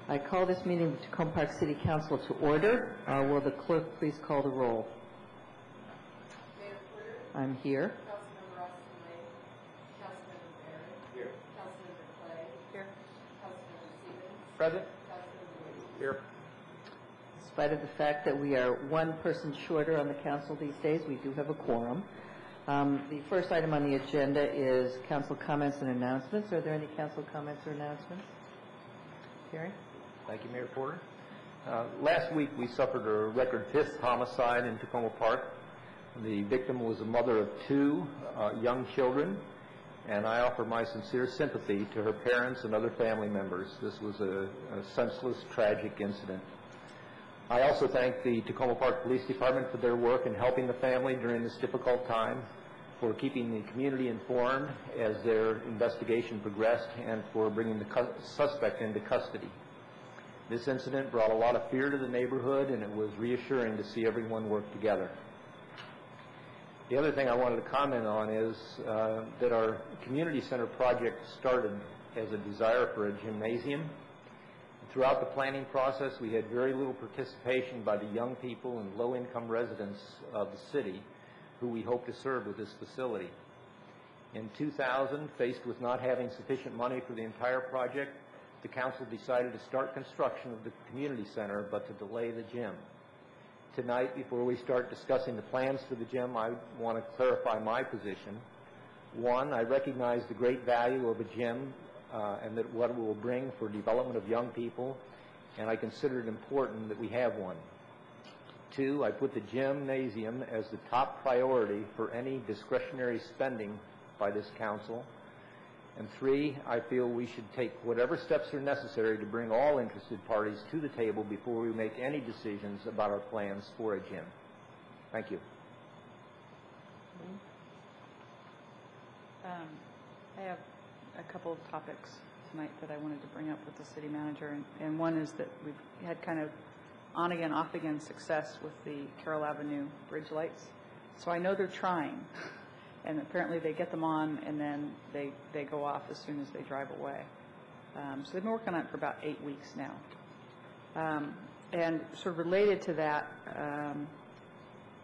I call this meeting of the Tacoma Park City Council to order. Will the clerk please call the roll? Mayor Porter. I'm here. Councilmember Austin Lane. Councilmember Barrett. Here. Councilmember Clay. Here. Councilmember Stevens. Present. Councilmember Lee. Here. In spite of the fact that we are one person shorter on the council these days, we do have a quorum. The first item on the agenda is council comments and announcements. Are there any council comments or announcements? Gary? Thank you, Mayor Porter. Last week we suffered a record 5th homicide in Tacoma Park. The victim was a mother of 2 young children, and I offer my sincere sympathy to her parents and other family members. This was a senseless, tragic incident. I also thank the Tacoma Park Police Department for their work in helping the family during this difficult time, for keeping the community informed as their investigation progressed, and for bringing the suspect into custody. This incident brought a lot of fear to the neighborhood, and it was reassuring to see everyone work together. The other thing I wanted to comment on is that our community center project started as a desire for a gymnasium. Throughout the planning process, we had very little participation by the young people and low-income residents of the city who we hope to serve with this facility. In 2000, faced with not having sufficient money for the entire project, the council decided to start construction of the community center, but to delay the gym. Tonight, before we start discussing the plans for the gym, I want to clarify my position. One, I recognize the great value of a gym and that what it will bring for development of young people, and I consider it important that we have one. 2, I put the gymnasium as the top priority for any discretionary spending by this council. And 3, I feel we should take whatever steps are necessary to bring all interested parties to the table before we make any decisions about our plans for a gym. Thank you. I have a couple of topics tonight that I wanted to bring up with the city manager, and one is that we've had kind of on-again, off-again success with the Carroll Avenue bridge lights. So I know they're trying, and apparently they get them on and then they go off as soon as they drive away. So they've been working on it for about 8 weeks now. And sort of related to that,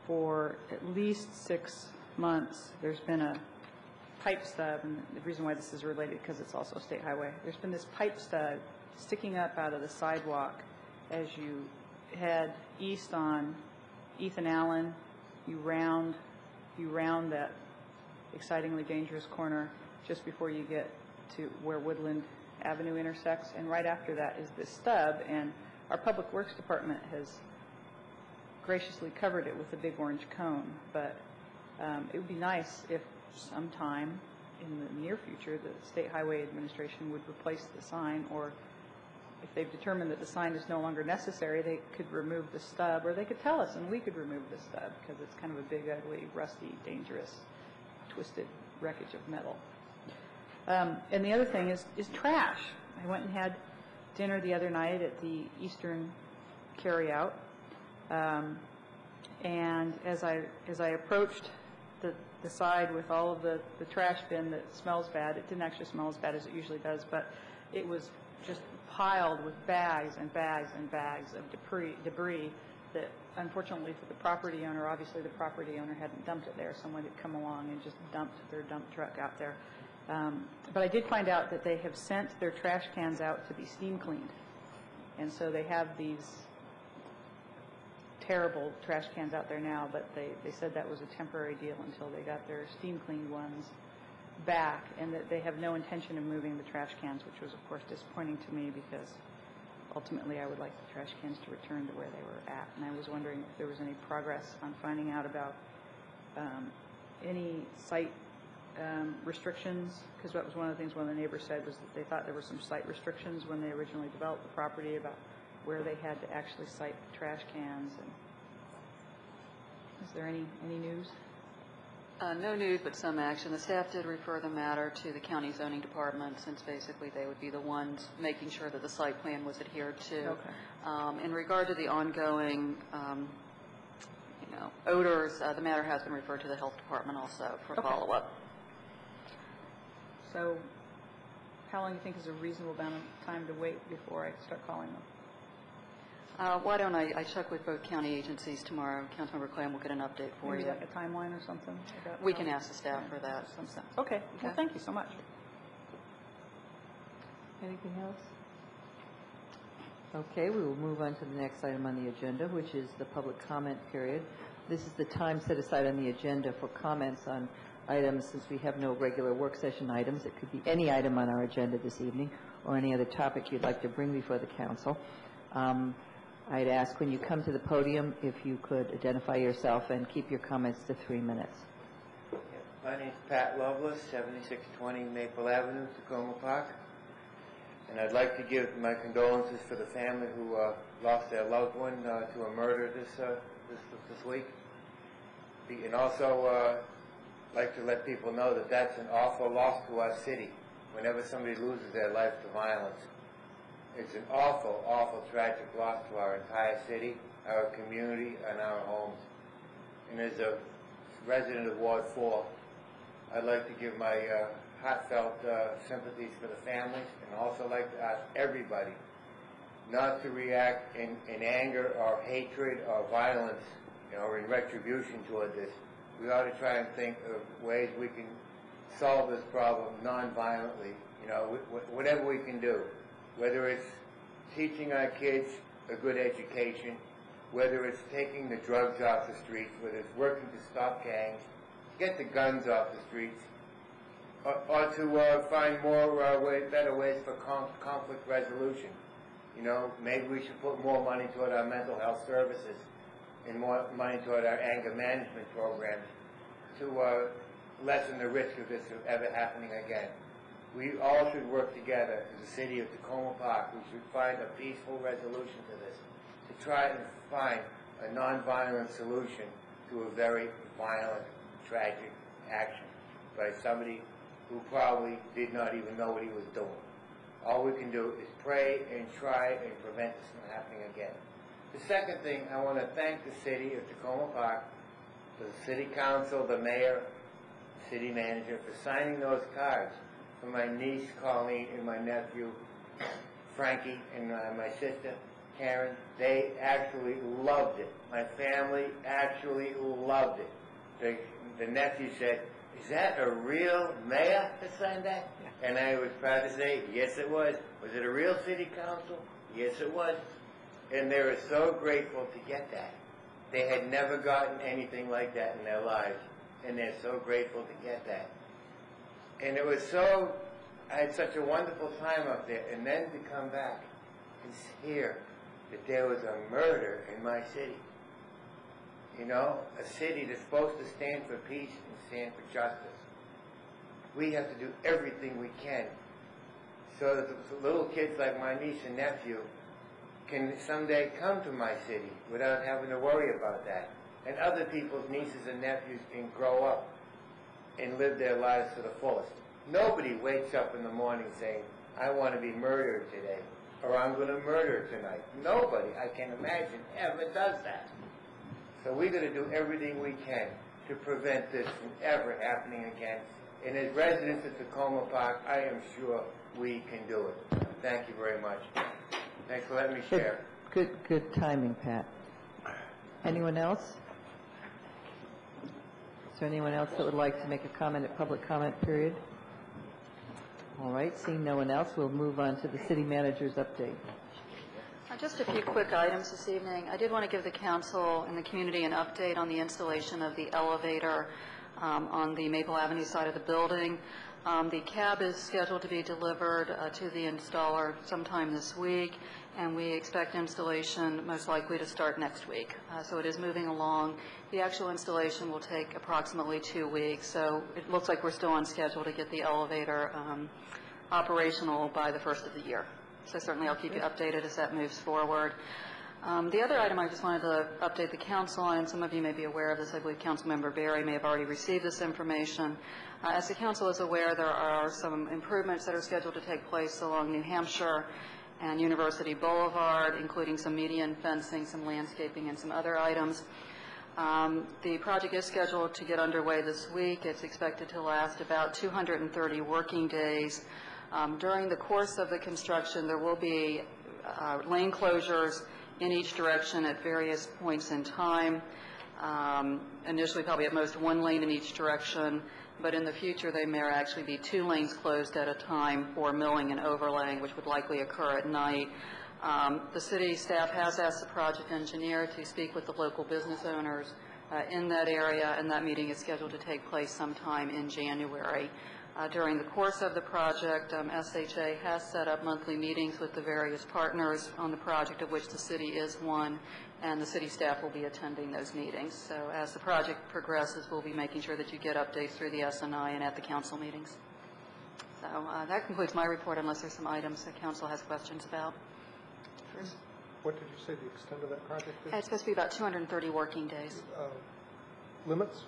for at least 6 months, there's been a pipe stub, and the reason why this is related because it's also a state highway. There's been this pipe stub sticking up out of the sidewalk as you head east on Ethan Allen. You round that excitingly dangerous corner just before you get to where Woodland Avenue intersects, and right after that is this stub, and our Public Works Department has graciously covered it with a big orange cone, but it would be nice if sometime in the near future the State Highway Administration would replace the sign, or if they've determined that the sign is no longer necessary, they could remove the stub, or they could tell us and we could remove the stub, because it's kind of a big, ugly, rusty, dangerous, twisted wreckage of metal. And the other thing is trash. I went and had dinner the other night at the Eastern Carryout, and as I approached the side with all of the trash bin that smells bad, it didn't actually smell as bad as it usually does, but it was just piled with bags and bags and bags of debris that, unfortunately for the property owner, obviously the property owner hadn't dumped it there. Someone had come along and just dumped their dump truck out there. But I did find out that they have sent their trash cans out to be steam cleaned. And so they have these terrible trash cans out there now, but they said that was a temporary deal until they got their steam cleaned ones back, and that they have no intention of moving the trash cans, which was of course disappointing to me, because ultimately I would like the trash cans to return to where they were at. And I was wondering if there was any progress on finding out about any site restrictions, because that was one of the things one of the neighbors said, was that they thought there were some site restrictions when they originally developed the property about where they had to actually site the trash cans. And is there any news? No news, but some action. The staff did refer the matter to the county zoning department, since basically they would be the ones making sure that the site plan was adhered to. Okay. In regard to the ongoing, odors, the matter has been referred to the health department also for follow-up. So how long do you think is a reasonable amount of time to wait before I start calling them? Why don't I check with both county agencies tomorrow. Councilmember Clam will get an update for Maybe you. like a timeline or something? We can ask the staff for that. Some sense. Okay. Well, thank you so much. Anything else? Okay, we will move on to the next item on the agenda, which is the public comment period. This is the time set aside on the agenda for comments on items, since we have no regular work session items. It could be any item on our agenda this evening or any other topic you'd like to bring before the council. I'd ask when you come to the podium if you could identify yourself and keep your comments to 3 minutes. My name's Pat Lovelace, 7620 Maple Avenue, Tacoma Park. And I'd like to give my condolences for the family who lost their loved one to a murder this week. And also like to let people know that that's an awful loss to our city. Whenever somebody loses their life to violence, it's an awful, awful tragic loss to our entire city, our community, and our homes. And as a resident of Ward 4, I'd like to give my heartfelt sympathies for the families, and also like to ask everybody not to react in anger or hatred or violence, or in retribution toward this. We ought to try and think of ways we can solve this problem non-violently, whatever we can do. Whether it's teaching our kids a good education, whether it's taking the drugs off the streets, whether it's working to stop gangs, get the guns off the streets, or to find better ways for conflict resolution. Maybe we should put more money toward our mental health services and more money toward our anger management programs to lessen the risk of this ever happening again. We all should work together as a city of Tacoma Park. We should find a peaceful resolution to this, to try and find a nonviolent solution to a very violent, tragic action by somebody who probably did not even know what he was doing. All we can do is pray and try and prevent this from happening again. The second thing, I want to thank the city of Tacoma Park, the city council, the mayor, city manager, for signing those cards for my niece, Colleen, and my nephew, Frankie, and my sister, Karen. They actually loved it. My family actually loved it. The nephew said, "Is that a real mayor that signed that?" And I was proud to say, yes, it was. Was it a real city council? Yes, it was. And they were so grateful to get that. They had never gotten anything like that in their lives, and they're so grateful to get that. And it was I had such a wonderful time up there, and then to come back and hear that there was a murder in my city. A city that's supposed to stand for peace and stand for justice. We have to do everything we can so that the little kids like my niece and nephew can someday come to my city without having to worry about that. And other people's nieces and nephews can grow up and live their lives to the fullest. Nobody wakes up in the morning saying, "I want to be murdered today," or "I'm going to murder tonight." Nobody, I can imagine, ever does that. So we're going to do everything we can to prevent this from ever happening again. And as residents of Tacoma Park, I am sure we can do it. Thank you very much. Thanks for letting me share. Good timing, Pat. Anyone else? Is there anyone else that would like to make a comment at public comment period? All right, seeing no one else, we'll move on to the city manager's update. Just a few quick items this evening. I did want to give the council and the community an update on the installation of the elevator on the Maple Avenue side of the building. The cab is scheduled to be delivered to the installer sometime this week, and we expect installation most likely to start next week. So it is moving along. The actual installation will take approximately 2 weeks, so it looks like we're still on schedule to get the elevator operational by the first of the year. So certainly I'll keep you updated as that moves forward. The other item I just wanted to update the council on, and some of you may be aware of this, I believe Councilmember Berry may have already received this information. As the council is aware, there are some improvements that are scheduled to take place along New Hampshire and University Boulevard, including some median fencing, some landscaping, and some other items. The project is scheduled to get underway this week. It's expected to last about 230 working days. During the course of the construction, there will be lane closures in each direction at various points in time. Initially, probably at most one lane in each direction, but in the future, they may actually be 2 lanes closed at a time for milling and overlaying, which would likely occur at night. The city staff has asked the project engineer to speak with the local business owners in that area, and that meeting is scheduled to take place sometime in January. During the course of the project, SHA has set up monthly meetings with the various partners on the project, of which the city is one, and the city staff will be attending those meetings. So as the project progresses, we'll be making sure that you get updates through the SNI and at the council meetings. So that concludes my report, unless there's some items that council has questions about. What did you say the extent of that project is? It's supposed to be about 230 working days. Limits?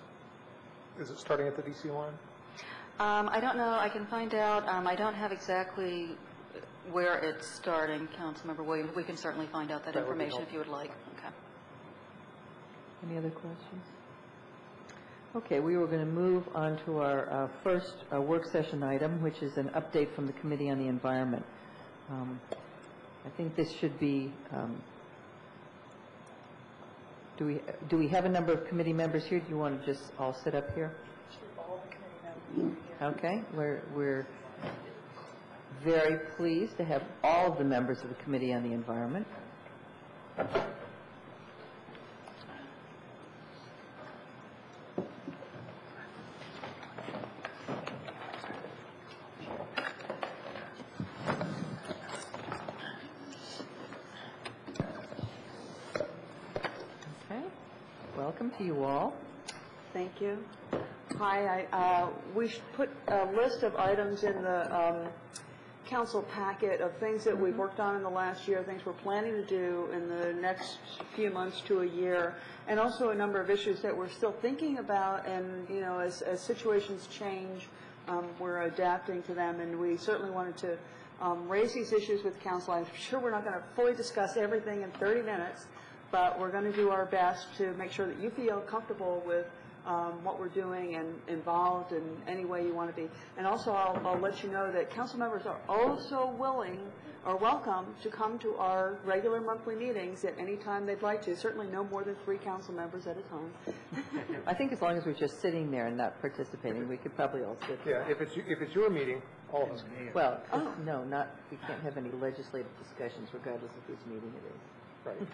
Is it starting at the DC line? I don't know. I can find out. I don't have exactly where it's starting, Councilmember Williams. We can certainly find out that information if you would like. Okay. Any other questions? Okay, we were going to move on to our first work session item, which is an update from the Committee on the Environment. I think this should be, do we have a number of committee members here? Do you want to just all sit up here? All the committee members. Okay, we're very pleased to have all of the members of the Committee on the Environment. Okay, welcome to you all. Thank you. Hi, we put a list of items in the council packet of things that we've worked on in the last year, things we're planning to do in the next few months to a year, and also a number of issues that we're still thinking about, and, you know, as situations change, we're adapting to them, and we certainly wanted to raise these issues with council. I'm sure we're not going to fully discuss everything in 30 minutes, but we're going to do our best to make sure that you feel comfortable with what we're doing and involved in any way you want to be. And also, I'll let you know that council members are also willing or welcome to come to our regular monthly meetings at any time they'd like to. Certainly no more than 3 council members at a time. I think as long as we're just sitting there and not participating, we could probably all sit there. Yeah, if it's your meeting, all of us. Well, no, we can't have any legislative discussions regardless of whose meeting it is. Right.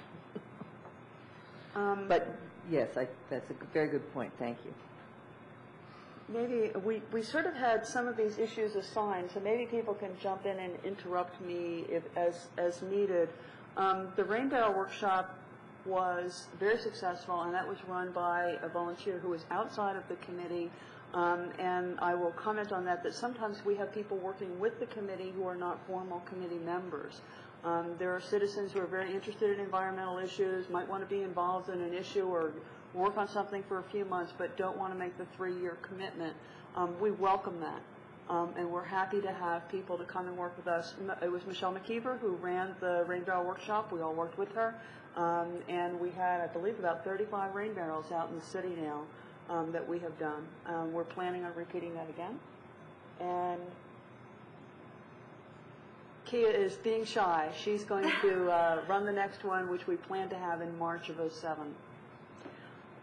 But yes, that's a very good point. Thank you. Maybe we sort of had some of these issues assigned, so maybe people can jump in and interrupt me as needed. The Rainbarrow Workshop was very successful, and that was run by a volunteer who was outside of the committee. And I will comment on that sometimes we have people working with the committee who are not formal committee members. There are citizens who are very interested in environmental issues, might want to be involved in an issue or work on something for a few months, but don't want to make the 3-year commitment. We welcome that, and we're happy to have people to come and work with us. It was Michelle McKeever who ran the Rainbarrow Workshop. We all worked with her, and we had, I believe, about 35 rain barrels out in the city now that we have done. We're planning on repeating that again. And Kia is being shy. She's going to run the next one, which we plan to have in March of '07.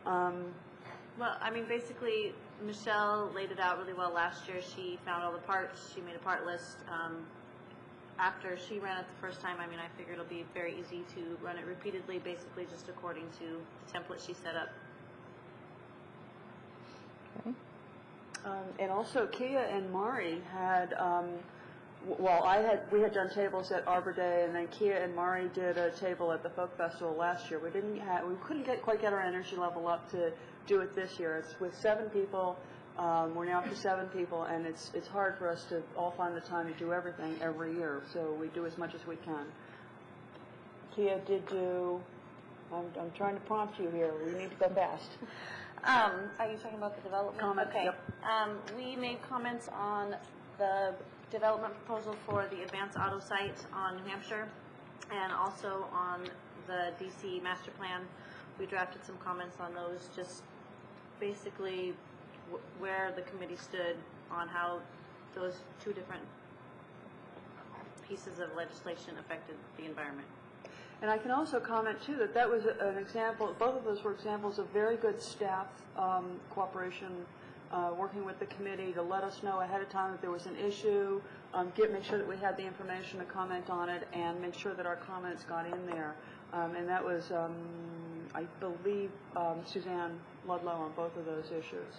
Well, I mean, basically, Michelle laid it out really well last year. She found all the parts. She made a part list. After she ran it the first time, I mean, I figured it'll be very easy to run it repeatedly, basically just according to the template she set up. Okay. And also, Kia and Mari had, we had done tables at Arbor Day, and then Kia and Mari did a table at the Folk Festival last year. We couldn't quite get our energy level up to do it this year. It's with 7 people. We're now up to 7 people, and it's hard for us to all find the time to do everything every year. So we do as much as we can. Kia did do. I'm trying to prompt you here. We need to go fast. Are you talking about the development? Comments, okay. Yep. We made comments on the development proposal for the Advanced Auto site on New Hampshire, and also on the DC master plan. We drafted some comments on those, just basically where the committee stood on how those 2 different pieces of legislation affected the environment. And I can also comment, too, that that was an example, both of those were examples of very good staff cooperation, working with the committee to let us know ahead of time if there was an issue, make sure that we had the information to comment on it, and make sure that our comments got in there. And that was, I believe, Suzanne Ludlow on both of those issues.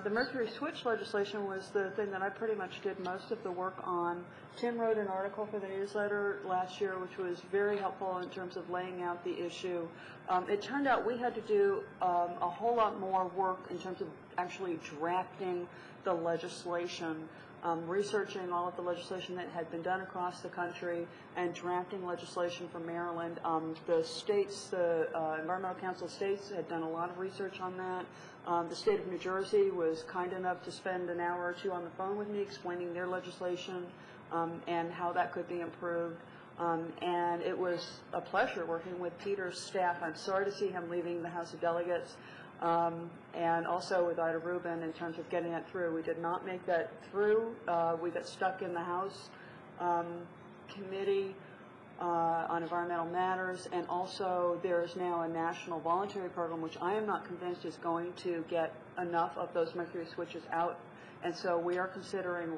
The Mercury Switch legislation was the thing that I pretty much did most of the work on. Tim wrote an article for the newsletter last year, which was very helpful in terms of laying out the issue. It turned out we had to do a whole lot more work in terms of actually drafting the legislation, researching all of the legislation that had been done across the country, and drafting legislation for Maryland. The states, the Environmental Council of States had done a lot of research on that. The state of New Jersey was kind enough to spend an hour or two on the phone with me explaining their legislation and how that could be improved. And it was a pleasure working with Peter's staff. I'm sorry to see him leaving the House of Delegates. And also with Ida Rubin in terms of getting that through. We did not make that through. We got stuck in the House Committee on Environmental Matters, and also there is now a national voluntary program, which I am not convinced is going to get enough of those mercury switches out, and so we are considering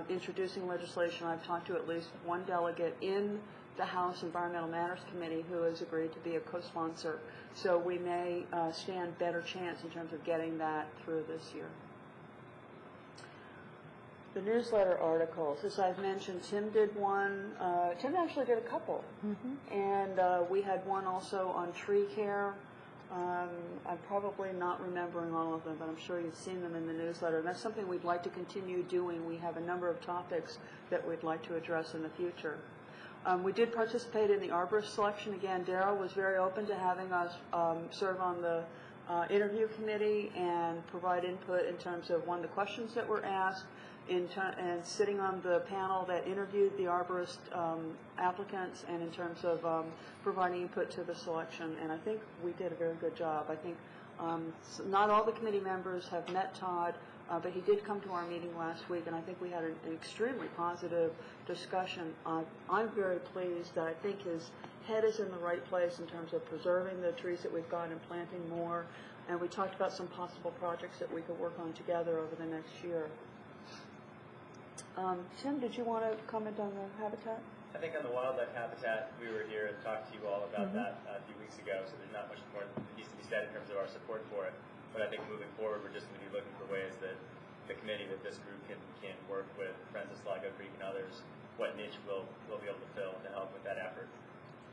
introducing legislation. I've talked to at least one delegate in the House Environmental Matters Committee who has agreed to be a co-sponsor, so we may stand better chance in terms of getting that through this year. The newsletter articles, as I've mentioned, Tim did one. Tim actually did a couple. And we had one also on tree care. I'm probably not remembering all of them, but I'm sure you've seen them in the newsletter. And that's something we'd like to continue doing. We have a number of topics that we'd like to address in the future. We did participate in the arborist selection. Again, Darrell was very open to having us serve on the interview committee and provide input in terms of one of the questions that were asked, and sitting on the panel that interviewed the arborist applicants, and in terms of providing input to the selection. And I think we did a very good job. I think not all the committee members have met Todd, but he did come to our meeting last week, and I think we had an extremely positive discussion. I'm very pleased that I think his head is in the right place in terms of preserving the trees that we've got and planting more. And we talked about some possible projects that we could work on together over the next year. Tim, did you want to comment on the habitat? I think on the wildlife habitat, we were here and talked to you all about that a few weeks ago, so there's not much more that needs to be said in terms of our support for it. But I think moving forward, we're just going to be looking for ways that the committee, that this group can work with Friends of Sligo Creek and others, what niche we'll be able to fill to help with that effort.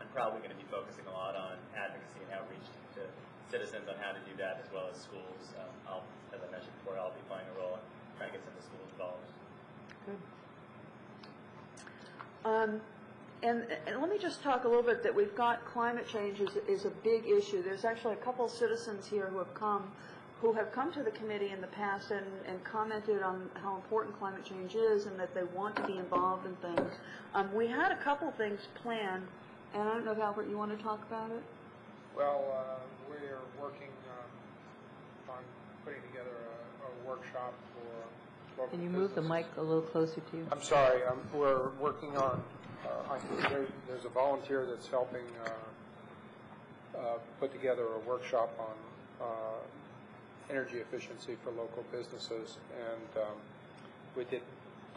I'm probably going to be focusing a lot on advocacy and outreach to citizens on how to do that, as well as schools. As I mentioned before, I'll be playing a role in trying to get some of the schools involved. Good. And let me just talk a little bit that we've got climate change is a big issue. There's actually a couple of citizens here who have come to the committee in the past and commented on how important climate change is and that they want to be involved in things. We had a couple things planned, and I don't know if, Albert, you want to talk about it? Well, we're working on putting together a workshop for local Can you move the mic a little closer to you? I'm sorry. We're working on, there's a volunteer that's helping put together a workshop on energy efficiency for local businesses. And we did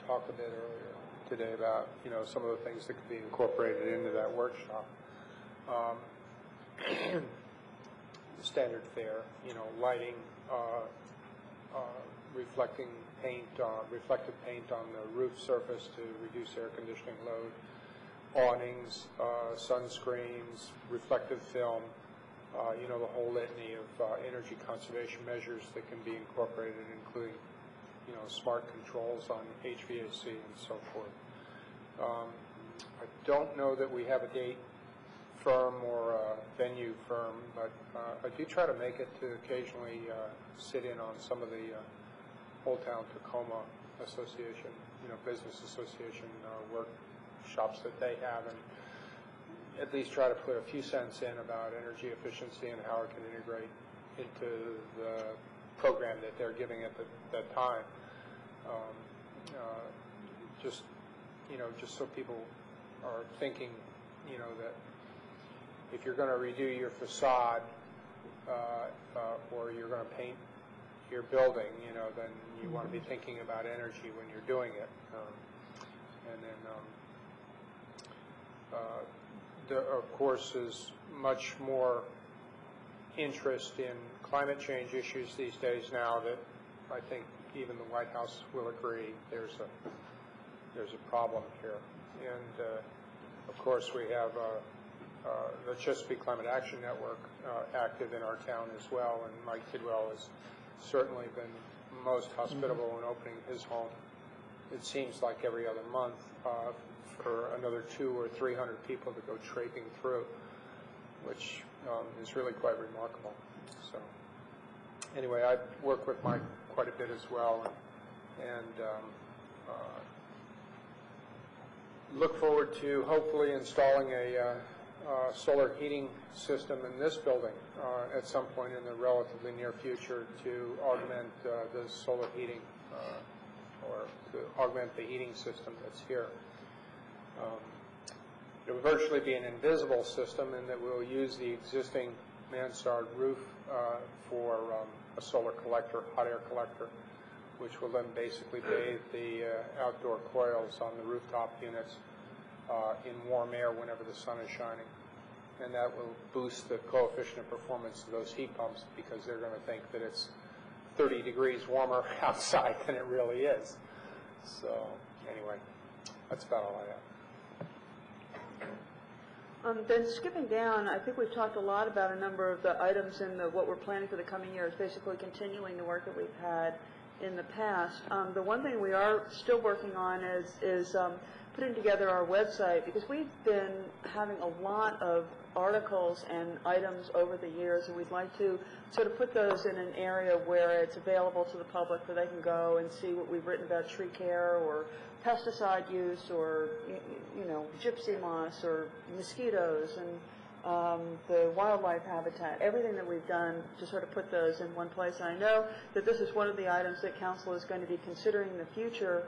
talk a bit earlier today about, some of the things that could be incorporated into that workshop. Standard fare, lighting, reflective paint on the roof surface to reduce air conditioning load, awnings, sunscreens, reflective film, the whole litany of energy conservation measures that can be incorporated, including, smart controls on HVAC and so forth. I don't know that we have a date firm or a venue firm, but I do try to make it to occasionally sit in on some of the Old Town Tacoma Association, Business Association workshops that they have, and at least try to put a few cents in about energy efficiency and how it can integrate into the program that they're giving at that time. Just, just so people are thinking, that if you're going to redo your facade or you're going to paint your building, then you want to be thinking about energy when you're doing it. And then there, of course, is much more interest in climate change issues these days now that I think even the White House will agree there's a problem here. And of course, we have the Chesapeake Climate Action Network active in our town as well, and Mike Tidwell has certainly been most hospitable in opening his home. It seems like every other month for another 200 or 300 people to go traipsing through, which is really quite remarkable. So anyway, I work with Mike quite a bit as well, and look forward to hopefully installing a solar heating system in this building at some point in the relatively near future to augment the solar heating or to augment the heating system that's here. It will virtually be an invisible system in that we'll use the existing mansard roof for a solar collector, hot air collector, which will then basically bathe the outdoor coils on the rooftop units in warm air whenever the sun is shining. And that will boost the coefficient of performance of those heat pumps because they're going to think that it's 30 degrees warmer outside than it really is. So anyway, that's about all I have. Then skipping down, I think we've talked a lot about a number of the items in what we're planning for the coming year is basically continuing the work that we've had in the past. The one thing we are still working on is putting together our website, because we've been having a lot of articles and items over the years, and we'd like to sort of put those in an area where it's available to the public, where they can go and see what we've written about tree care or pesticide use or gypsy moss or mosquitoes and the wildlife habitat, everything that we've done to sort of put those in one place. And I know that this is one of the items that Council is going to be considering in the future.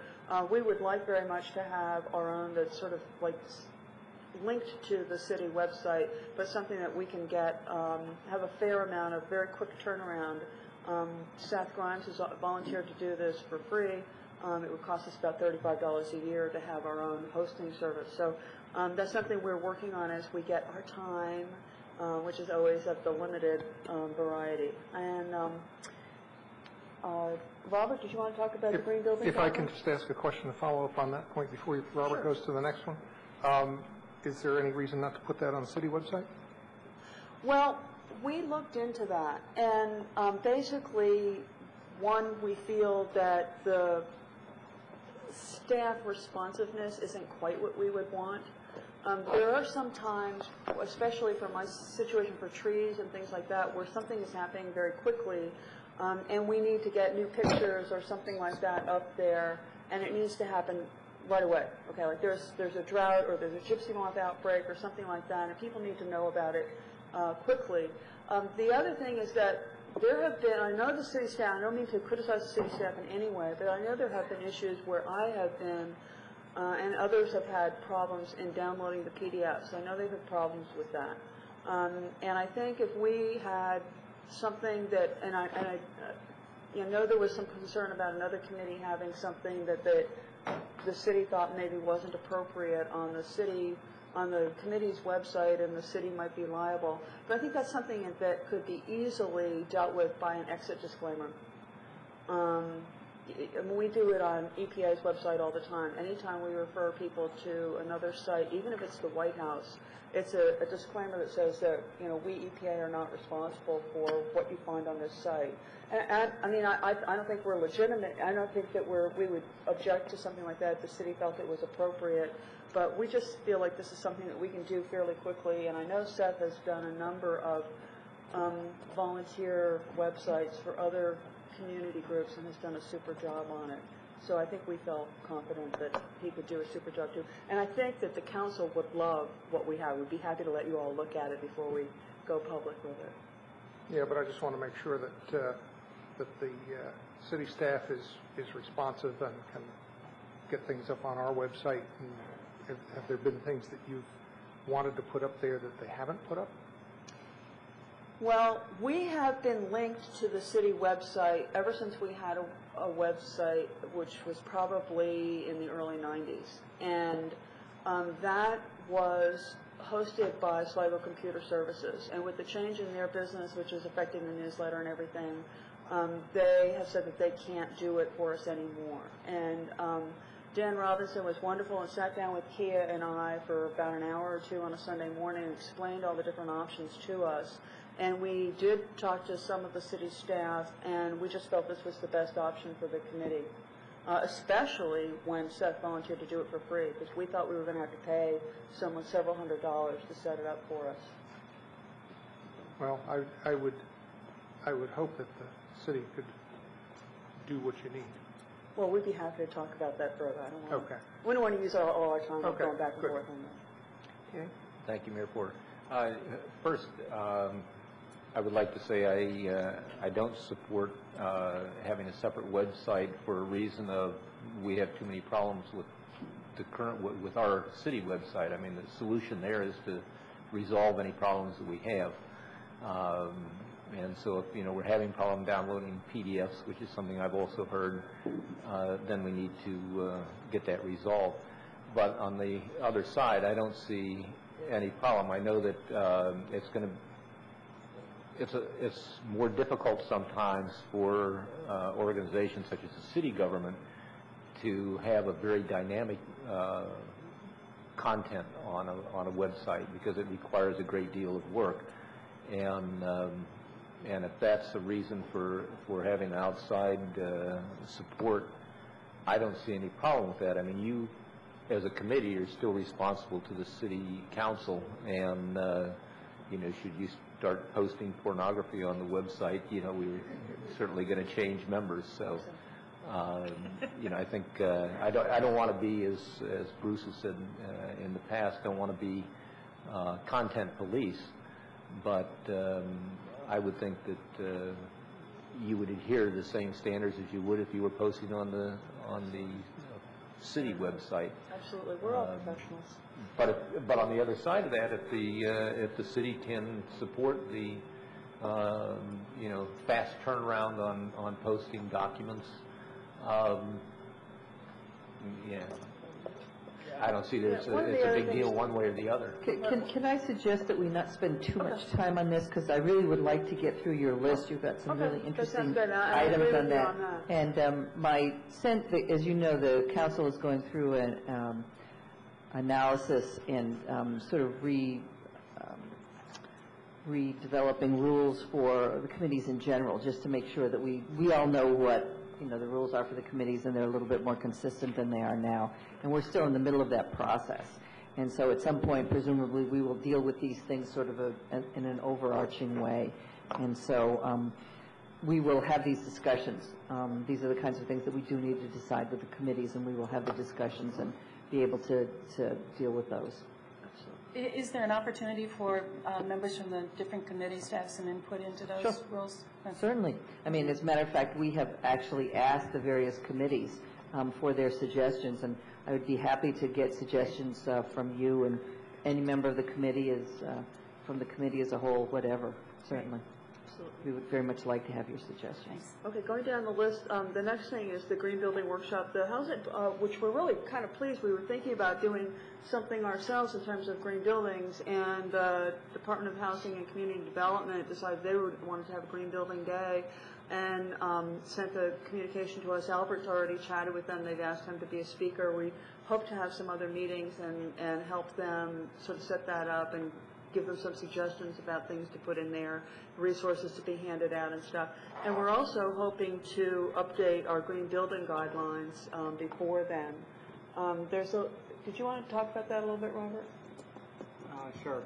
We would like very much to have our own that's sort of like linked to the city website, but something that we can get, have a fair amount of very quick turnaround. Seth Grimes has volunteered to do this for free. It would cost us about $35 a year to have our own hosting service. So that's something we're working on as we get our time, which is always of the limited variety. And Robert, did you want to talk about the green building? If I can just ask a question to follow up on that point before Robert goes to the next one. Is there any reason not to put that on the city website? Well, we looked into that, and basically, one, we feel that the staff responsiveness isn't quite what we would want. There are some times, especially for my situation for trees and things like that, where something is happening very quickly, and we need to get new pictures or something like that up there, and it needs to happen right away. Okay, like there's a drought or there's a gypsy moth outbreak or something like that, and people need to know about it quickly. The other thing is that there have been, I know the city staff, I don't mean to criticize the city staff in any way, but I know there have been issues where I have been, and others have had problems in downloading the PDFs. I know they've had problems with that. And I think if we had something that, and I know there was some concern about another committee having something that the city thought maybe wasn't appropriate on the committee's website, and the city might be liable. But I think that's something that could be easily dealt with by an exit disclaimer. We do it on EPA's website all the time. Anytime we refer people to another site, even if it's the White House, it's a disclaimer that says that, we EPA are not responsible for what you find on this site. And I don't think we're legitimate. I don't think that we would object to something like that if the city felt it was appropriate. But we just feel like this is something that we can do fairly quickly. And I know Seth has done a number of volunteer websites for other community groups and has done a super job on it. So I think we felt confident that he could do a super job too. And I think that the council would love what we have. We'd be happy to let you all look at it before we go public with it. Yeah, but I just want to make sure that the city staff is responsive and can get things up on our website. And have there been things that you've wanted to put up there that they haven't put up? Well, we have been linked to the city website ever since we had a website, which was probably in the early 90s. And that was hosted by Sligo Computer Services. And with the change in their business, which is affecting the newsletter and everything, they have said that they can't do it for us anymore. And Dan Robinson was wonderful and sat down with Kia and I for about an hour or two on a Sunday morning and explained all the different options to us. And we did talk to some of the city staff, and we just felt this was the best option for the committee, especially when Seth volunteered to do it for free, because we thought we were going to have to pay someone several $100s to set it up for us. Well, I would hope that the city could do what you need. Well, we'd be happy to talk about that further. Okay. We don't want to use all our time going back and good. forth on that. Okay. Thank you, Mayor Porter. First, I would like to say I don't support having a separate website for a reason of we have too many problems with the current with our city website. I mean, the solution there is to resolve any problems that we have. And so if we're having problem downloading PDFs, which is something I've also heard, then we need to get that resolved. But on the other side, I don't see any problem. I know that it's more difficult sometimes for organizations such as the city government to have a very dynamic content on a website, because it requires a great deal of work. And if that's a reason for having outside support, I don't see any problem with that. I mean, you, as a committee, are still responsible to the city council, and should you start posting pornography on the website, we're certainly going to change members. So, I think I don't want to be, as Bruce has said in the past, don't want to be content police, but I would think that you would adhere to the same standards as you would if you were posting on the city website. Absolutely, we're all professionals. But on the other side of that, if the city can support the fast turnaround on posting documents, I don't see that it's a big deal one way or the other. Can I suggest that we not spend too much time on this, because I really would like to get through your list. You've got some really interesting items on that. And my sense, as you know, the council is going through an analysis and sort of redeveloping rules for the committees in general, just to make sure that we all know what the rules are for the committees, and they're a little bit more consistent than they are now. And we're still in the middle of that process. And so at some point, presumably, we will deal with these things sort of in an overarching way. And so we will have these discussions. These are the kinds of things that we do need to decide with the committees, and we will have the discussions and be able to deal with those. Is there an opportunity for members from the different committees to have some input into those rules? Certainly. I mean, as a matter of fact, we have actually asked the various committees for their suggestions, and I would be happy to get suggestions from you and any member of the committee, from the committee as a whole, whatever, certainly. We would very much like to have your suggestions. Okay, going down the list, the next thing is the Green Building Workshop. The housing, which we're really kind of pleased. We were thinking about doing something ourselves in terms of green buildings, and the Department of Housing and Community Development decided they wanted to have a Green Building Day, and sent a communication to us. Albert's already chatted with them. They've asked him to be a speaker. We hope to have some other meetings and help them sort of set that up and give them some suggestions about things to put in there, resources to be handed out and stuff. And we're also hoping to update our green building guidelines before then. Did you want to talk about that a little bit, Robert? Sure.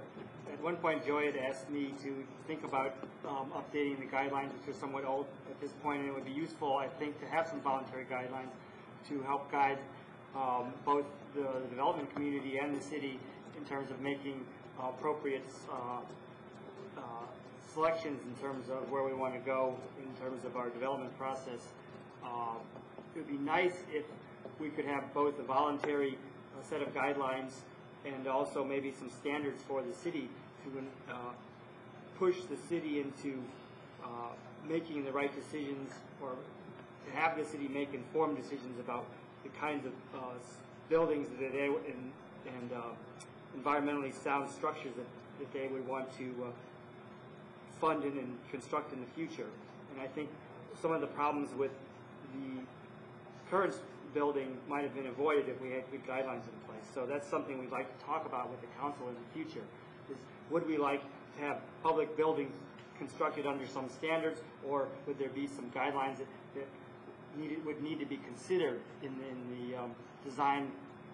At one point, Joy had asked me to think about updating the guidelines, which are somewhat old at this point, and it would be useful, I think, to have some voluntary guidelines to help guide both the development community and the city in terms of making appropriate selections in terms of where we want to go in terms of our development process. It would be nice if we could have both a voluntary set of guidelines and also maybe some standards for the city to push the city into making the right decisions, or to have the city make informed decisions about the kinds of buildings that they and environmentally sound structures that they would want to fund and construct in the future. And I think some of the problems with the current building might have been avoided if we had good guidelines in place. So that's something we'd like to talk about with the council in the future, is would we like to have public buildings constructed under some standards, or would there be some guidelines that would need to be considered in the design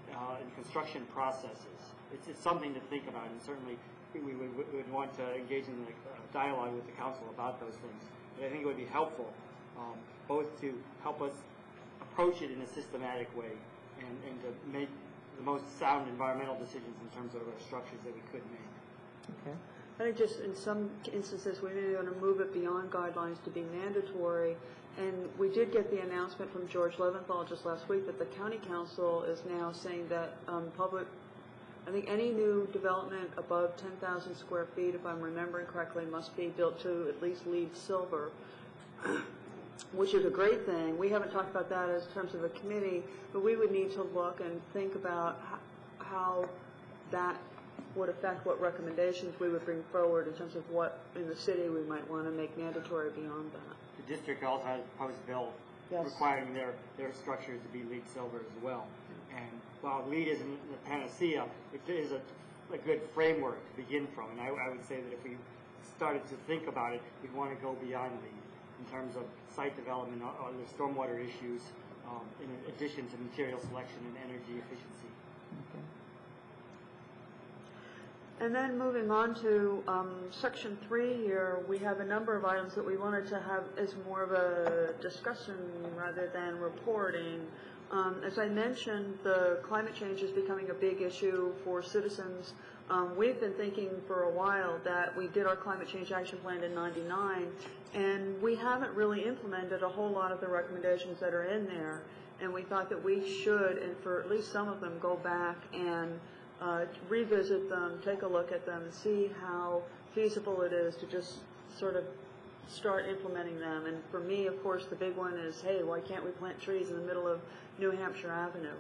and construction processes? It's something to think about, and certainly we would want to engage in a dialogue with the council about those things. But I think it would be helpful, both to help us approach it in a systematic way and to make the most sound environmental decisions in terms of our structures that we could make. Okay. I think just in some instances we may want to move it beyond guidelines to be mandatory. And we did get the announcement from George Leventhal just last week that the county council is now saying that I think any new development above 10,000 square feet, if I'm remembering correctly, must be built to at least LEED silver, which is a great thing. We haven't talked about that as terms of a committee, but we would need to look and think about how that would affect what recommendations we would bring forward in terms of what in the city we might want to make mandatory beyond that. The district also has a proposed bill requiring their structures to be LEED silver as well. And while LEED isn't the panacea, it is a good framework to begin from. And I would say that if we started to think about it, we'd want to go beyond LEED in terms of site development or the stormwater issues, in addition to material selection and energy efficiency. Okay. And then moving on to Section 3 here, we have a number of items that we wanted to have as more of a discussion rather than reporting. As I mentioned, the climate change is becoming a big issue for citizens. We've been thinking for a while that we did our climate change action plan in '99, and we haven't really implemented a whole lot of the recommendations that are in there. And we thought that we should, and for at least some of them, go back and revisit them, take a look at them, and see how feasible it is to just sort of start implementing them. And for me, of course, the big one is, hey, why can't we plant trees in the middle of New Hampshire Avenue?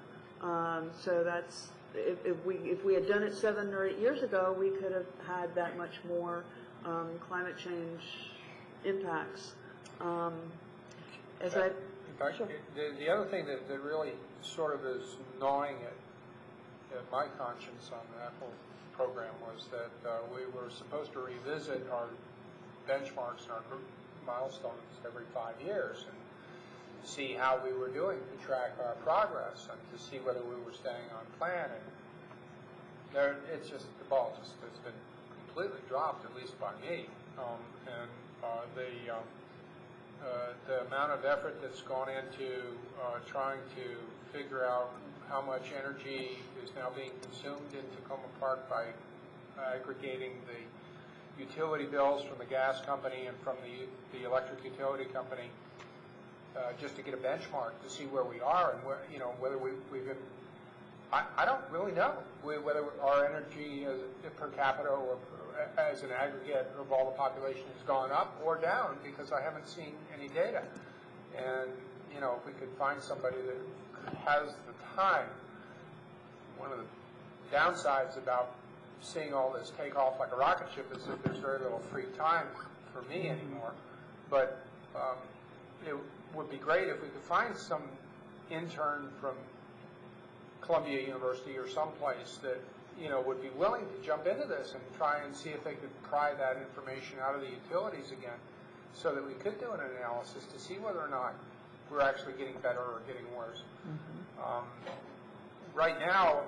So that's, if we had done it 7 or 8 years ago, we could have had that much more climate change impacts. Sure. The other thing that really sort of is gnawing at my conscience on that whole program was that we were supposed to revisit our benchmarks and our group milestones every 5 years and see how we were doing to track our progress and to see whether we were staying on plan. And it's just, the ball just has been completely dropped, at least by me. The amount of effort that's gone into trying to figure out how much energy is now being consumed in Tacoma Park by aggregating the utility bills from the gas company and from the electric utility company, just to get a benchmark to see where we are and where, whether we've been, I don't really know whether our energy per capita or as an aggregate of all the population has gone up or down, because I haven't seen any data. And if we could find somebody that has the time. One of the downsides about seeing all this take off like a rocket ship is that there's very little free time for me anymore. But it would be great if we could find some intern from Columbia University or someplace that would be willing to jump into this and try and see if they could pry that information out of the utilities again, so that we could do an analysis to see whether or not we're actually getting better or getting worse. Mm-hmm. Right now,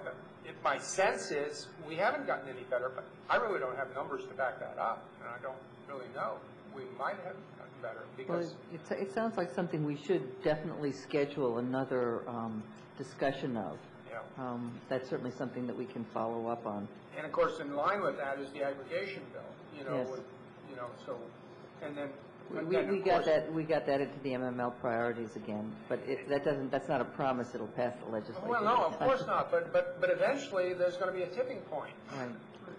my sense is we haven't gotten any better, but I really don't have numbers to back that up, and I don't really know. We might have gotten better because... Well, it sounds like something we should definitely schedule another discussion of. Yeah. That's certainly something that we can follow up on. And of course, in line with that is the aggregation bill. Yes. So, and then We got that into the MML priorities again, but that's not a promise it'll pass the legislature. Well, no, of course not, but eventually there's going to be a tipping point. Right.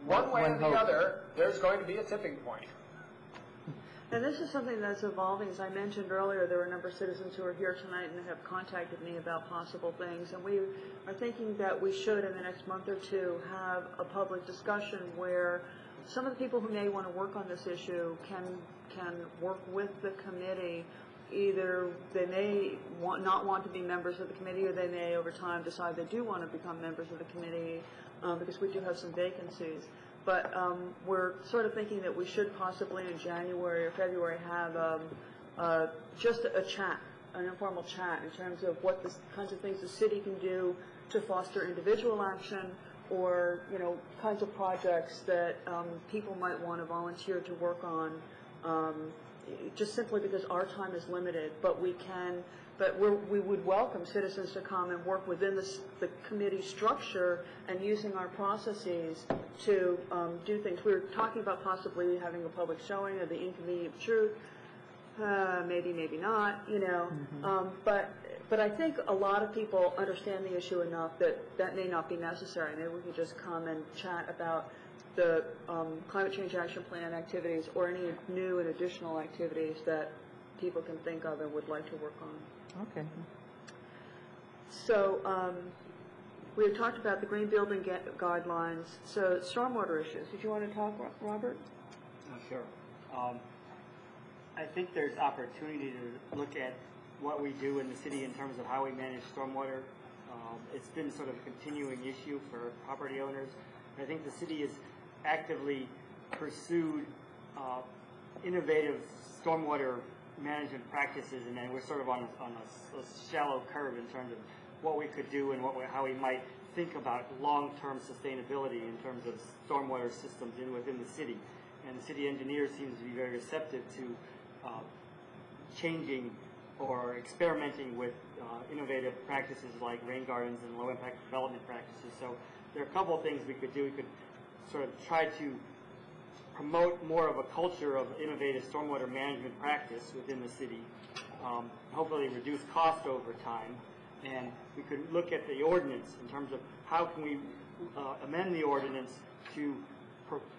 One way or the other, there's going to be a tipping point. And this is something that's evolving. As I mentioned earlier, there were a number of citizens who are here tonight and have contacted me about possible things. And we are thinking that we should, in the next month or two, have a public discussion where some of the people who may want to work on this issue can work with the committee. Either they may not want to be members of the committee, or they may, over time, decide they do want to become members of the committee, because we do have some vacancies. But we're sort of thinking that we should possibly in January or February have just a chat, an informal chat in terms of what the kinds of things the city can do to foster individual action, or kinds of projects that people might want to volunteer to work on, just simply because our time is limited. But we would welcome citizens to come and work within the committee structure and using our processes to do things. We were talking about possibly having a public showing of the inconvenient truth. Maybe not, But I think a lot of people understand the issue enough that may not be necessary. Maybe we could just come and chat about the climate change action plan activities or any new and additional activities that people can think of and would like to work on. Okay. So we had talked about the green building guidelines. So stormwater issues. Did you want to talk, Robert? Sure. I think there's opportunity to look at what we do in the city in terms of how we manage stormwater. It's been sort of a continuing issue for property owners. I think the city has actively pursued innovative stormwater management practices, and then we're sort of on a shallow curve in terms of what we could do and how we might think about long-term sustainability in terms of stormwater systems within the city. And the city engineer seems to be very receptive to changing or experimenting with innovative practices like rain gardens and low-impact development practices. So there are a couple of things we could do. We could sort of try to promote more of a culture of innovative stormwater management practice within the city, hopefully reduce cost over time. And we could look at the ordinance in terms of how can we amend the ordinance to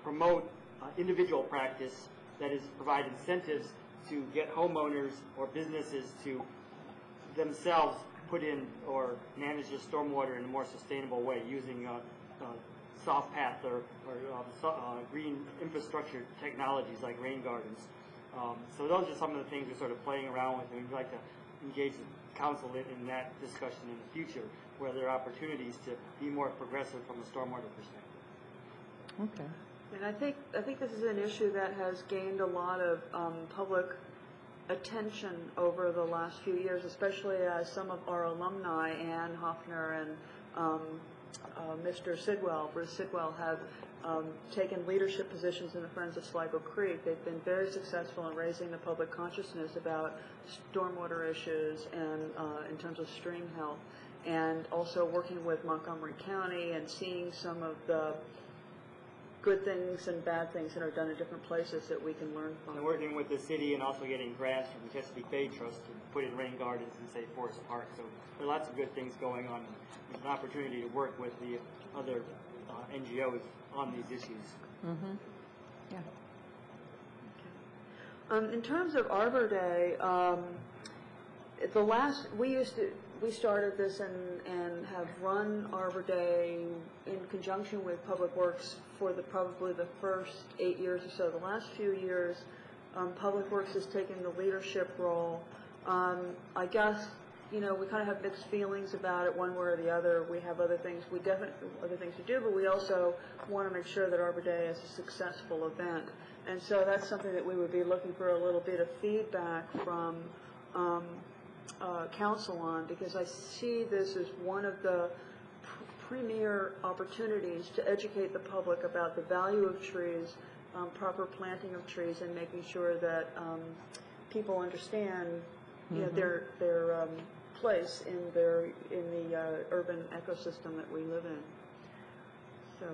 promote individual practice, that is, provide incentives to get homeowners or businesses to themselves put in or manage the stormwater in a more sustainable way using soft path or green infrastructure technologies like rain gardens. So those are some of the things we're sort of playing around with, and we'd like to engage the council in that discussion in the future, where there are opportunities to be more progressive from a stormwater perspective. Okay. And I think this is an issue that has gained a lot of public attention over the last few years, especially as some of our alumni, Ann Hoffner and Mr. Sidwell, Bruce Sidwell, have taken leadership positions in the Friends of Sligo Creek. They've been very successful in raising the public consciousness about stormwater issues and in terms of stream health, and also working with Montgomery County and seeing some of the good things and bad things that are done in different places that we can learn from. And working with the city and also getting grants from the Chesapeake Bay Trust to put in rain gardens in, say, Forest Park. So there are lots of good things going on. There's an opportunity to work with the other NGOs on these issues. Mm-hmm. Yeah. Okay. In terms of Arbor Day, we started this and have run Arbor Day in conjunction with Public Works for probably the first 8 years or so. The last few years, Public Works has taken the leadership role. I guess, we kind of have mixed feelings about it one way or the other. We have other things to do, but we also want to make sure that Arbor Day is a successful event. And so that's something that we would be looking for a little bit of feedback from council on, because I see this as one of the premier opportunities to educate the public about the value of trees, proper planting of trees, and making sure that people understand their place in the urban ecosystem that we live in. So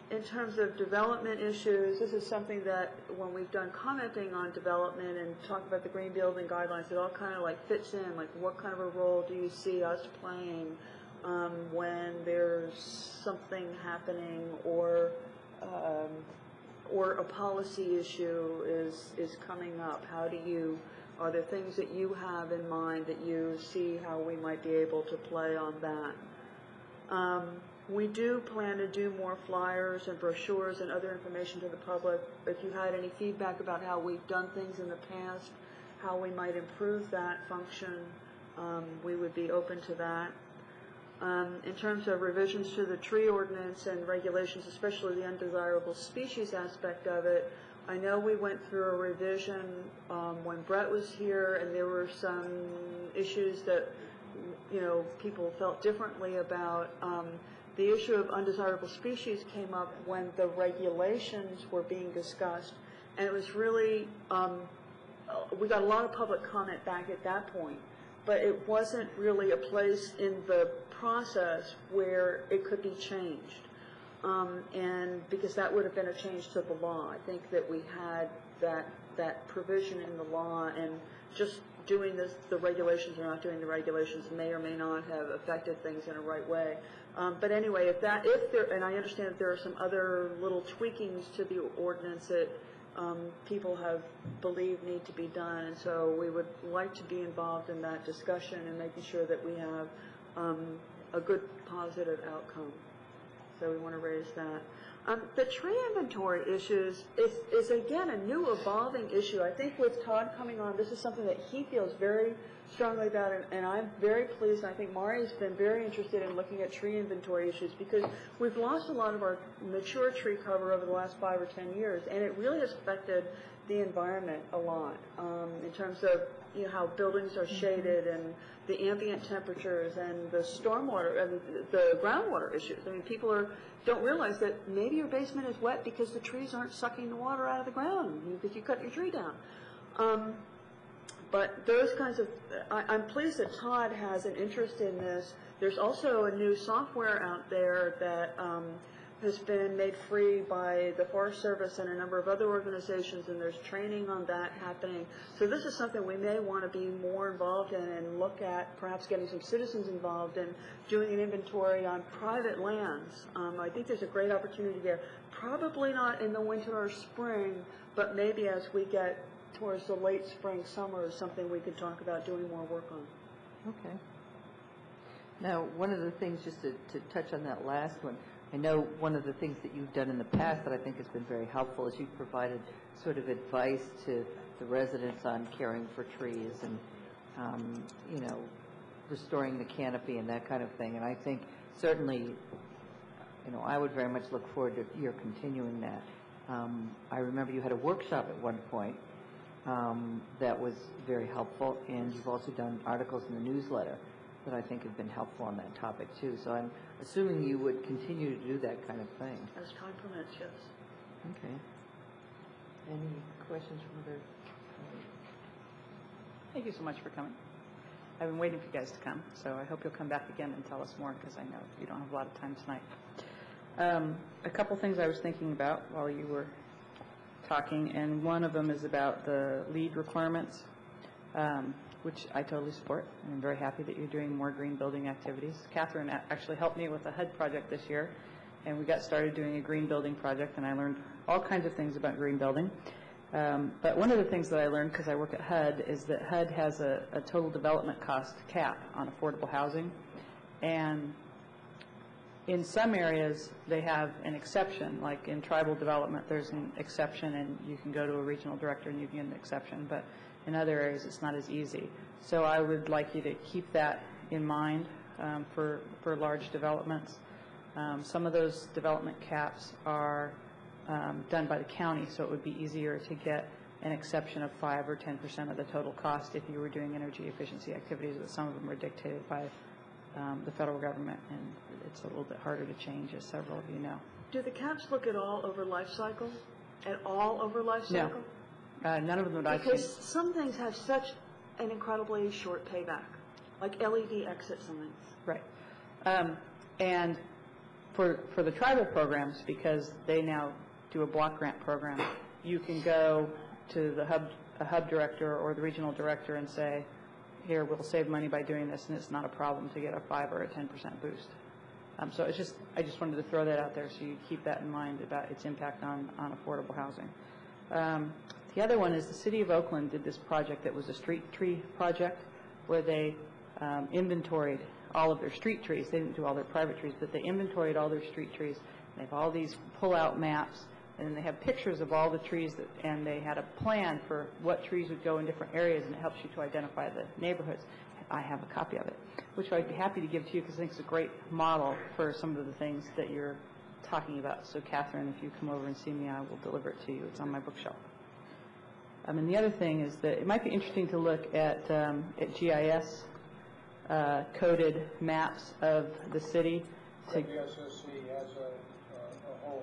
In terms of development issues, this is something that when we've done commenting on development and talk about the green building guidelines, it all kind of like fits in, like what kind of a role do you see us playing when there's something happening or a policy issue is coming up. Are there things that you have in mind that you see how we might be able to play on that? We do plan to do more flyers and brochures and other information to the public. If you had any feedback about how we've done things in the past, how we might improve that function, we would be open to that. In terms of revisions to the tree ordinance and regulations, especially the undesirable species aspect of it, I know we went through a revision when Brett was here, and there were some issues that people felt differently about. The issue of undesirable species came up when the regulations were being discussed, and it was really, we got a lot of public comment back at that point, but it wasn't really a place in the process where it could be changed. And because that would have been a change to the law. I think that we had that provision in the law, and just doing the regulations or not doing the regulations may or may not have affected things in a right way. But anyway, and I understand that there are some other little tweakings to the ordinance that people have believed need to be done, and so we would like to be involved in that discussion and making sure that we have a good positive outcome. So we want to raise that. The tree inventory issues is again a new evolving issue. I think with Todd coming on, this is something that he feels very strongly about, and I'm very pleased. I think Mari's been very interested in looking at tree inventory issues because we've lost a lot of our mature tree cover over the last 5 or 10 years, and it really has affected the environment a lot in terms of how buildings are shaded and the ambient temperatures and the stormwater and the groundwater issues. I mean, people don't realize that maybe your basement is wet because the trees aren't sucking the water out of the ground because you cut your tree down. But those kinds of, I'm pleased that Todd has an interest in this. There's also a new software out there that has been made free by the Forest Service and a number of other organizations, and there's training on that happening. So this is something we may want to be more involved in and look at, perhaps getting some citizens involved in doing an inventory on private lands. I think there's a great opportunity there. Probably not in the winter or spring, but maybe as we get towards the late spring, summer is something we could talk about doing more work on. Okay. Now, one of the things, just to touch on that last one, I know one of the things that you've done in the past that I think has been very helpful is you've provided sort of advice to the residents on caring for trees and, restoring the canopy and that kind of thing. And I think certainly, I would very much look forward to your continuing that. I remember you had a workshop at one point that was very helpful, and you've also done articles in the newsletter that I think have been helpful on that topic too. So I'm assuming you would continue to do that kind of thing. As time permits, yes. Okay. Any questions from the... Thank you so much for coming. I've been waiting for you guys to come, so I hope you'll come back again and tell us more, because I know you don't have a lot of time tonight. A couple things I was thinking about while you were talking, and one of them is about the lead requirements, which I totally support. And I'm very happy that you're doing more green building activities. Catherine actually helped me with a HUD project this year, and we got started doing a green building project, and I learned all kinds of things about green building. But one of the things that I learned, because I work at HUD, is that HUD has a total development cost cap on affordable housing. And in some areas, they have an exception. Like in tribal development, there's an exception, and you can go to a regional director and you can get an exception. But in other areas, it's not as easy. So I would like you to keep that in mind for large developments. Some of those development caps are done by the county, so it would be easier to get an exception of 5 or 10% of the total cost if you were doing energy efficiency activities, but some of them are dictated by the federal government, and it's a little bit harder to change, as several of you know. Do the caps look at all over life cycle? At all over life cycle? No. None of them that I've seen. Because some things have such an incredibly short payback, like LED exit signs. Right. And for the tribal programs, because they now do a block grant program, you can go to the hub director or the regional director and say, here, we'll save money by doing this, and it's not a problem to get a 5 or a 10% boost. So I just wanted to throw that out there so you keep that in mind about its impact on affordable housing. The other one is the City of Oakland did this project that was a street tree project where they inventoried all of their street trees. They didn't do all their private trees, but they inventoried all their street trees. They have all these pull-out maps, and they have pictures of all the trees, and they had a plan for what trees would go in different areas, and it helps you to identify the neighborhoods. I have a copy of it, which I'd be happy to give to you because I think it's a great model for some of the things that you're talking about. So, Catherine, if you come over and see me, I will deliver it to you. It's on my bookshelf. And the other thing is that it might be interesting to look at GIS coded maps of the city. The SSC has a whole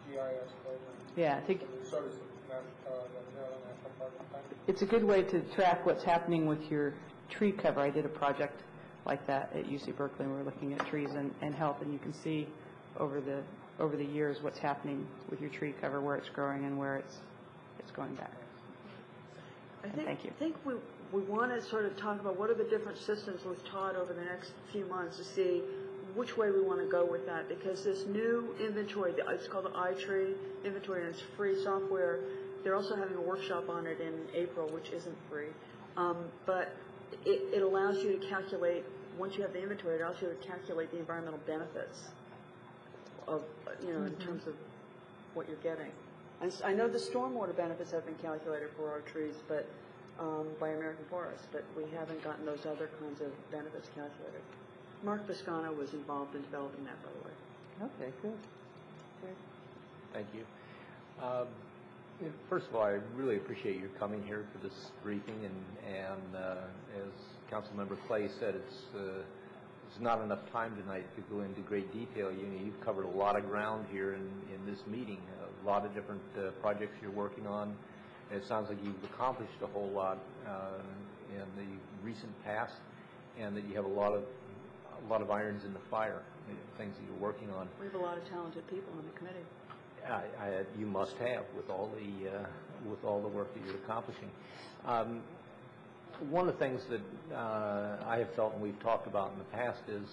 GIS program. Yeah, I think so does the Maryland National Park. It's a good way to track what's happening with your tree cover. I did a project like that at UC Berkeley. We were looking at trees and health, and you can see over the years what's happening with your tree cover, where it's growing and where it's going back. Thank you. I think we want to sort of talk about what are the different systems we've taught over the next few months to see which way we want to go with that, because this new inventory, it's called the iTree inventory, and it's free software. They're also having a workshop on it in April, which isn't free. But it allows you to calculate, once you have the inventory, it allows you to calculate the environmental benefits of, in terms of what you're getting. And I know the stormwater benefits have been calculated for our trees, but by American Forests, but we haven't gotten those other kinds of benefits calculated. Mark Biscano was involved in developing that, by the way. Okay, good. Thank you. First of all, I really appreciate your coming here for this briefing, and as Councilmember Clay said, it's not enough time tonight to go into great detail. You've covered a lot of ground here in this meeting, a lot of different projects you're working on. It sounds like you've accomplished a whole lot in the recent past, and that you have a lot of irons in the fire, things that you're working on. We have a lot of talented people on the committee. You must have, with all the work that you're accomplishing. One of the things that I have felt and we've talked about in the past is,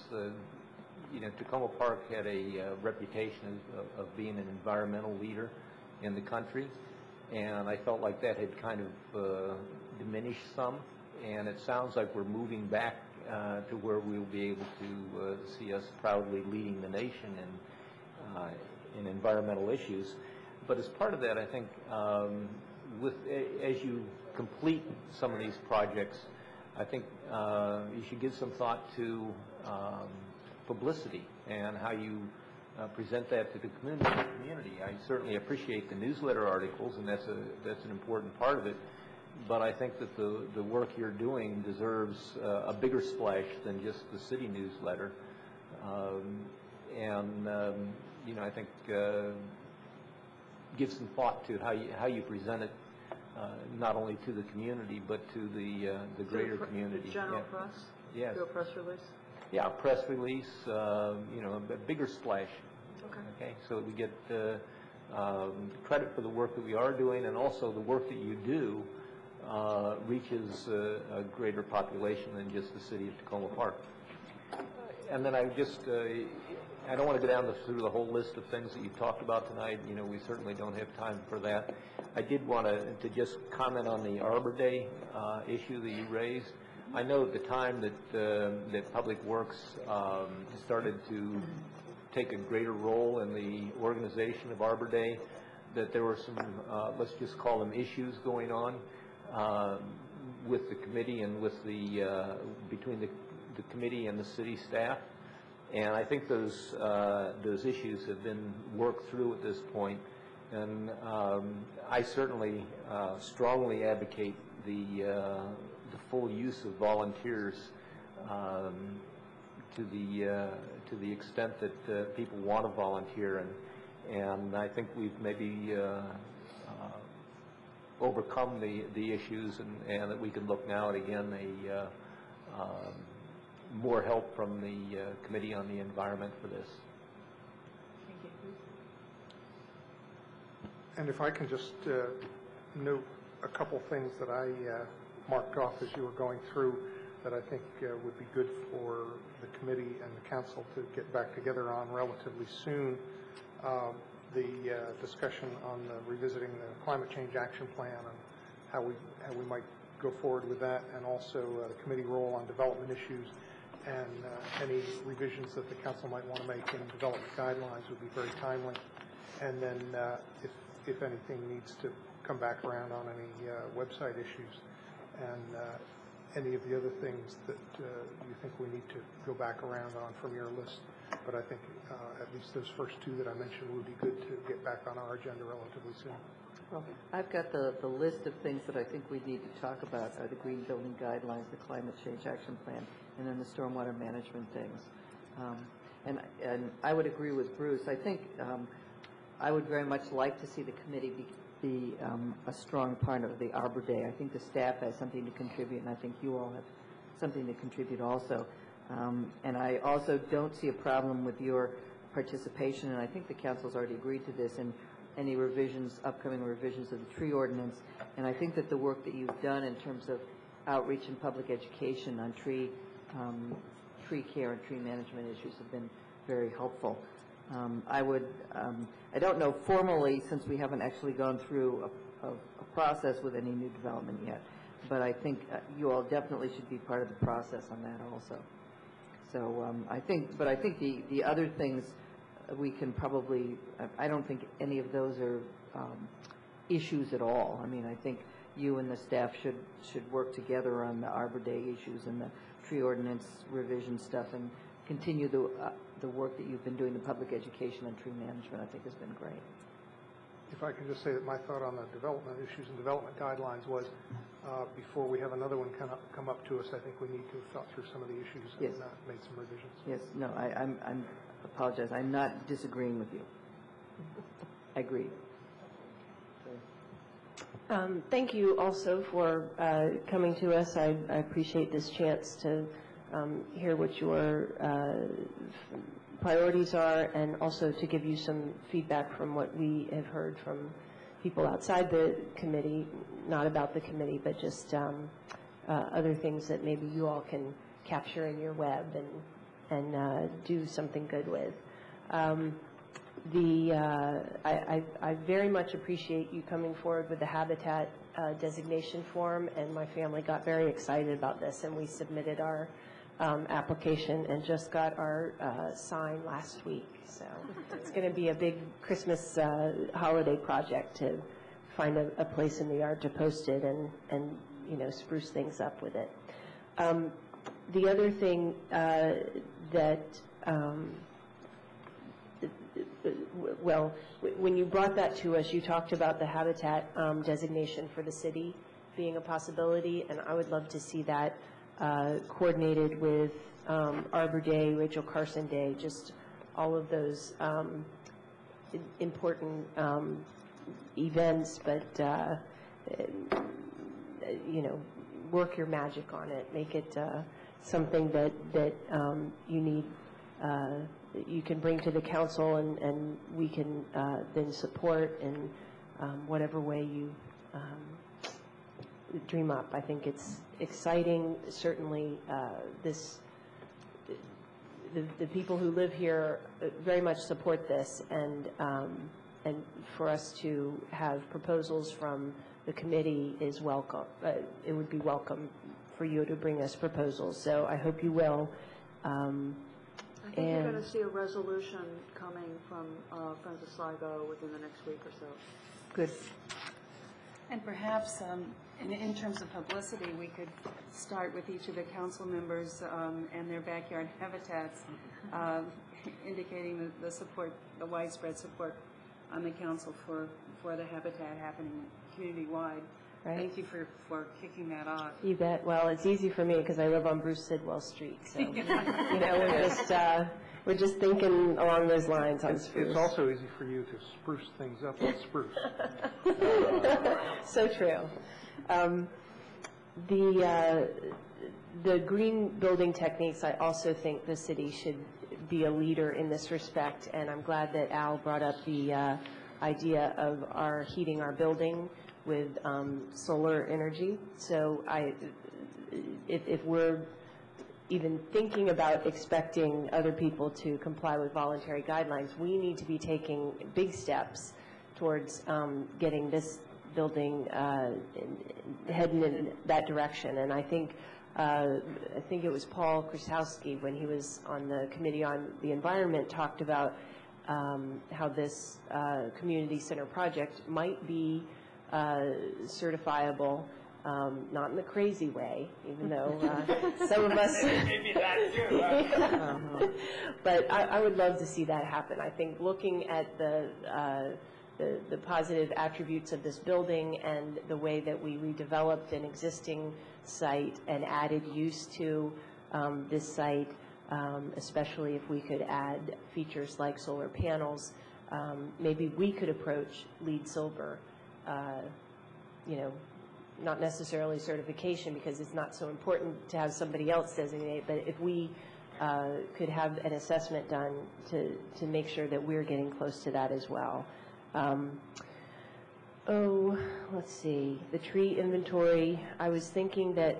Tacoma Park had a reputation of being an environmental leader in the country, and I felt like that had kind of diminished some, and it sounds like we're moving back to where we'll be able to see us proudly leading the nation in environmental issues. But as part of that, I think as you complete some of these projects, I think you should give some thought to publicity and how you present that to the community. I certainly appreciate the newsletter articles, and that's an important part of it. But I think that the work you're doing deserves a bigger splash than just the city newsletter. I think give some thought to how you present it, not only to the community but to the greater community. General press. Yes. Do a press release. Yeah, a press release. A bigger splash. Okay. So that we get credit for the work that we are doing, and also the work that you do reaches a greater population than just the city of Tacoma Park. And then I don't want to go down through the whole list of things that you've talked about tonight. We certainly don't have time for that. I did want to just comment on the Arbor Day issue that you raised. I know at the time that Public Works started to take a greater role in the organization of Arbor Day, that there were some, let's just call them issues going on with the committee and with between the committee and the city staff. And I think those issues have been worked through at this point. And I certainly strongly advocate the full use of volunteers to the extent that people want to volunteer. And I think we've maybe overcome the issues, and that we can look now at, again, more help from the Committee on the Environment for this. And if I can just note a couple things that I marked off as you were going through that I think would be good for the committee and the council to get back together on relatively soon. The discussion on revisiting the climate change action plan and how we might go forward with that, and also the committee role on development issues, and any revisions that the council might want to make in development guidelines would be very timely. And then if anything needs to come back around on any website issues and any of the other things that you think we need to go back around on from your list. But I think at least those first two that I mentioned would be good to get back on our agenda relatively soon. Well, I've got the list of things that I think we need to talk about are the green building guidelines, the climate change action plan, and then the stormwater management things. And I would agree with Bruce. I think I would very much like to see the committee be a strong part of the Arbor Day. I think the staff has something to contribute, and I think you all have something to contribute also. And I also don't see a problem with your participation, and I think the council's already agreed to this, in any revisions, upcoming revisions of the tree ordinance. And I think that the work that you've done in terms of outreach and public education on tree care and tree management issues have been very helpful. I don't know formally, since we haven't actually gone through a process with any new development yet, but I think you all definitely should be part of the process on that also. So I think the other things we can probably, I don't think any of those are issues at all. I mean, I think you and the staff should work together on the Arbor Day issues and the tree ordinance revision stuff, and continue the work that you've been doing, the public education on tree management, I think has been great. If I can just say that my thought on the development issues and development guidelines was before we have another one come up to us, I think we need to have thought through some of the issues and made some revisions. Yes, no, I apologize. I'm not disagreeing with you. I agree. Thank you also for coming to us. I appreciate this chance to hear what your priorities are, and also to give you some feedback from what we have heard from people outside the committee, not about the committee, but just other things that maybe you all can capture in your web and do something good with. I very much appreciate you coming forward with the habitat designation form, and my family got very excited about this, and we submitted our application and just got our sign last week. So it's going to be a big Christmas holiday project to find a place in the yard to post it and you know, spruce things up with it. The other thing that well, when you brought that to us, you talked about the habitat designation for the city being a possibility, and I would love to see that coordinated with Arbor Day, Rachel Carson Day, just all of those important events, but you know, work your magic on it, make it something that you need, you can bring to the council, and we can then support in whatever way you dream up. I think it's exciting. Certainly, the people who live here very much support this, and for us to have proposals from the committee is welcome. It would be welcome for you to bring us proposals. So I hope you will. I think you're going to see a resolution coming from Friends of Sligo within the next week or so. Good. And perhaps in terms of publicity, we could start with each of the council members and their backyard habitats, indicating the support, the widespread support on the council for the habitat happening community-wide. Right. Thank you for kicking that off. You bet. Well, it's easy for me because I live on Bruce Sidwell Street, so you know, we're just thinking along those lines on spruce. It's also easy for you to spruce things up with spruce. So true. The green building techniques, I also think the city should be a leader in this respect, and I'm glad that Al brought up the idea of heating our building with solar energy. So if we're even thinking about expecting other people to comply with voluntary guidelines, we need to be taking big steps towards getting this building heading in that direction. And I think it was Paul Krasowski, when he was on the Committee on the Environment, talked about how this community center project might be certifiable, not in the crazy way, even though some of us... Maybe that too. But I would love to see that happen. I think looking at the positive attributes of this building and the way that we redeveloped an existing site and added use to this site, especially if we could add features like solar panels, maybe we could approach LEED Silver, not necessarily certification because it's not so important to have somebody else designate, but if we could have an assessment done to make sure that we're getting close to that as well. Let's see, the tree inventory. I was thinking that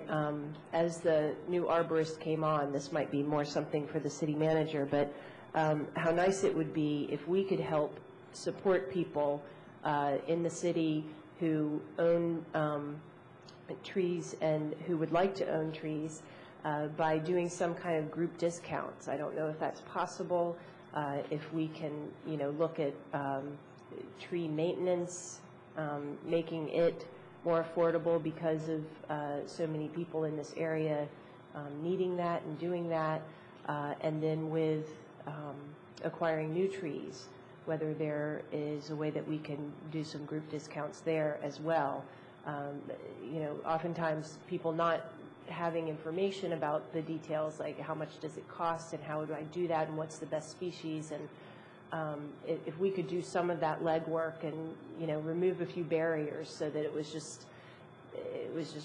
as the new arborist came on, this might be more something for the city manager, but how nice it would be if we could help support people in the city who own trees and who would like to own trees by doing some kind of group discounts. I don't know if that's possible. If we can, look at tree maintenance, making it more affordable because of so many people in this area needing that and doing that, and then with acquiring new trees, whether there is a way that we can do some group discounts there as well. Oftentimes people not having information about the details, like how much does it cost and how would I do that and what's the best species, and if we could do some of that legwork and remove a few barriers so that it was just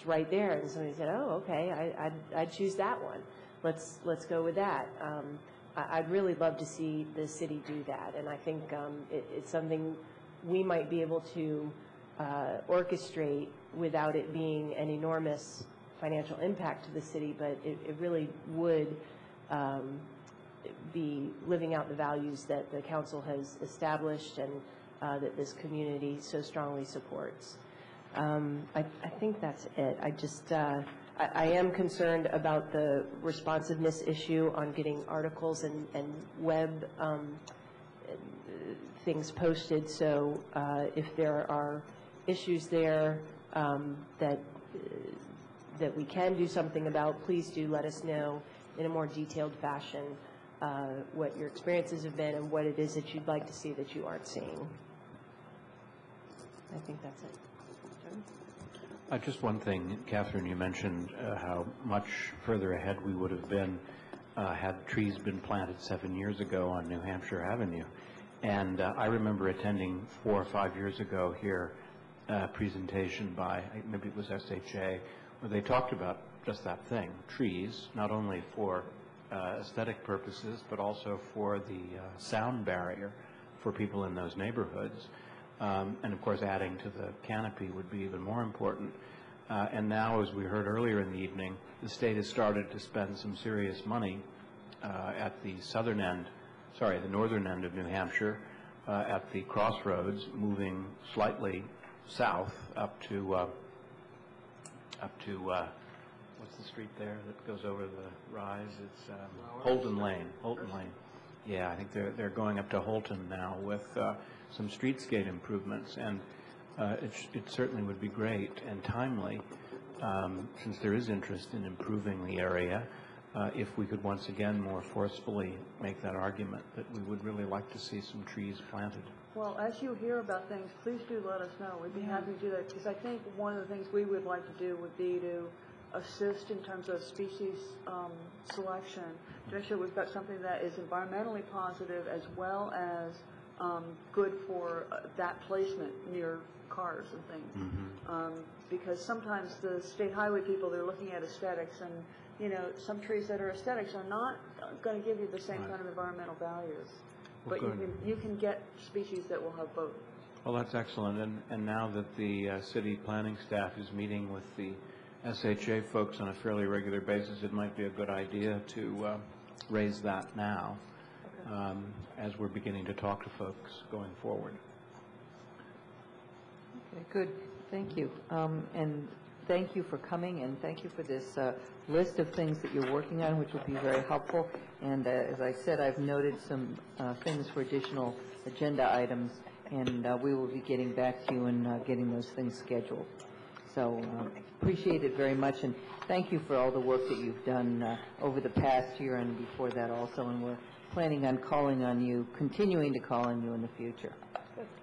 right there, and somebody said, oh, okay, I'd choose that one. Let's go with that. I'd really love to see the city do that, and I think it's something we might be able to orchestrate without it being an enormous financial impact to the city, but it really would be living out the values that the council has established and that this community so strongly supports. I think that's it. I am concerned about the responsiveness issue on getting articles and web things posted. So if there are issues there that we can do something about, please do let us know in a more detailed fashion what your experiences have been and what it is that you'd like to see that you aren't seeing. I think that's it. Just one thing, Catherine, you mentioned how much further ahead we would have been had trees been planted 7 years ago on New Hampshire Avenue. And I remember attending 4 or 5 years ago here a presentation by, maybe it was SHA, where they talked about just that thing, trees, not only for aesthetic purposes, but also for the sound barrier for people in those neighborhoods. And of course, adding to the canopy would be even more important. And now, as we heard earlier in the evening, the state has started to spend some serious money at the the northern end of New Hampshire, at the crossroads, moving slightly south up to what's the street there that goes over the rise? It's Holden Lane. Yeah, I think they're going up to Holton now with some streetscape improvements, and it certainly would be great and timely, since there is interest in improving the area, if we could once again more forcefully make that argument that we would really like to see some trees planted. Well, as you hear about things, please do let us know. We'd be happy to do that, because I think one of the things we would like to do would be to assist in terms of species selection, to make sure we've got something that is environmentally positive as well as good for that placement near cars and things. Because sometimes the state highway people, they're looking at aesthetics, and some trees that are aesthetics are not going to give you the same kind of environmental values. But you can get species that will have both. Well, that's excellent. And now that the city planning staff is meeting with the SHA folks on a fairly regular basis, it might be a good idea to raise that now as we're beginning to talk to folks going forward. Okay, good. Thank you. And thank you for coming, and thank you for this list of things that you're working on, which will be very helpful. And as I said, I've noted some things for additional agenda items, and we will be getting back to you and getting those things scheduled. So appreciate it very much, and thank you for all the work that you've done over the past year and before that also, and we're planning on calling on you, continuing to call on you in the future.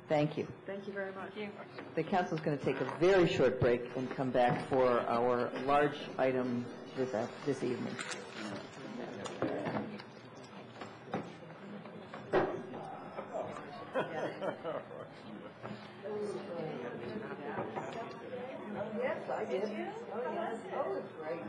Thank you. Thank you very much. Thank you. The council is going to take a very short break and come back for our large item this evening. Yes, I did. Oh, yes. Oh, it's great.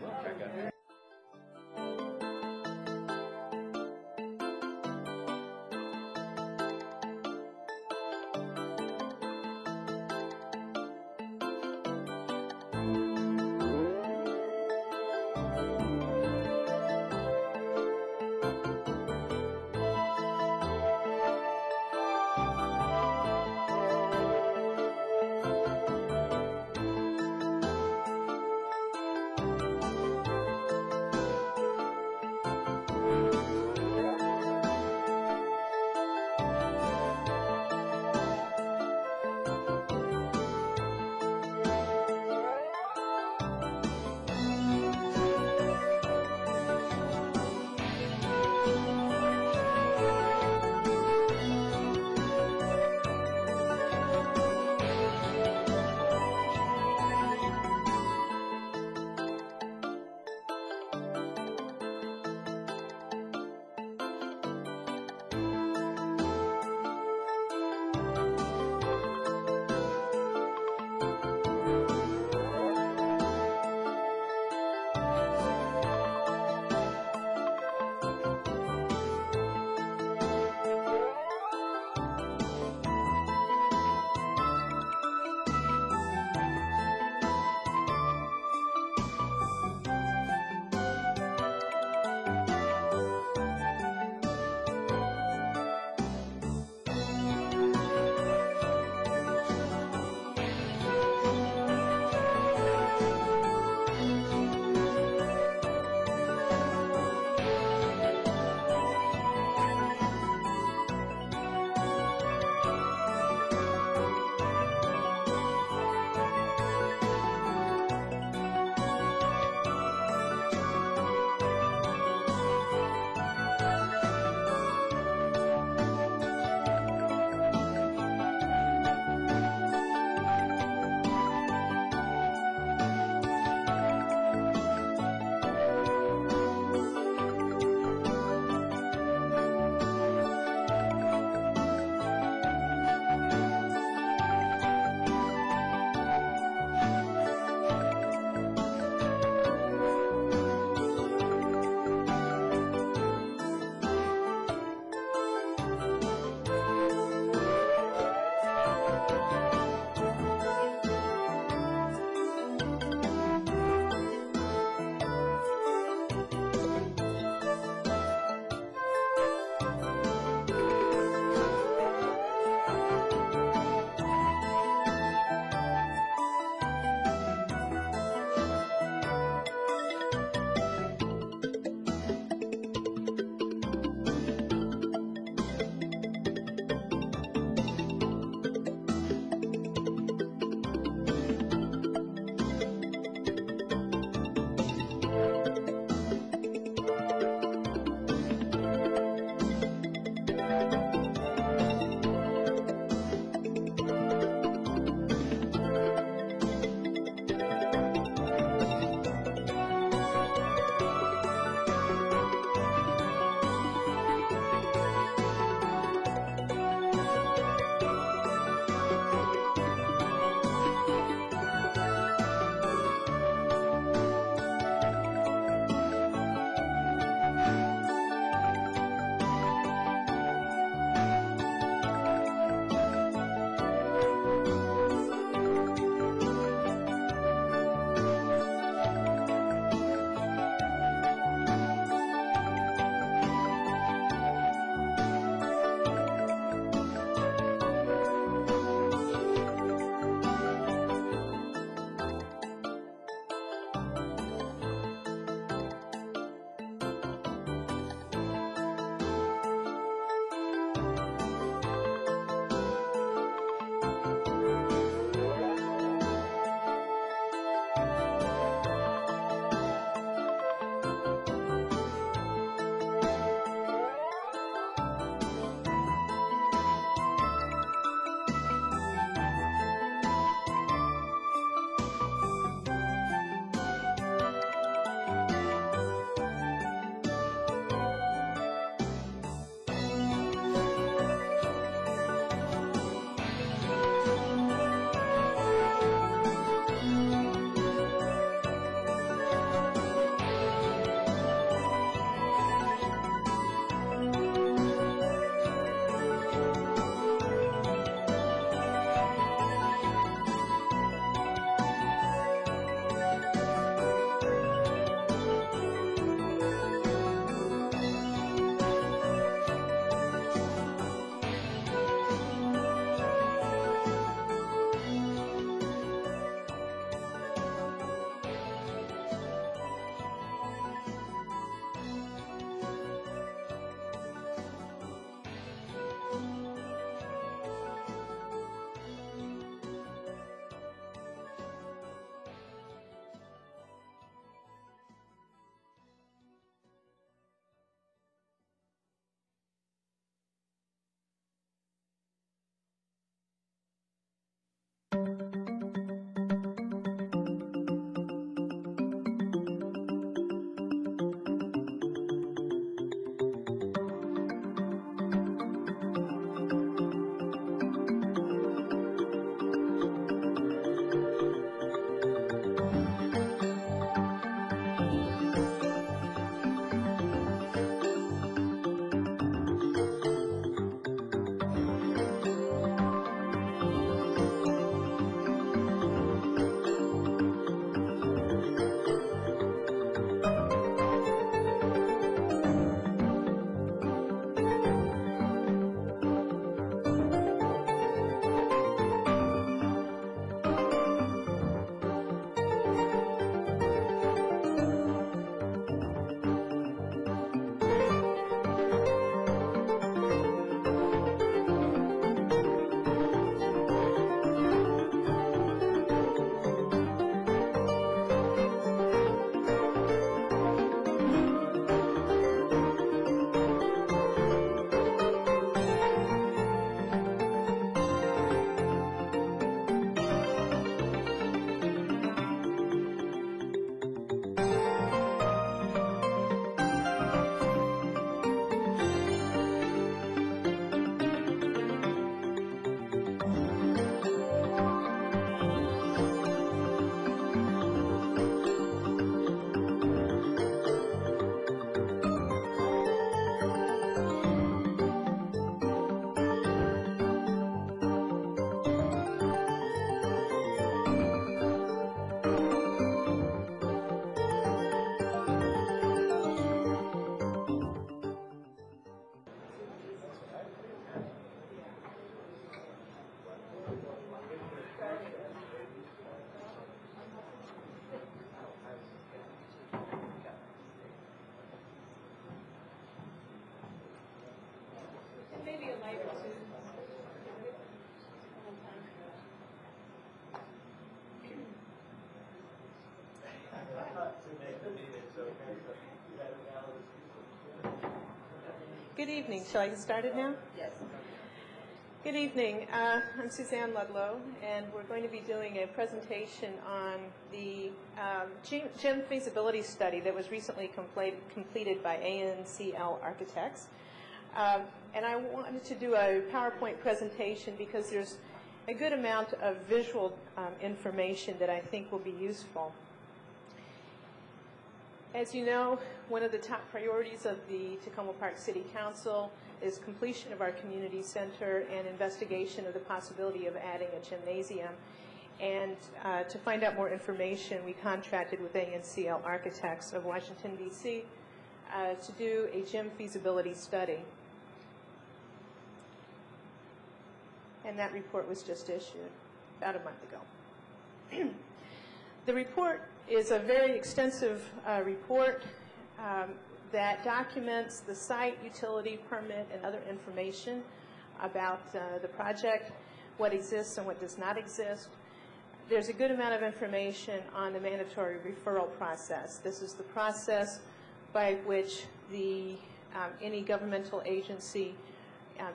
Good evening. Shall I get started now? Yes. Good evening. I'm Suzanne Ludlow, and we're going to be doing a presentation on the gym feasibility study that was recently completed by ANCL Architects. And I wanted to do a PowerPoint presentation because there's a good amount of visual information that I think will be useful. As you know, one of the top priorities of the Tacoma Park City Council is completion of our community center and investigation of the possibility of adding a gymnasium. And to find out more information, we contracted with ANCL Architects of Washington, D.C. To do a gym feasibility study. And that report was just issued about a month ago. The report is a very extensive report that documents the site, utility, permit, and other information about the project, what exists and what does not exist. There's a good amount of information on the mandatory referral process. This is the process by which the any governmental agency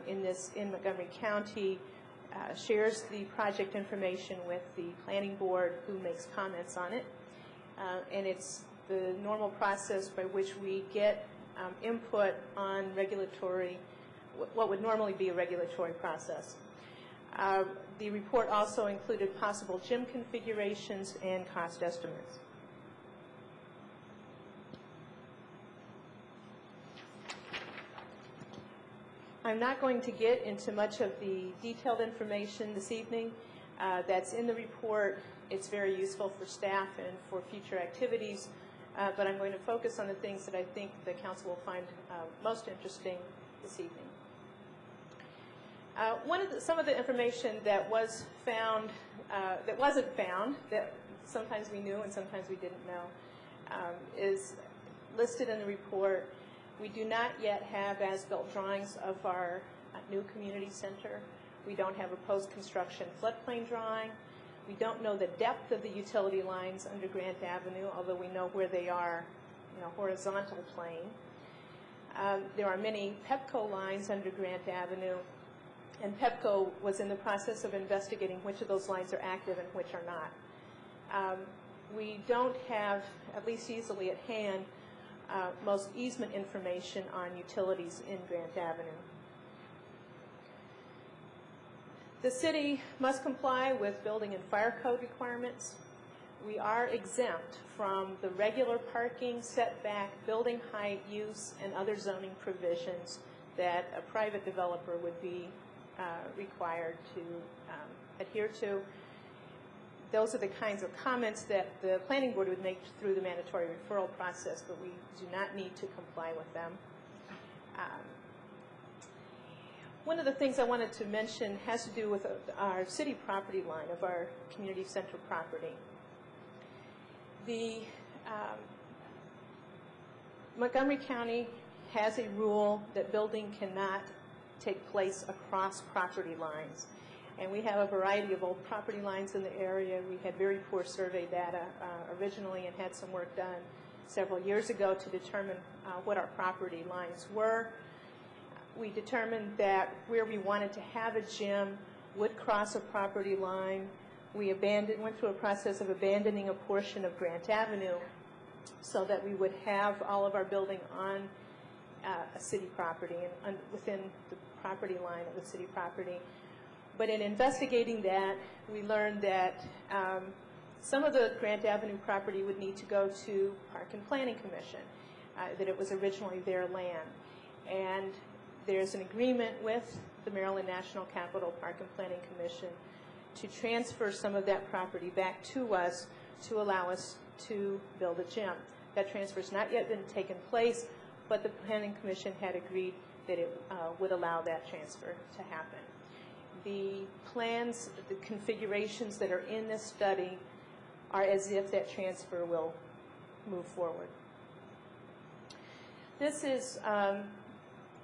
in Montgomery County shares the project information with the planning board, who makes comments on it. And it's the normal process by which we get input on regulatory, what would normally be a regulatory process. The report also included possible gym configurations and cost estimates. I'm not going to get into much of the detailed information this evening that's in the report. It's very useful for staff and for future activities, but I'm going to focus on the things that I think the council will find most interesting this evening. Some of the information that was found, that wasn't found, that sometimes we knew and sometimes we didn't know, is listed in the report. We do not yet have as-built drawings of our new community center. We don't have a post-construction floodplain drawing. We don't know the depth of the utility lines under Grant Avenue, although we know where they are, horizontal plane. There are many PEPCO lines under Grant Avenue, and Pepco was in the process of investigating which of those lines are active and which are not. We don't have, at least easily at hand, most easement information on utilities in Grant Avenue. The city must comply with building and fire code requirements. We are exempt from the regular parking, setback, building height, use, and other zoning provisions that a private developer would be required to adhere to. Those are the kinds of comments that the planning board would make through the mandatory referral process, but we do not need to comply with them. One of the things I wanted to mention has to do with our city property line of our community center property. The Montgomery County has a rule that building cannot take place across property lines. And we have a variety of old property lines in the area. We had very poor survey data originally and had some work done several years ago to determine what our property lines were. We determined that where we wanted to have a gym would cross a property line. We went through a process of abandoning a portion of Grant Avenue so that we would have all of our building on a city property and within the property line of the city property. But in investigating that, we learned that some of the Grant Avenue property would need to go to Park and Planning Commission, that it was originally their land. And there's an agreement with the Maryland National Capital Park and Planning Commission to transfer some of that property back to us to allow us to build a gym. That transfer has not yet been taken place, but the Planning Commission had agreed that it would allow that transfer to happen. The plans, the configurations that are in this study are as if that transfer will move forward. This is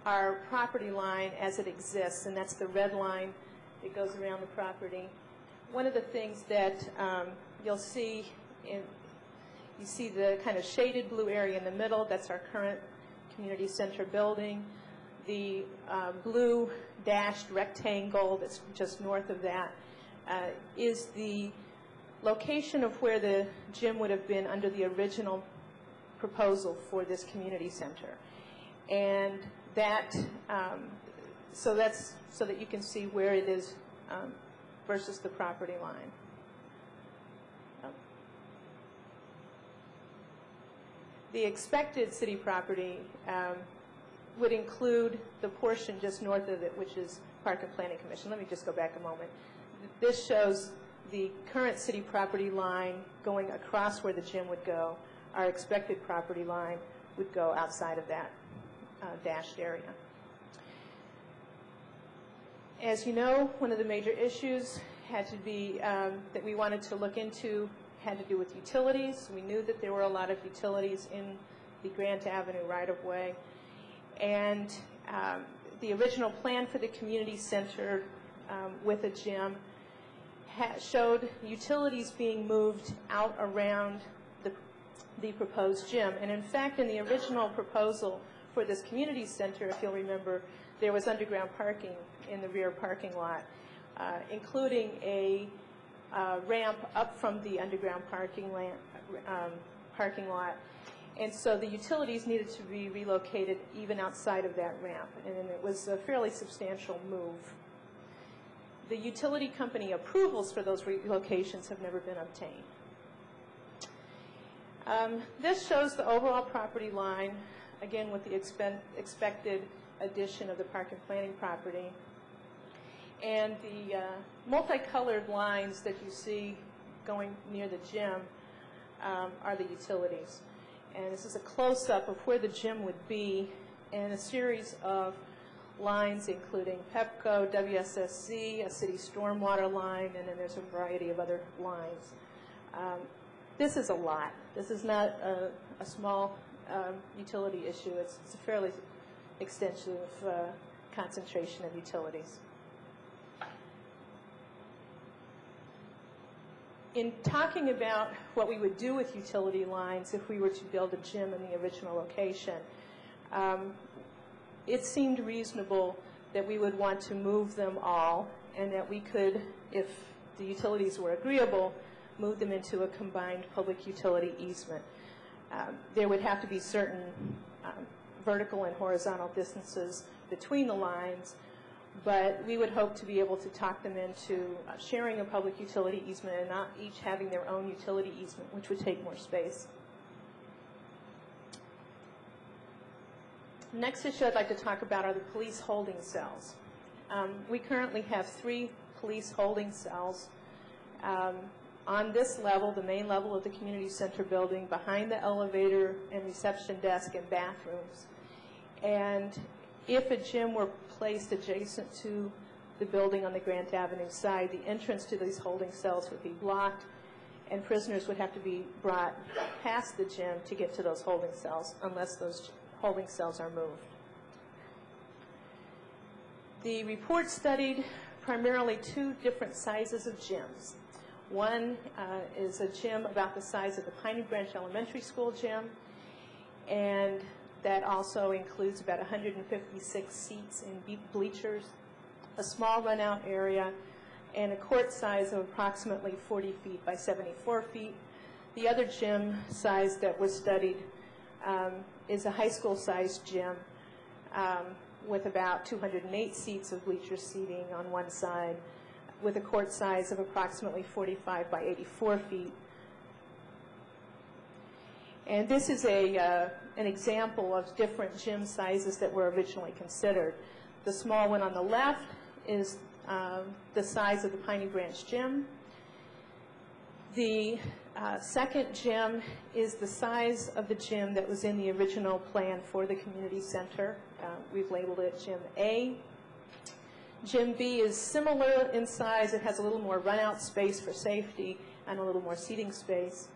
our property line as it exists, and that's the red line that goes around the property. One of the things that you'll see, you see the kind of shaded blue area in the middle, that's our current community center building. The blue dashed rectangle that's just north of that is the location of where the gym would have been under the original proposal for this community center. And that, so that's so that you can see where it is versus the property line. The expected city property would include the portion just north of it, which is Park and Planning Commission. Let me just go back a moment. This shows the current city property line going across where the gym would go. Our expected property line would go outside of that dashed area. As you know, one of the major issues had to be that we wanted to look into had to do with utilities. We knew that there were a lot of utilities in the Grant Avenue right-of-way. And the original plan for the community center with a gym showed utilities being moved out around the proposed gym. And in fact, in the original proposal for this community center, if you'll remember, there was underground parking in the rear parking lot, including a ramp up from the underground parking lot. And so the utilities needed to be relocated even outside of that ramp, and it was a fairly substantial move. The utility company approvals for those relocations have never been obtained. This shows the overall property line, again with the expected addition of the Park and Planning property. And the multicolored lines that you see going near the gym are the utilities. And this is a close-up of where the gym would be, and a series of lines including Pepco, WSSC, a city stormwater line, and then there's a variety of other lines. This is a lot. This is not a small utility issue. It's a fairly extensive concentration of utilities. In talking about what we would do with utility lines if we were to build a gym in the original location, it seemed reasonable that we would want to move them all, and that we could, if the utilities were agreeable, move them into a combined public utility easement. There would have to be certain vertical and horizontal distances between the lines, but we would hope to be able to talk them into sharing a public utility easement and not each having their own utility easement, which would take more space. The next issue I'd like to talk about are the police holding cells. We currently have 3 police holding cells on this level, the main level of the community center building, behind the elevator and reception desk and bathrooms. And if a gym were placed adjacent to the building on the Grant Avenue side, the entrance to these holding cells would be blocked, and prisoners would have to be brought past the gym to get to those holding cells, unless those holding cells are moved. The report studied primarily 2 different sizes of gyms. One is a gym about the size of the Piney Branch Elementary School gym, and that also includes about 156 seats in bleachers, a small run-out area, and a court size of approximately 40 feet by 74 feet. The other gym size that was studied is a high school-sized gym with about 208 seats of bleacher seating on one side, with a court size of approximately 45 by 84 feet. And this is an example of different gym sizes that were originally considered. The small one on the left is the size of the Piney Branch gym. The second gym is the size of the gym that was in the original plan for the community center. We've labeled it Gym A. Gym B is similar in size. It has a little more run-out space for safety and a little more seating space.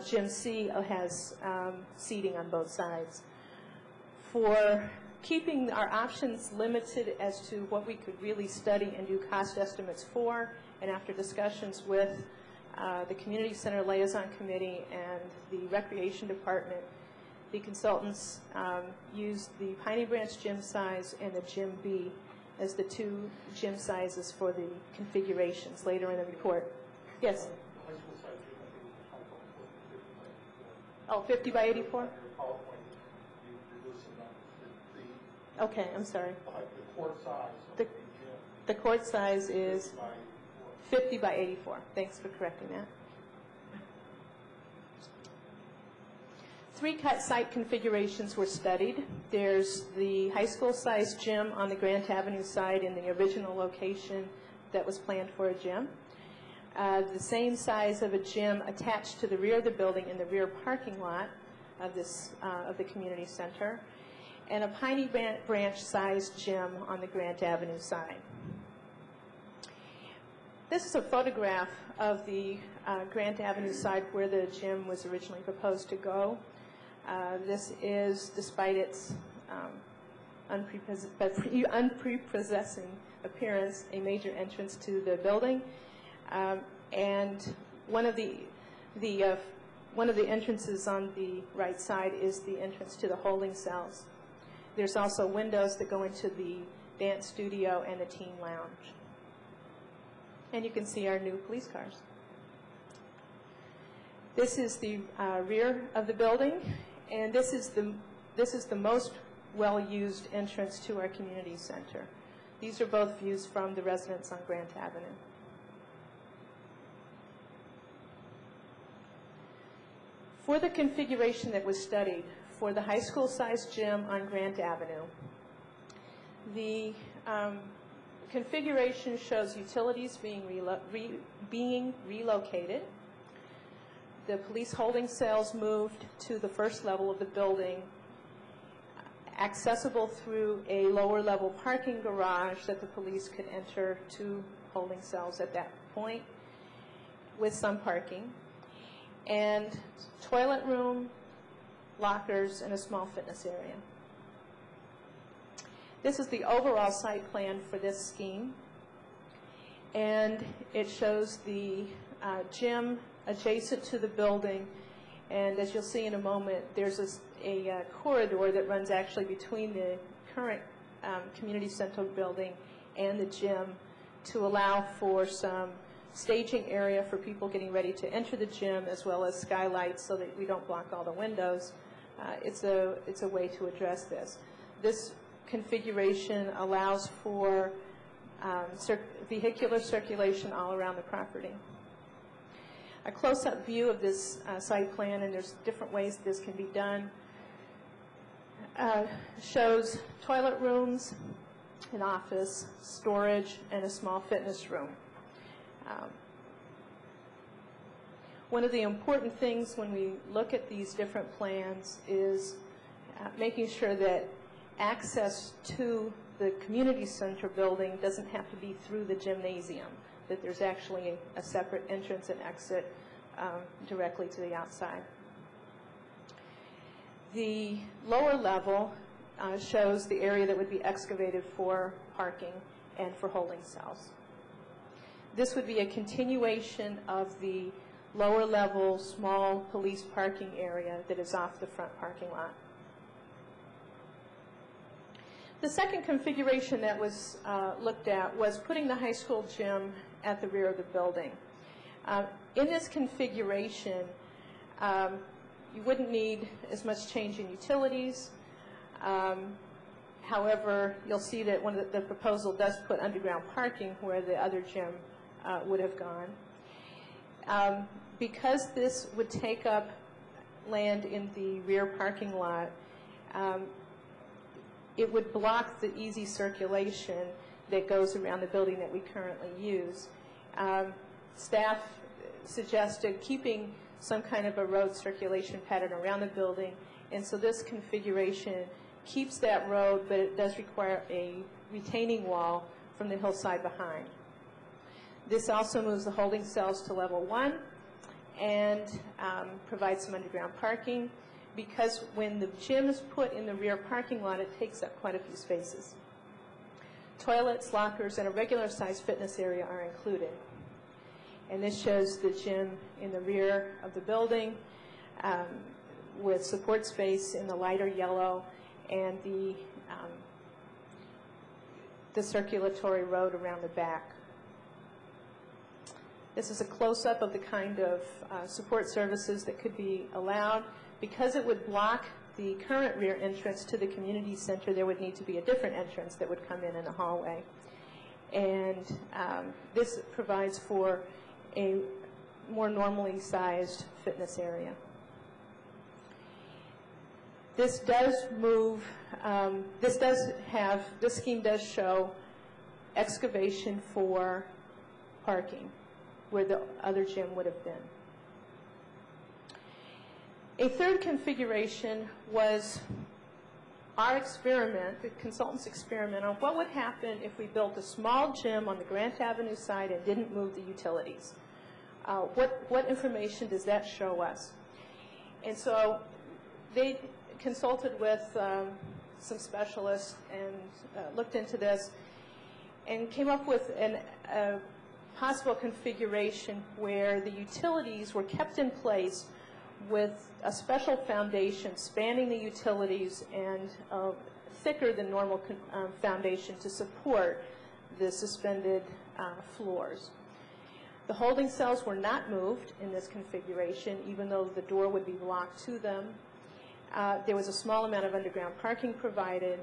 Gym C has seating on both sides. For keeping our options limited as to what we could really study and do cost estimates for, and after discussions with the Community Center Liaison Committee and the Recreation Department, the consultants used the Piney Branch gym size and the Gym B as the 2 gym sizes for the configurations later in the report. Yes? Oh, 50 by 84? Okay, I'm sorry. The court size is 50 by 84. Thanks for correcting that. 3 cut site configurations were studied. There's the high school-sized gym on the Grant Avenue side in the original location that was planned for a gym. The same size of a gym attached to the rear of the building in the rear parking lot of the community center, and a Piney Branch-sized gym on the Grant Avenue side. This is a photograph of the Grant Avenue side where the gym was originally proposed to go. This is, despite its unprepossessing appearance, a major entrance to the building. And one of the entrances on the right side is the entrance to the holding cells. There's also windows that go into the dance studio and the teen lounge. And you can see our new police cars. This is the rear of the building, and this is the most well-used entrance to our community center. These are both views from the residents on Grant Avenue. For the configuration that was studied for the high school-sized gym on Grant Avenue, the configuration shows utilities being relocated. The police holding cells moved to the first level of the building, accessible through a lower level parking garage that the police could enter 2 holding cells at that point with some parking, and toilet room, lockers, and a small fitness area. This is the overall site plan for this scheme, and it shows the gym adjacent to the building, and as you'll see in a moment, there's a corridor that runs actually between the current community center building and the gym to allow for some staging area for people getting ready to enter the gym, as well as skylights so that we don't block all the windows. It's a way to address this. This configuration allows for vehicular circulation all around the property. A close-up view of this site plan, and there's different ways this can be done, shows toilet rooms, an office, storage, and a small fitness room. One of the important things when we look at these different plans is making sure that access to the community center building doesn't have to be through the gymnasium, that there's actually a separate entrance and exit directly to the outside. The lower level shows the area that would be excavated for parking and for holding cells. This would be a continuation of the lower level small police parking area that is off the front parking lot. The second configuration that was looked at was putting the high school gym at the rear of the building. In this configuration, you wouldn't need as much change in utilities. However, you'll see that the proposal does put underground parking where the other gym would have gone. Because this would take up land in the rear parking lot, it would block the easy circulation that goes around the building that we currently use. Staff suggested keeping some kind of a road circulation pattern around the building, and so this configuration keeps that road, but it does require a retaining wall from the hillside behind. This also moves the holding cells to level 1 and provides some underground parking, because when the gym is put in the rear parking lot, it takes up quite a few spaces. Toilets, lockers, and a regular-sized fitness area are included. And this shows the gym in the rear of the building with support space in the lighter yellow and the circulatory road around the back. This is a close-up of the kind of support services that could be allowed. Because it would block the current rear entrance to the community center, there would need to be a different entrance that would come in the hallway. And this provides for a more normally sized fitness area. This does move, this scheme does show excavation for parking where the other gym would have been. A third configuration was our experiment, the consultant's experiment, on what would happen if we built a small gym on the Grant Avenue side and didn't move the utilities. What information does that show us? And so they consulted with some specialists and looked into this and came up with a possible configuration where the utilities were kept in place with a special foundation spanning the utilities and thicker than normal foundation to support the suspended floors. The holding cells were not moved in this configuration, even though the door would be locked to them. There was a small amount of underground parking provided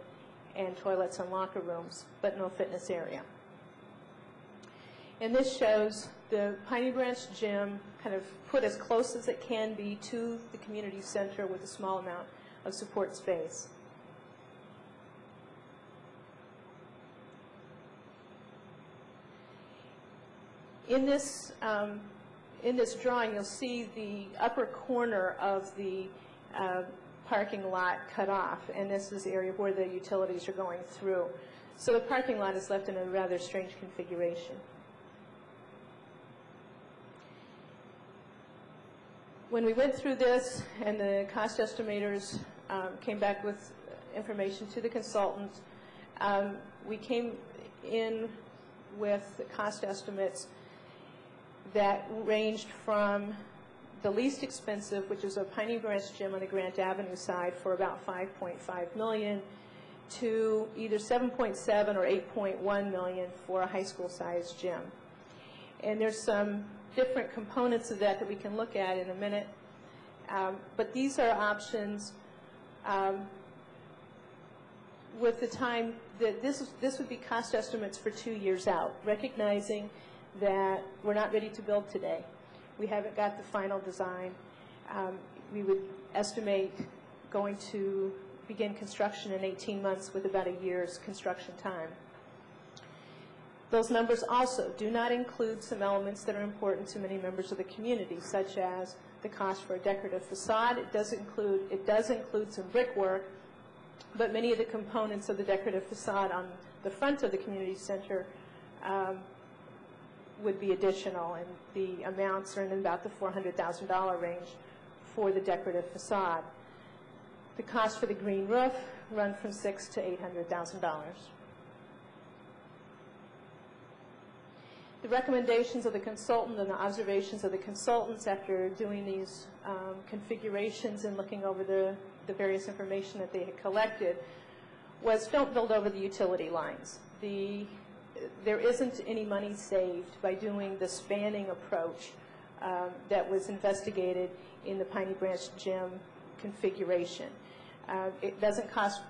and toilets and locker rooms, but no fitness area. And this shows the Piney Branch Gym kind of put as close as it can be to the community center with a small amount of support space. In this drawing, you'll see the upper corner of the parking lot cut off, and this is the area where the utilities are going through. So the parking lot is left in a rather strange configuration. When we went through this and the cost estimators came back with information to the consultant, we came in with cost estimates that ranged from the least expensive, which is a Piney Branch Gym on the Grant Avenue side for about $5.5 million, to either 7.7 or 8.1 million for a high school-sized gym. And there's some different components of that we can look at in a minute. But these are options with the time that this would be cost estimates for 2 years out, recognizing that we're not ready to build today. We haven't got the final design. We would estimate going to begin construction in 18 months with about a year's construction time. Those numbers also do not include some elements that are important to many members of the community, such as the cost for a decorative facade. It does include some brickwork, but many of the components of the decorative facade on the front of the community center would be additional, and the amounts are in about the $400,000 range for the decorative facade. The cost for the green roof run from $600,000 to $800,000. The recommendations of the consultant and the observations of the consultants after doing these configurations and looking over the various information that they had collected was don't build over the utility lines. There isn't any money saved by doing the spanning approach that was investigated in the Piney Branch Gym configuration. It doesn't cost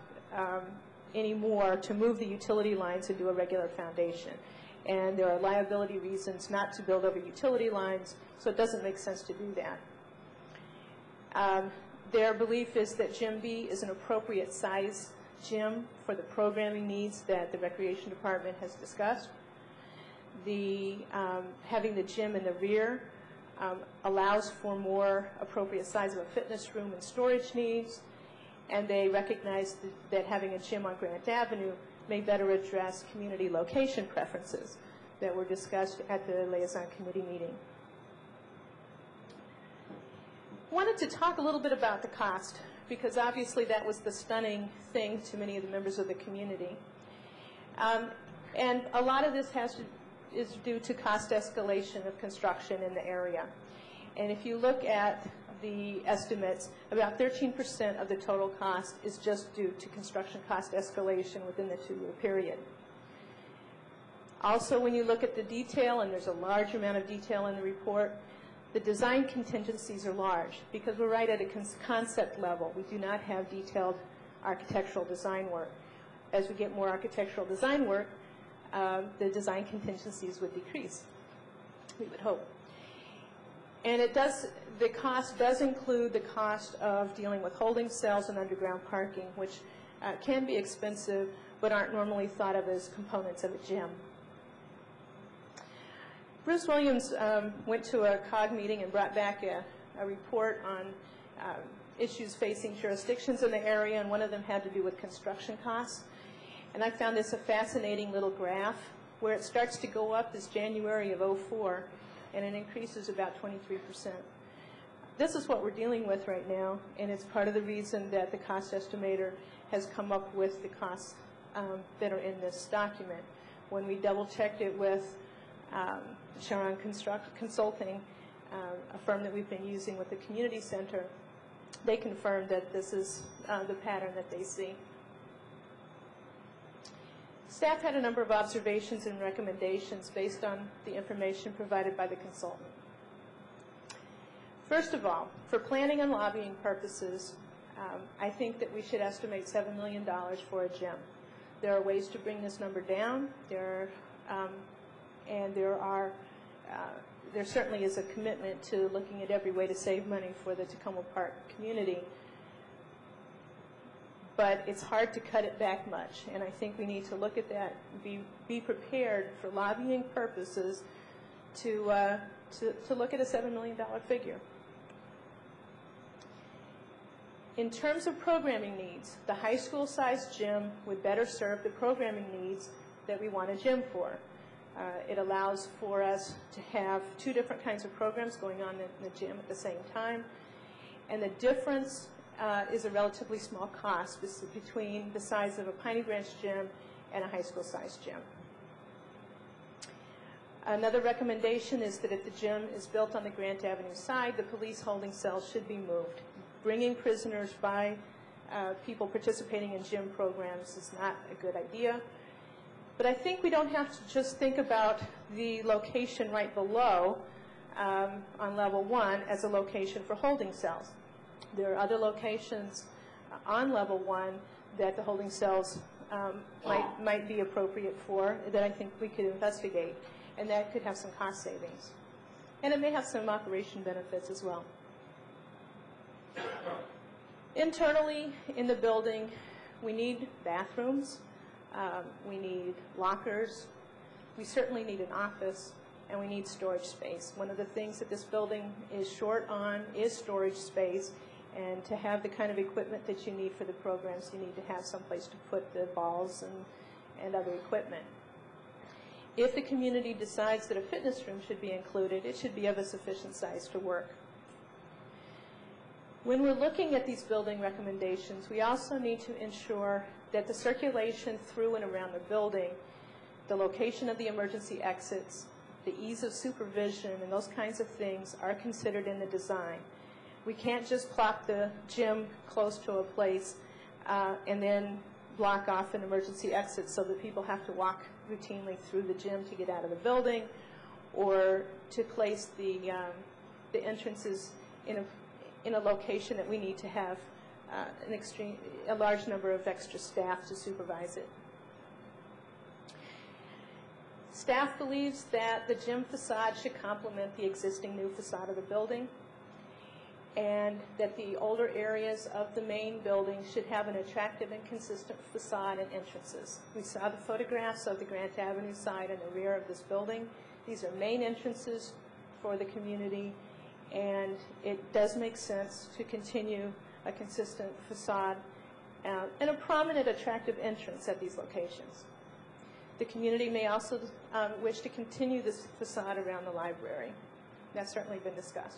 any more to move the utility lines and do a regular foundation. And there are liability reasons not to build over utility lines, so it doesn't make sense to do that. Their belief is that Gym B is an appropriate size gym for the programming needs that the Recreation Department has discussed. Having the gym in the rear allows for more appropriate size of a fitness room and storage needs, and they recognize that having a gym on Grant Avenue may better address community location preferences that were discussed at the Liaison Committee meeting. I wanted to talk a little bit about the cost, because obviously that was the stunning thing to many of the members of the community. And a lot of this is due to cost escalation of construction in the area. And if you look at the estimates, about 13% of the total cost is just due to construction cost escalation within the 2-year period. Also, when you look at the detail, and there's a large amount of detail in the report, the design contingencies are large because we're right at a concept level. We do not have detailed architectural design work. As we get more architectural design work, the design contingencies would decrease, we would hope. And the cost does include the cost of dealing with holding cells and underground parking, which can be expensive but aren't normally thought of as components of a gym. Bruce Williams went to a COG meeting and brought back a report on issues facing jurisdictions in the area, and one of them had to do with construction costs. And I found this a fascinating little graph where it starts to go up this January of '04, and it increases about 23%. This is what we're dealing with right now, and it's part of the reason that the cost estimator has come up with the costs that are in this document. When we double-checked it with Sharon Consulting, a firm that we've been using with the community center, they confirmed that this is the pattern that they see. Staff had a number of observations and recommendations based on the information provided by the consultant. First of all, for planning and lobbying purposes, I think that we should estimate $7 million for a gym. There are ways to bring this number down. There certainly is a commitment to looking at every way to save money for the Tacoma Park community. But it's hard to cut it back much, and I think we need to look at that, be prepared for lobbying purposes to look at a $7 million figure. In terms of programming needs, the high school-sized gym would better serve the programming needs that we want a gym for. It allows for us to have 2 different kinds of programs going on in the gym at the same time, and the difference is a relatively small cost between the size of a Piney Branch gym and a high school-sized gym. Another recommendation is that if the gym is built on the Grant Avenue side, the police holding cells should be moved. Bringing prisoners by people participating in gym programs is not a good idea. But I think we don't have to just think about the location right below on level 1 as a location for holding cells. There are other locations on level 1 that the holding cells might be appropriate for that I think we could investigate, and that could have some cost savings. And it may have some operation benefits as well. Internally in the building, we need bathrooms, we need lockers, we certainly need an office, and we need storage space. One of the things that this building is short on is storage space, and to have the kind of equipment that you need for the programs, you need to have someplace to put the balls and other equipment. If the community decides that a fitness room should be included, it should be of a sufficient size to work. When we're looking at these building recommendations, we also need to ensure that the circulation through and around the building, the location of the emergency exits, the ease of supervision, and those kinds of things are considered in the design. We can't just plop the gym close to a place and then block off an emergency exit so that people have to walk routinely through the gym to get out of the building, or to place the entrances in a location that we need to have a large number of extra staff to supervise it. Staff believes that the gym facade should complement the existing new facade of the building, and that the older areas of the main building should have an attractive and consistent facade and entrances. We saw the photographs of the Grant Avenue side and the rear of this building. These are main entrances for the community, and it does make sense to continue a consistent facade and a prominent, attractive entrance at these locations. The community may also wish to continue this facade around the library. That's certainly been discussed.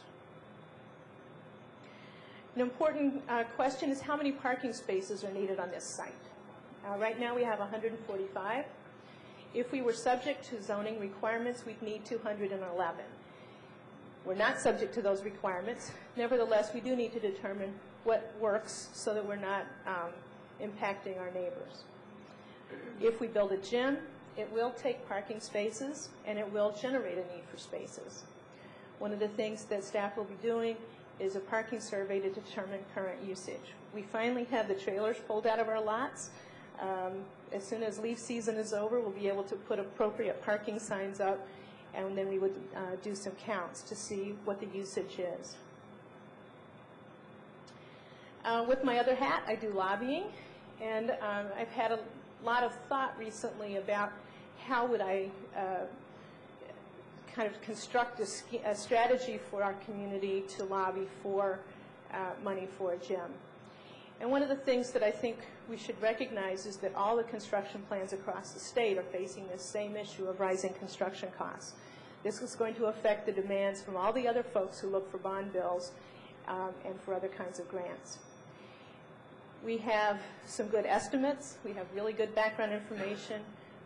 An important question is how many parking spaces are needed on this site. Right now we have 145. If we were subject to zoning requirements, we'd need 211. We're not subject to those requirements. Nevertheless, we do need to determine what works so that we're not impacting our neighbors. If we build a gym, it will take parking spaces and it will generate a need for spaces. One of the things that staff will be doing is a parking survey to determine current usage. We finally have the trailers pulled out of our lots. As soon as leaf season is over, we'll be able to put appropriate parking signs up, and then we would do some counts to see what the usage is. With my other hat, I do lobbying, and I've had a lot of thought recently about how would I kind of construct a strategy for our community to lobby for money for a gym. And one of the things that I think we should recognize is that all the construction plans across the state are facing this same issue of rising construction costs. This is going to affect the demands from all the other folks who look for bond bills and for other kinds of grants. We have some good estimates. We have really good background information.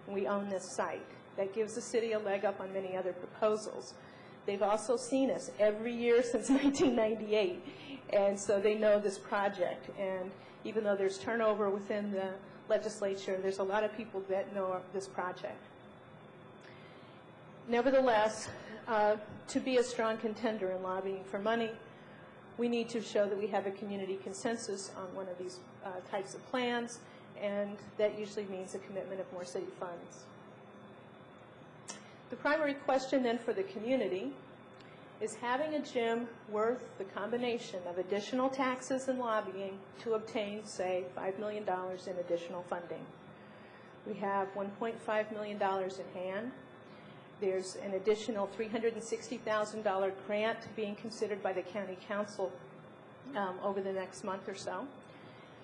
We own this site. That gives the city a leg up on many other proposals. They've also seen us every year since 1998, and so they know this project. And even though there's turnover within the legislature, there's a lot of people that know this project. Nevertheless, to be a strong contender in lobbying for money, we need to show that we have a community consensus on one of these types of plans, and that usually means a commitment of more city funds. The primary question then for the community is having a gym worth the combination of additional taxes and lobbying to obtain, say, $5 million in additional funding. We have $1.5 million in hand. There's an additional $360,000 grant being considered by the county council over the next month or so.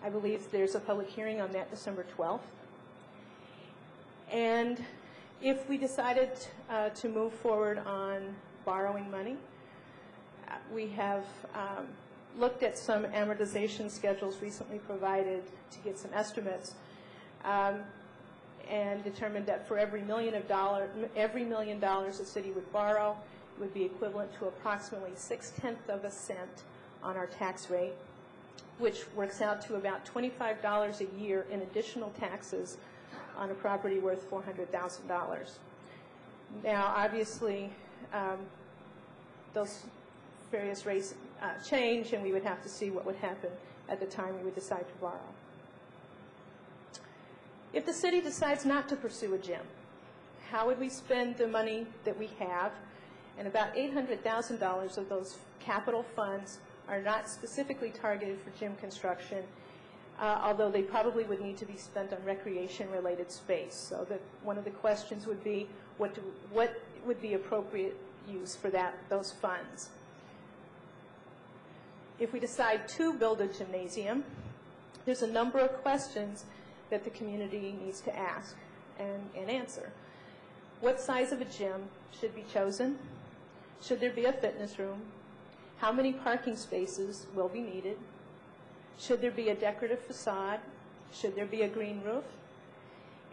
I believe there's a public hearing on that December 12th. And if we decided to move forward on borrowing money, we have looked at some amortization schedules recently provided to get some estimates, and determined that for every $1 million the city would borrow, it would be equivalent to approximately 0.6 cents on our tax rate. which works out to about $25 a year in additional taxes on a property worth $400,000. Now, obviously, those various rates change, and we would have to see what would happen at the time we would decide to borrow. If the city decides not to pursue a gym, how would we spend the money that we have? And about $800,000 of those capital funds are not specifically targeted for gym construction, although they probably would need to be spent on recreation-related space. So one of the questions would be, what would be appropriate use for those funds? If we decide to build a gymnasium, there's a number of questions that the community needs to ask and answer. What size of a gym should be chosen? Should there be a fitness room? How many parking spaces will be needed? Should there be a decorative facade? Should there be a green roof?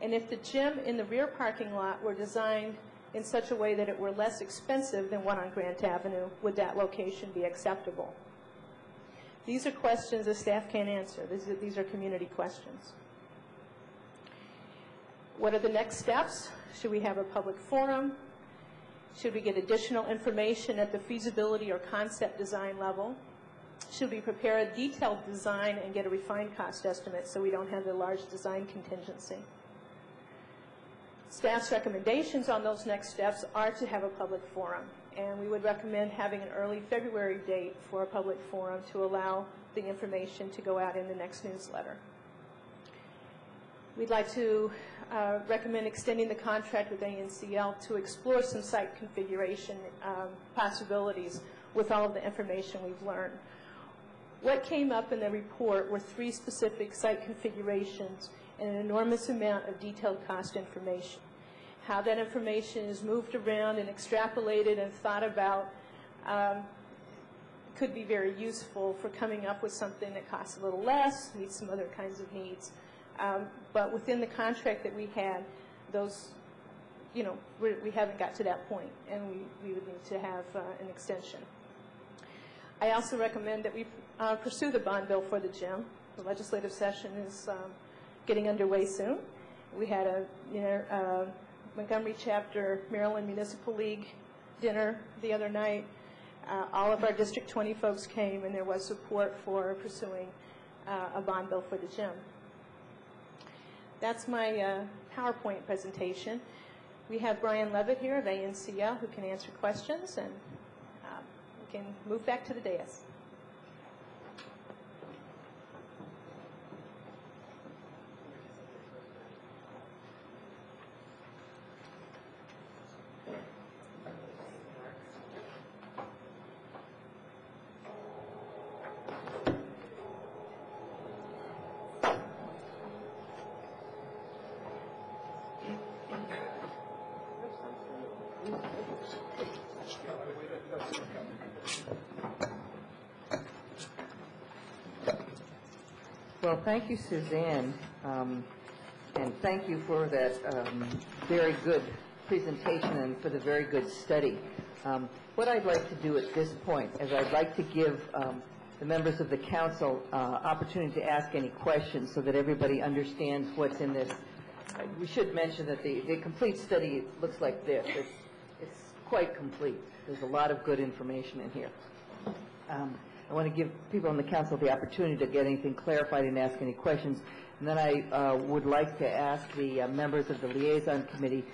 And if the gym in the rear parking lot were designed in such a way that it were less expensive than one on Grant Avenue, would that location be acceptable? These are questions the staff can't answer. These are community questions. What are the next steps? Should we have a public forum? Should we get additional information at the feasibility or concept design level? Should we prepare a detailed design and get a refined cost estimate so we don't have a large design contingency? Staff's recommendations on those next steps are to have a public forum, and we would recommend having an early February date for a public forum to allow the information to go out in the next newsletter. We'd like to recommend extending the contract with ANCL to explore some site configuration possibilities with all of the information we've learned. What came up in the report were 3 specific site configurations and an enormous amount of detailed cost information. How that information is moved around and extrapolated and thought about could be very useful for coming up with something that costs a little less, meets some other kinds of needs. But within the contract that we had, those, we haven't got to that point, and we would need to have an extension. I also recommend that we pursue the bond bill for the gym. The legislative session is getting underway soon. We had a Montgomery Chapter Maryland Municipal League dinner the other night. All of our District 20 folks came, and there was support for pursuing a bond bill for the gym. That's my PowerPoint presentation. We have Brian Levitt here of ANCL who can answer questions, and we can move back to the dais. Well, thank you, Suzanne, and thank you for that very good presentation and for the very good study. What I'd like to do at this point is I'd like to give the members of the council opportunity to ask any questions so that everybody understands what's in this. We should mention that the complete study looks like this. It's quite complete. There's a lot of good information in here. I want to give people on the council the opportunity to get anything clarified and ask any questions. And then I would like to ask the members of the liaison committee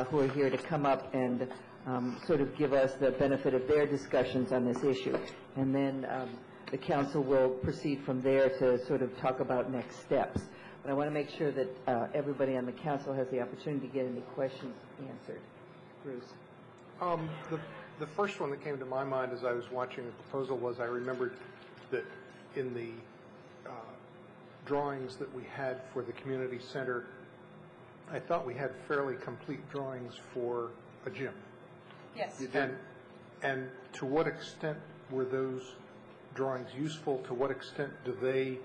who are here to come up and sort of give us the benefit of their discussions on this issue. And then the council will proceed from there to sort of talk about next steps. But I want to make sure that everybody on the council has the opportunity to get any questions answered. Bruce. The first one that came to my mind as I was watching the proposal was I remembered that in the drawings that we had for the community center, I thought we had fairly complete drawings for a gym. Yes. And to what extent were those drawings useful? To what extent do they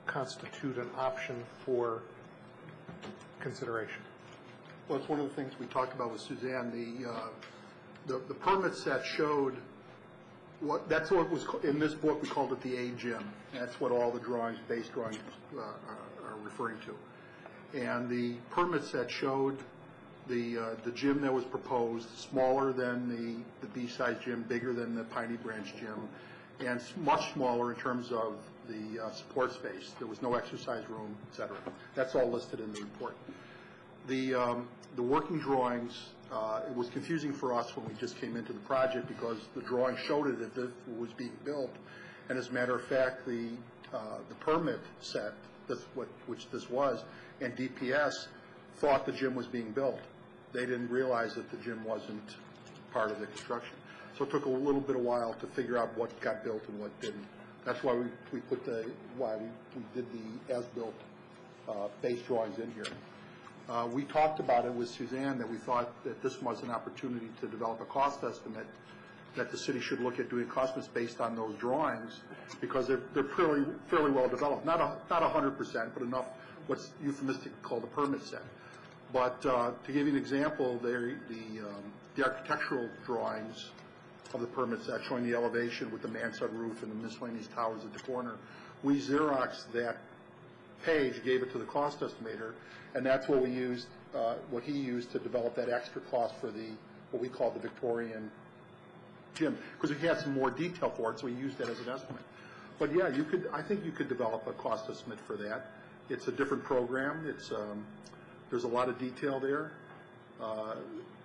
constitute an option for consideration? Well, it's one of the things we talked about with Suzanne. The permit set showed That's what was, in this book, we called it the A gym. That's what all the drawings, base drawings, are referring to. And the permit set showed the gym that was proposed, smaller than the B-size gym, bigger than the Piney Branch gym, and much smaller in terms of the support space. There was no exercise room, et cetera. That's all listed in the report. The working drawings, it was confusing for us when we just came into the project because the drawing showed it that this was being built, and as a matter of fact, the permit set, which this was, and DPS thought the gym was being built. They didn't realize that the gym wasn't part of the construction. So it took a little bit of while to figure out what got built and what didn't. That's why we put we did the as-built base drawings in here. We talked about it with Suzanne that we thought that this was an opportunity to develop a cost estimate, that the city should look at doing cost estimates based on those drawings because they're fairly well developed. Not 100%, but enough what's euphemistic called a permit set. But to give you an example, the architectural drawings of the permit set showing the elevation with the mansard roof and the miscellaneous towers at the corner, we Xeroxed that page, gave it to the cost estimator, and that's what we used, what he used to develop that extra cost for what we call the Victorian gym, because we had some more detail for it, so we used that as an estimate. But yeah, I think you could develop a cost estimate for that. It's a different program. There's a lot of detail there.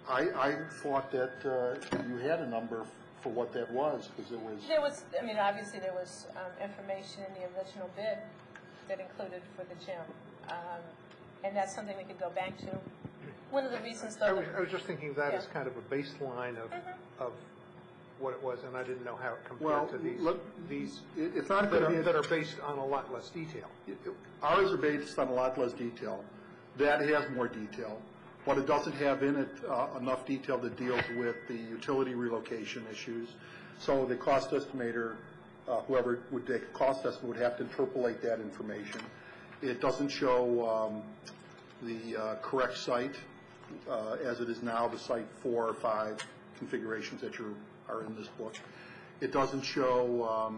I thought that you had a number for what that was, because it was... There was, I mean, obviously there was information in the original bid that included for the gym. And that's something we could go back to. One of the reasons, though... I was just thinking that as kind of a baseline of what it was, and I didn't know how it compared to these it's not that are based on a lot less detail. Ours are based on a lot less detail. That has more detail, but it doesn't have in it enough detail that deals with the utility relocation issues. So the cost estimator, whoever would take a cost estimate, would have to interpolate that information. It doesn't show the correct site as it is now, the site 4 or 5 configurations that are in this book. It doesn't show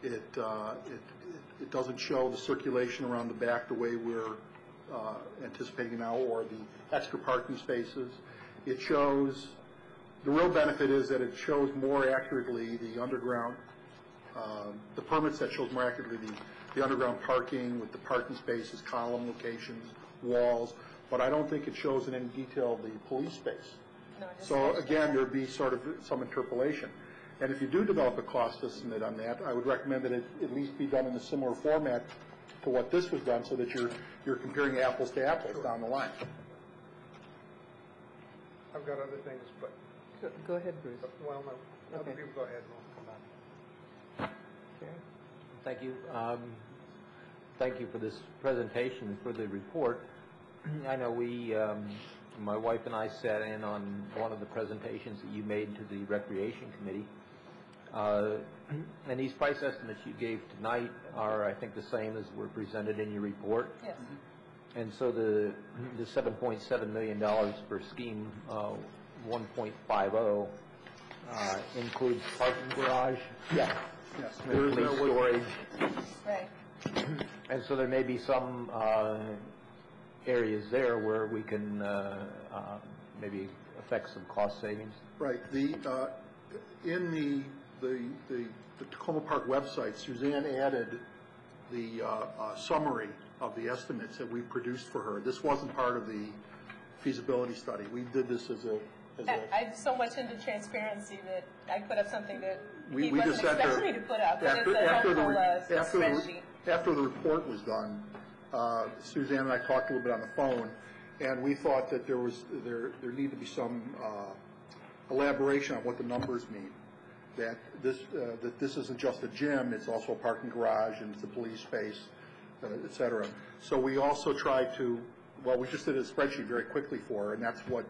it doesn't show the circulation around the back the way we're anticipating now, or the extra parking spaces. It shows, the real benefit is that it shows more accurately the underground, the permit set shows more accurately the underground parking with the parking spaces, column locations, walls, but I don't think it shows in any detail the police space. No, so again, there'd be sort of some interpolation. And if you do develop a cost estimate on that, I would recommend that it at least be done in a similar format to what this was done, so that you're comparing apples to apples down the line. I've got other things, but... Go ahead, Bruce. Well, no. Other people go ahead and we'll come back. Okay. Thank you. Thank you for this presentation, for the report. I know my wife and I sat in on one of the presentations that you made to the Recreation Committee. And these price estimates you gave tonight are, I think, the same as were presented in your report. Yes. And so the $7.7 million for scheme 1.50 includes parking garage. Yeah. Yes. Police storage. Right. And so there may be some areas there where we can maybe affect some cost savings. Right. In the Tacoma Park website, Suzanne added the summary of the estimates that we produced for her. This wasn't part of the feasibility study. We did this as a I'm so much into transparency that I put up something that we wasn't just had expecting me to put up. But it's a helpful spreadsheet. After the report was done, Suzanne and I talked a little bit on the phone, and we thought that there needed to be some elaboration on what the numbers mean. That this isn't just a gym; it's also a parking garage and it's a police space, et cetera. So we also tried to. Well, we just did a spreadsheet very quickly for her, and that's what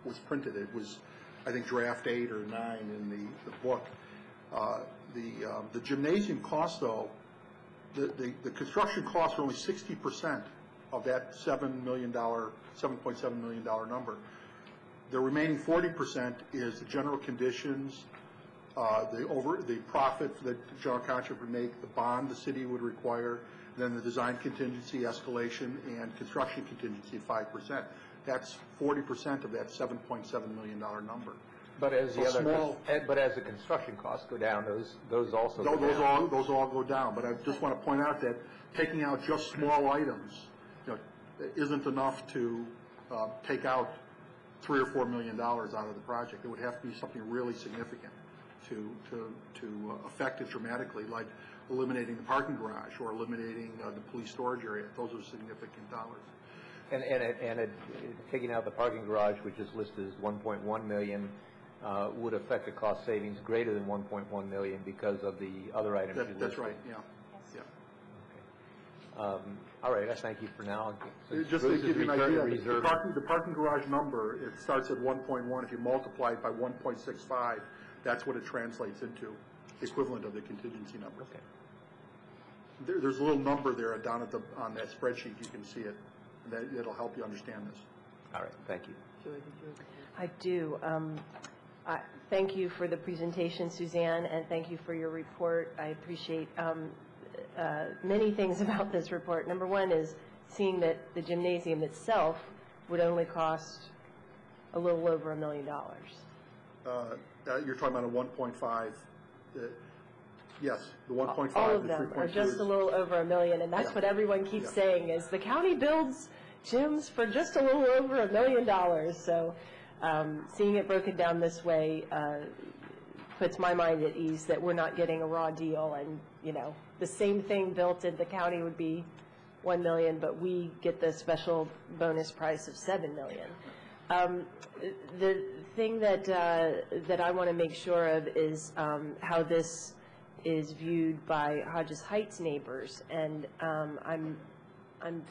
was printed. It was, I think, draft 8 or 9 in the book. The gymnasium cost, though, the construction costs are only 60% of that $7.7 million number. The remaining 40% is the general conditions, the profit that the general contractor would make, the bond the city would require, then the design contingency, escalation, and construction contingency 5%. That's 40% of that $7.7 million number. But as the So but as the construction costs go down, those also go those down. those all go down. But I just want to point out that taking out just small items, isn't enough to take out $3 or $4 million out of the project. It would have to be something really significant to affect it dramatically, like eliminating the parking garage or eliminating the police storage area. Those are significant dollars. And taking out the parking garage, which is listed as $1.1 million, would affect a cost savings greater than $1.1 million because of the other items you listed. That's right. Yeah. Okay. All right. I thank you for now. Just to give you an idea, the parking garage number, it starts at 1.1. If you multiply it by 1.65, that's what it translates into, the equivalent of the contingency number. Okay. There's a little number there down at on that spreadsheet. You can see it. That'll help you understand this. All right. Thank you. Joy, did you? I do. Thank you for the presentation, Suzanne, and thank you for your report. I appreciate many things about this report. Number one is seeing that the gymnasium itself would only cost a little over $1 million. You're talking about a 1.5. Yes, the 1.5. All of them are just a little over $1 million, and that's what everyone keeps saying is the county builds gyms for just a little over $1 million. So seeing it broken down this way puts my mind at ease that we're not getting a raw deal, and the same thing built in the county would be $1 million, but we get the special bonus price of $7 million. The thing that I want to make sure of is how this is viewed by Hodges Heights neighbors, and I'm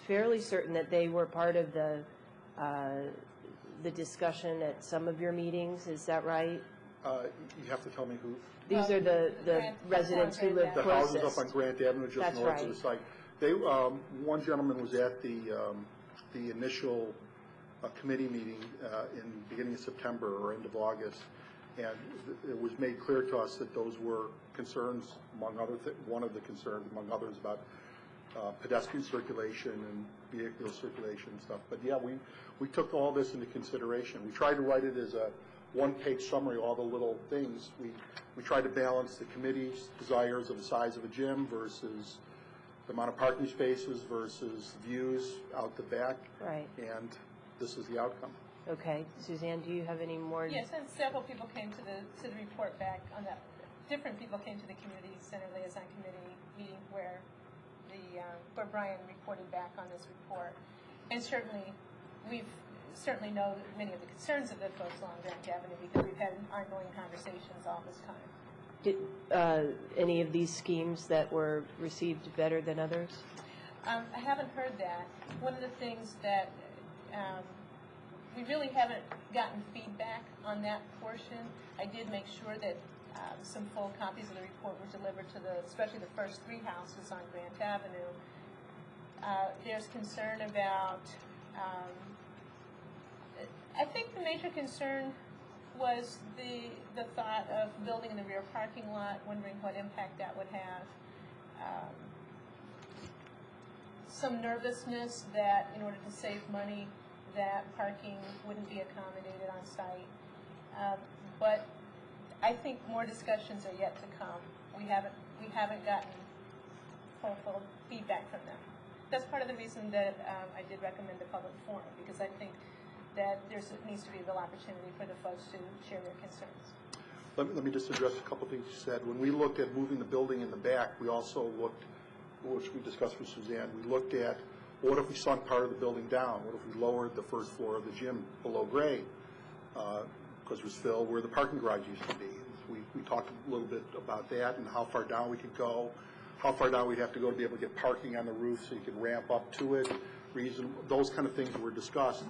fairly certain that they were part of the discussion at some of your meetings. Is that right? You have to tell me who. These are the residents who live closest. The houses up on Grant Avenue, just north of the site. They, one gentleman was at the initial committee meeting in beginning of September or end of August, and it was made clear to us that those were concerns, among other one of the concerns, among others, about pedestrian circulation and vehicular circulation and stuff. But yeah, we took all this into consideration. We tried to write it as a one-page summary, all the little things. We tried to balance the committee's desires of the size of a gym versus the amount of parking spaces versus views out the back. Right. And this is the outcome. Okay. Suzanne, do you have any more? Yes, and several people came to the report back on that. Different people came to the community center liaison committee meeting where Brian reported back on this report. And certainly, we've know many of the concerns of the folks along Grant Avenue because we've had ongoing conversations all this time. Did any of these schemes that were received better than others? I haven't heard that. One of the things that we really haven't gotten feedback on that portion. I did make sure that some full copies of the report were delivered to especially the first 3 houses on Grant Avenue. There's concern about, I think the major concern was the thought of building in the rear parking lot, wondering what impact that would have. Some nervousness that in order to save money, that parking wouldn't be accommodated on site. But I think more discussions are yet to come. We haven't gotten full feedback from them. That's part of the reason that I did recommend the public forum, because I think that there needs to be a real opportunity for the folks to share their concerns. Let me just address a couple things you said. When we looked at moving the building in the back, we also looked, which we discussed with Suzanne, we looked at what if we sunk part of the building down? What if we lowered the first floor of the gym below grade? Because it was filled where the parking garage used to be. We talked a little bit about that and how far down we could go, how far down we'd have to go to be able to get parking on the roof so you could ramp up to it. Those kind of things were discussed.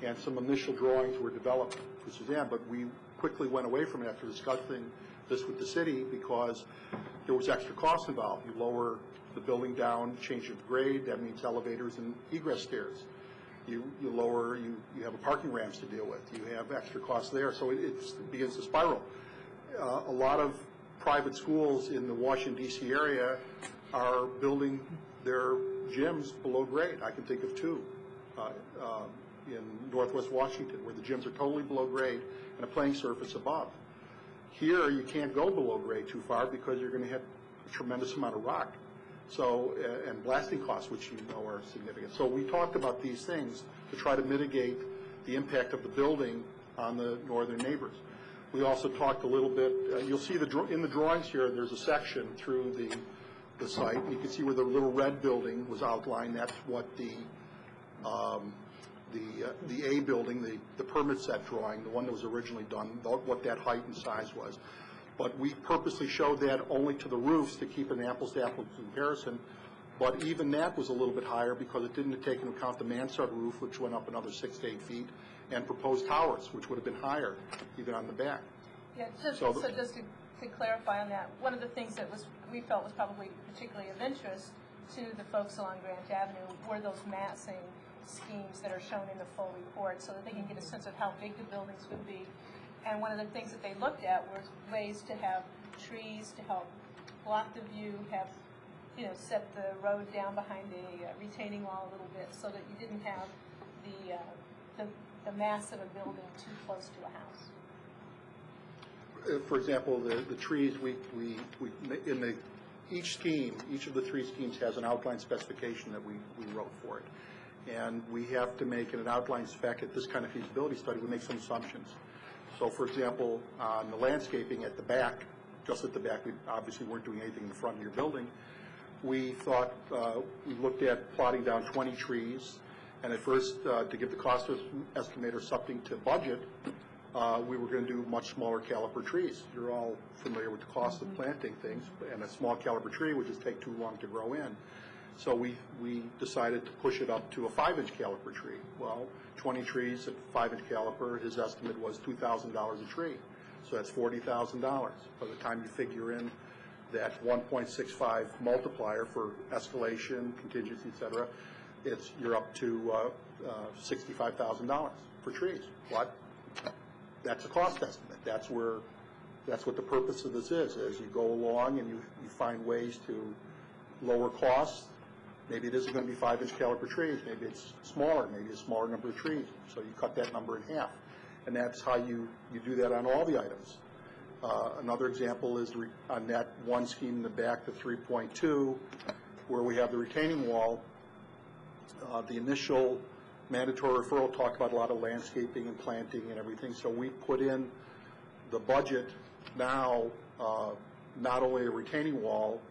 And some initial drawings were developed for Suzanne, but we quickly went away from it after discussing this with the city because there was extra cost involved. You lower the building down, change the grade, that means elevators and egress stairs. You have a parking ramps to deal with. You have extra costs there, so it begins to spiral. a lot of private schools in the Washington, D.C. area are building their gyms below grade. I can think of two in Northwest Washington where the gyms are totally below grade and a playing surface above. Here, you can't go below grade too far because you're going to hit a tremendous amount of rock. So, and blasting costs, which you know are significant. So we talked about these things to try to mitigate the impact of the building on the northern neighbors. We also talked a little bit, you'll see in the drawings here, there's a section through the site. And you can see where the little red building was outlined. That's what the A building, the permit set drawing, the one that was originally done, what that height and size was. But we purposely showed that only to the roofs to keep an apples-to-apples comparison. But even that was a little bit higher because it didn't take into account the mansard roof, which went up another 6 to 8 feet, and proposed towers, which would have been higher, even on the back. Yeah, just to clarify on that, one of the things that we felt was probably particularly of interest to the folks along Grant Avenue were those massing schemes that are shown in the full report so that they can get a sense of how big the buildings would be. And one of the things that they looked at was ways to have trees to help block the view, have, set the road down behind a retaining wall a little bit so that you didn't have the mass of a building too close to a house. For example, the trees, each of the 3 schemes has an outline specification that we wrote for it. And we have to make an outline spec at this kind of feasibility study. We make some assumptions. So, for example, on the landscaping at the back, just at the back, we obviously weren't doing anything in the front of your building. We thought, we looked at plotting down 20 trees, and at first, to give the cost estimator something to budget, we were going to do much smaller caliper trees. You're all familiar with the cost of planting things, and a small caliper tree would just take too long to grow in. So we decided to push it up to a 5-inch caliper tree. Well, 20 trees at 5-inch caliper, his estimate was $2,000 a tree. So that's $40,000. By the time you figure in that 1.65 multiplier for escalation, contingency, et cetera, you're up to $65,000 for trees. What? That's a cost estimate. That's what the purpose of this is. As you go along and you find ways to lower costs. Maybe it isn't going to be 5-inch caliper trees. Maybe it's smaller. Maybe a smaller number of trees. So you cut that number in half. And that's how you do that on all the items. Another example is on that one scheme in the back, the 3.2, where we have the retaining wall. The initial mandatory referral talked about a lot of landscaping and planting and everything. So we put in the budget now, not only a retaining wall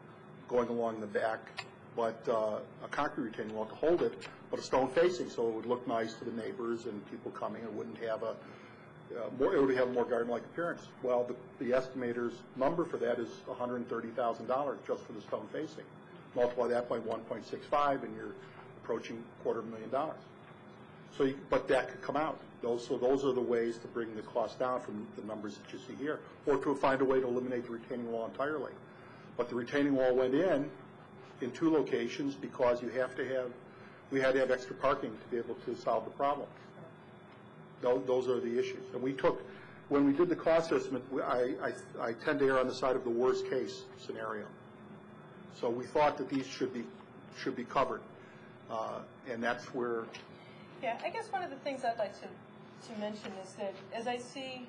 going along the back, but a concrete retaining wall to hold it, but a stone facing, so it would look nice to the neighbors and people coming. It wouldn't have it would have a more garden-like appearance. Well, the estimator's number for that is $130,000 just for the stone facing. Multiply that by 1.65, and you're approaching $250,000. So, but that could come out. So those are the ways to bring the cost down from the numbers that you see here, or to find a way to eliminate the retaining wall entirely. But the retaining wall went in 2 locations because we had to have extra parking to be able to solve the problem. Those are the issues. And when we did the cost estimate, I tend to err on the side of the worst case scenario. So we thought that these should be covered, and that's where. Yeah, I guess one of the things I'd like to mention is that as I see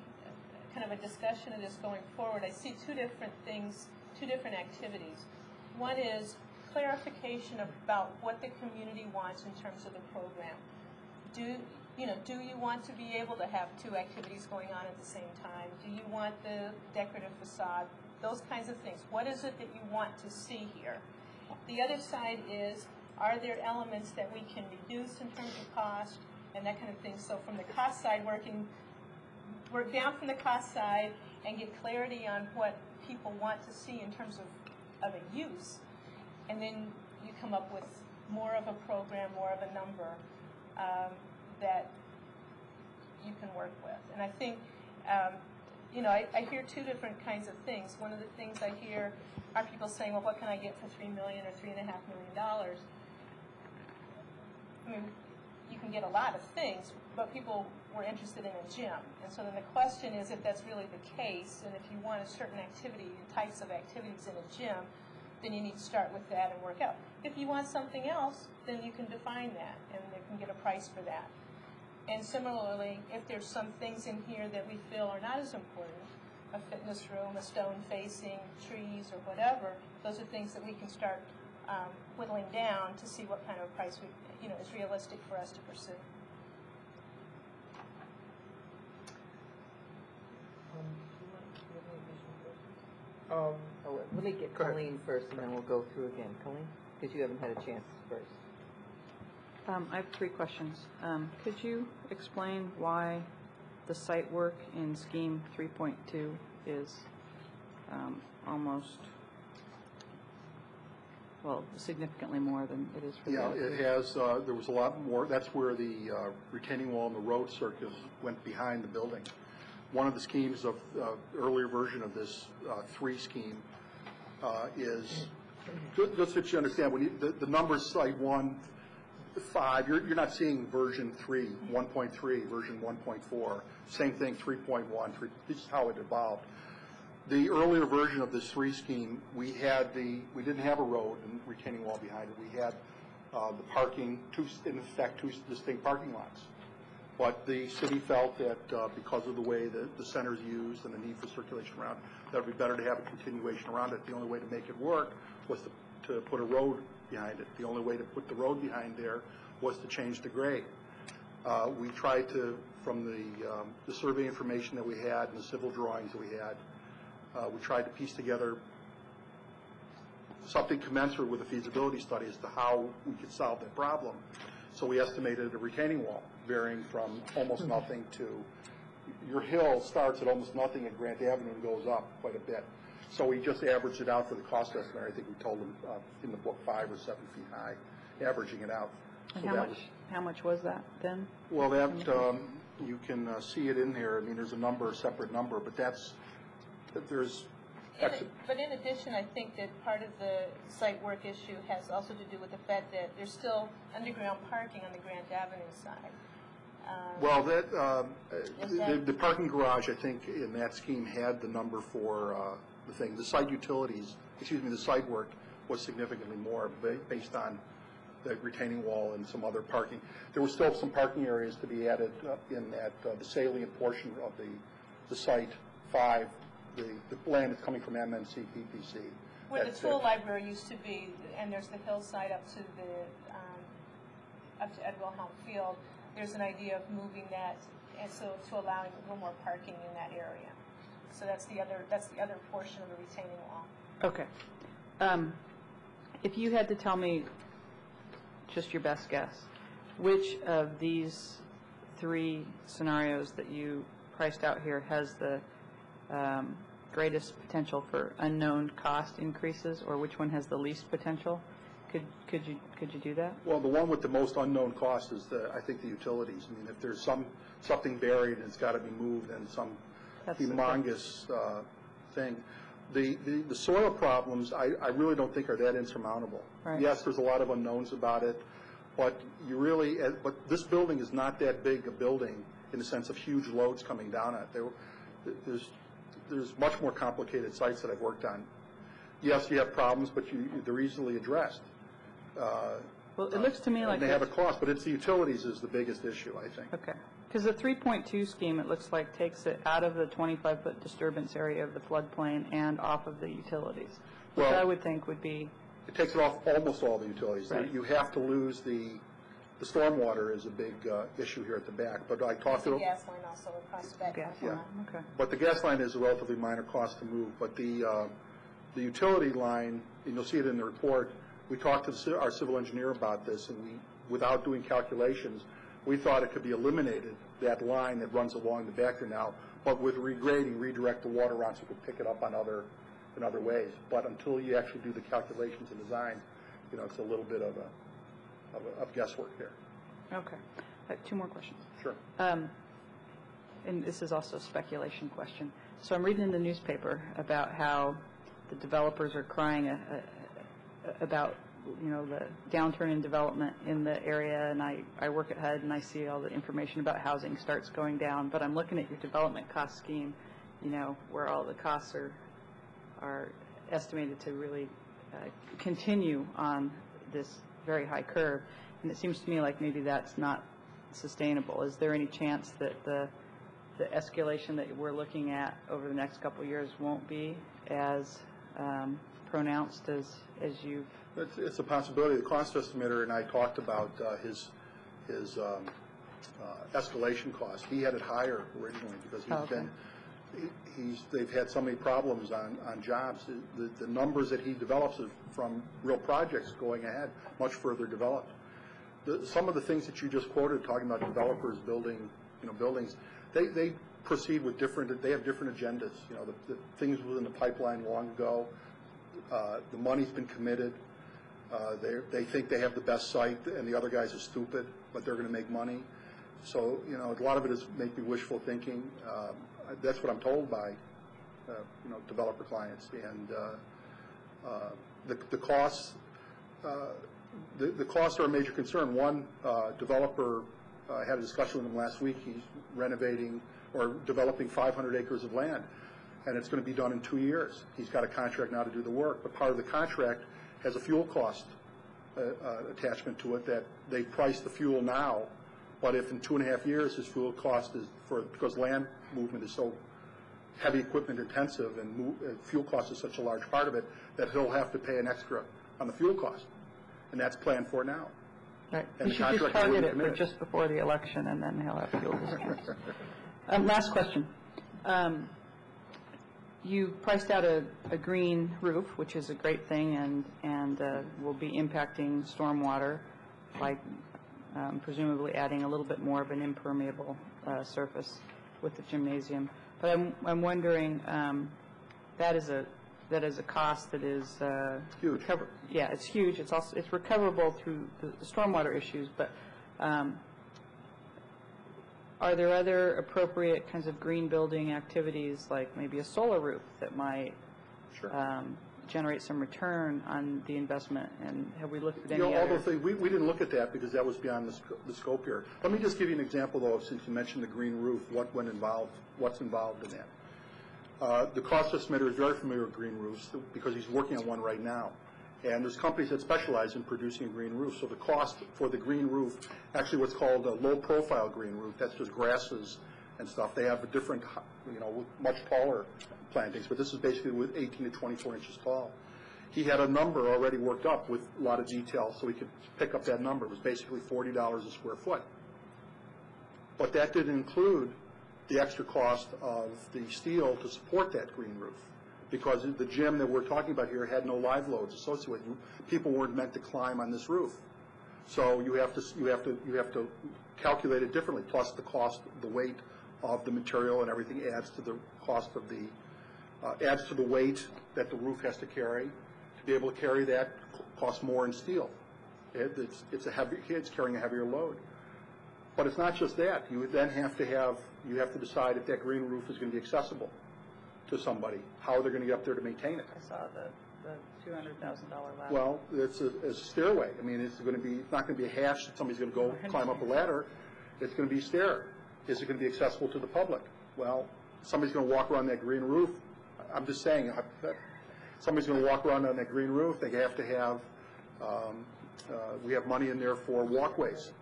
kind of a discussion of this going forward, I see 2 different things, 2 different activities. One is clarification about what the community wants in terms of the program. Do you want to be able to have 2 activities going on at the same time? Do you want the decorative facade? Those kinds of things. What is it that you want to see here? The other side is, are there elements that we can reduce in terms of cost and that kind of thing? So from the cost side, work down from the cost side and get clarity on what people want to see in terms of a use. And then you come up with more of a program, more of a number that you can work with. And I think, I hear 2 different kinds of things. One of the things I hear are people saying, well, what can I get for $3 million or $3.5 million? I mean, you can get a lot of things, but people were interested in a gym. And so then the question is if that's really the case, and if you want a certain activity, types of activities in a gym, then you need to start with that and work out. If you want something else, then you can define that, and you can get a price for that. And similarly, if there's some things in here that we feel are not as important, a fitness room, a stone facing, trees, or whatever, those are things that we can start whittling down to see what kind of price is realistic for us to pursue. Let me get Colleen first, and then we'll go through again. Colleen, because you haven't had a chance first. I have 3 questions. Could you explain why the site work in scheme 3.2 is significantly more than it is for the other? It has, there was a lot more. That's where the retaining wall and the road circus went behind the building. One of the schemes of earlier version of this 3 scheme is, just so you understand, when the numbers cite 1, 5, you're not seeing version 3, 1.3, version 1.4, same thing, 3.1, this is how it evolved. The earlier version of this 3 scheme, we didn't have a road and retaining wall behind it. We had the parking, in effect, 2 distinct parking lots. But the city felt that because of the way the center's used and the need for circulation around, that it would be better to have a continuation around it. The only way to make it work was to put a road behind it. The only way to put the road behind there was to change the grade. We tried to, from the survey information that we had and the civil drawings that we had, we tried to piece together something commensurate with a feasibility study as to how we could solve that problem. So we estimated a retaining wall varying from almost nothing to, your hill starts at almost nothing at Grant Avenue and goes up quite a bit. So we just averaged it out for the cost estimator. I think we told them in the book 5 or 7 feet high, averaging it out. And how much was that then? Well, that you can see it in there. I mean, there's a separate number, but there's. But in addition, I think that part of the site work issue has also to do with the fact that there's still underground parking on the Grant Avenue side. Well, the parking garage, I think, in that scheme had the number for the thing. The site utilities, the site work was significantly more based on the retaining wall and some other parking. There were still some parking areas to be added in that the salient portion of the site 5. The land is coming from MNC PPC. Where the tool library used to be, and there's the hillside up to Ed Wilhelm Field. There's an idea of moving that, and so to allowing a little more parking in that area. So that's the other portion of the retaining wall. Okay. If you had to tell me, just your best guess, which of these 3 scenarios that you priced out here has the greatest potential for unknown cost increases, or which one has the least potential? Could you do that? Well, the one with the most unknown cost is I think the utilities. I mean, if there's something buried and it's got to be moved, and some humongous thing. The soil problems, I really don't think are that insurmountable. Right. Yes, there's a lot of unknowns about it, but but this building is not that big a building in the sense of huge loads coming down on it. There's much more complicated sites that I've worked on. Yes, you have problems, but they're easily addressed. Well, it looks to me like they have a cost, but it's the utilities is the biggest issue, I think. Okay. Because the 3.2 scheme, it looks like, takes it out of the 25-foot disturbance area of the floodplain and off of the utilities, which I would think would be... It takes it off almost all the utilities. Right. You have to lose the stormwater is a big issue here at the back, but I talked to... The gas line also across the back. Yeah. Okay. But the gas line is a relatively minor cost to move, but the utility line, and you'll see it in the report, we talked to our civil engineer about this, and without doing calculations, we thought it could be eliminated, that line that runs along the back there now, but with regrading, redirect the water around so we could pick it up in other ways. But until you actually do the calculations and design, it's a little bit of guesswork here. Okay. 2 more questions. Sure. And this is also a speculation question. So I'm reading in the newspaper about how the developers are crying about the downturn in development in the area, and I work at HUD, and I see all the information about housing starts going down. But I'm looking at your development cost scheme, where all the costs are estimated to really continue on this very high curve. And it seems to me like maybe that's not sustainable. Is there any chance that the escalation that we're looking at over the next couple of years won't be as pronounced as you've... It's a possibility. The cost estimator and I talked about his escalation cost. He had it higher originally because they've had so many problems on jobs. The numbers that he develops are from real projects going ahead, much further developed. Some of the things that you just quoted, talking about developers building, buildings, they proceed with they have different agendas. The things within the pipeline long ago. The money's been committed. They think they have the best site, and the other guys are stupid, but they're going to make money. So, a lot of it is maybe wishful thinking. That's what I'm told by, developer clients. And the costs, the costs are a major concern. One developer, I had a discussion with him last week. He's renovating or developing 500 acres of land, and it's going to be done in 2 years. He's got a contract now to do the work, but part of the contract has a fuel cost attachment to it that they price the fuel now, but if in 2.5 years his fuel cost is, because land movement is so heavy equipment intensive and fuel cost is such a large part of it, that he'll have to pay an extra on the fuel cost, and that's planned for now. Right. And you should just target it for just before the election, and then he'll have fuel discounts. Last question. You priced out a green roof, which is a great thing, and will be impacting stormwater by presumably adding a little bit more of an impermeable surface with the gymnasium. But I'm wondering, that is a cost that is huge. Yeah, it's huge. It's recoverable through the stormwater issues, but are there other appropriate kinds of green building activities, like maybe a solar roof that might generate some return on the investment? And have we looked at any other? We didn't look at that because that was beyond the scope here. Let me just give you an example, though, since you mentioned the green roof, what's involved in that. The cost estimator is very familiar with green roofs because he's working on one right now. And there's companies that specialize in producing a green roof. So the cost for the green roof, actually what's called a low-profile green roof, that's just grasses and stuff. They have a different, much taller plantings, but this is basically with 18 to 24 inches tall. He had a number already worked up with a lot of detail, so we could pick up that number. It was basically $40 a square foot. But that didn't include the extra cost of the steel to support that green roof, because the gym that we're talking about here had no live loads associated with it. People weren't meant to climb on this roof. So you have to calculate it differently, plus the cost, the weight of the material and everything adds to the cost of adds to the weight that the roof has to carry. To be able to carry that costs more in steel. It's carrying a heavier load. But it's not just that. You then have to decide if that green roof is going to be accessible to somebody, how they're going to get up there to maintain it. I saw the $200,000 ladder. Well, it's a stairway. I mean, it's not going to be a hatch that somebody's going to go climb up a ladder. It's going to be a stair. Is it going to be accessible to the public? Well, somebody's going to walk around that green roof. I'm just saying, somebody's going to walk around on that green roof. They have to have, we have money in there for walkways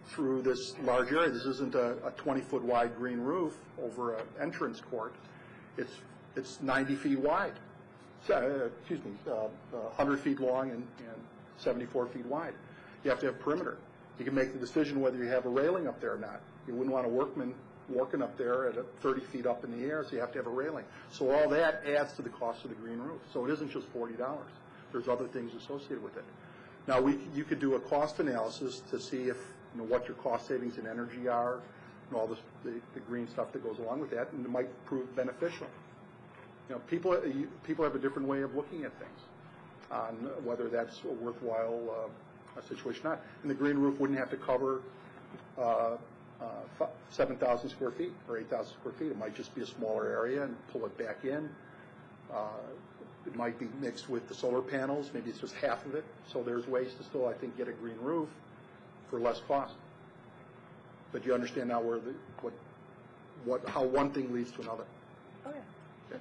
through this large area. This isn't a 20-foot wide green roof over an entrance court. It's 90 feet wide. 100 feet long and 74 feet wide. You have to have perimeter. You can make the decision whether you have a railing up there or not. You wouldn't want a workman working up there at 30 feet up in the air, so you have to have a railing. So all that adds to the cost of the green roof. So it isn't just $40. There's other things associated with it. Now, you could do a cost analysis to see if what your cost savings in energy are and all the green stuff that goes along with that, and it might prove beneficial. People have a different way of looking at things on whether that's a worthwhile situation or not. And the green roof wouldn't have to cover 7,000 square feet or 8,000 square feet. It might just be a smaller area and pull it back in. it might be mixed with the solar panels, maybe it's just half of it. So there's ways to still, I think, get a green roof for less cost. But you understand now where how one thing leads to another. Oh, yeah.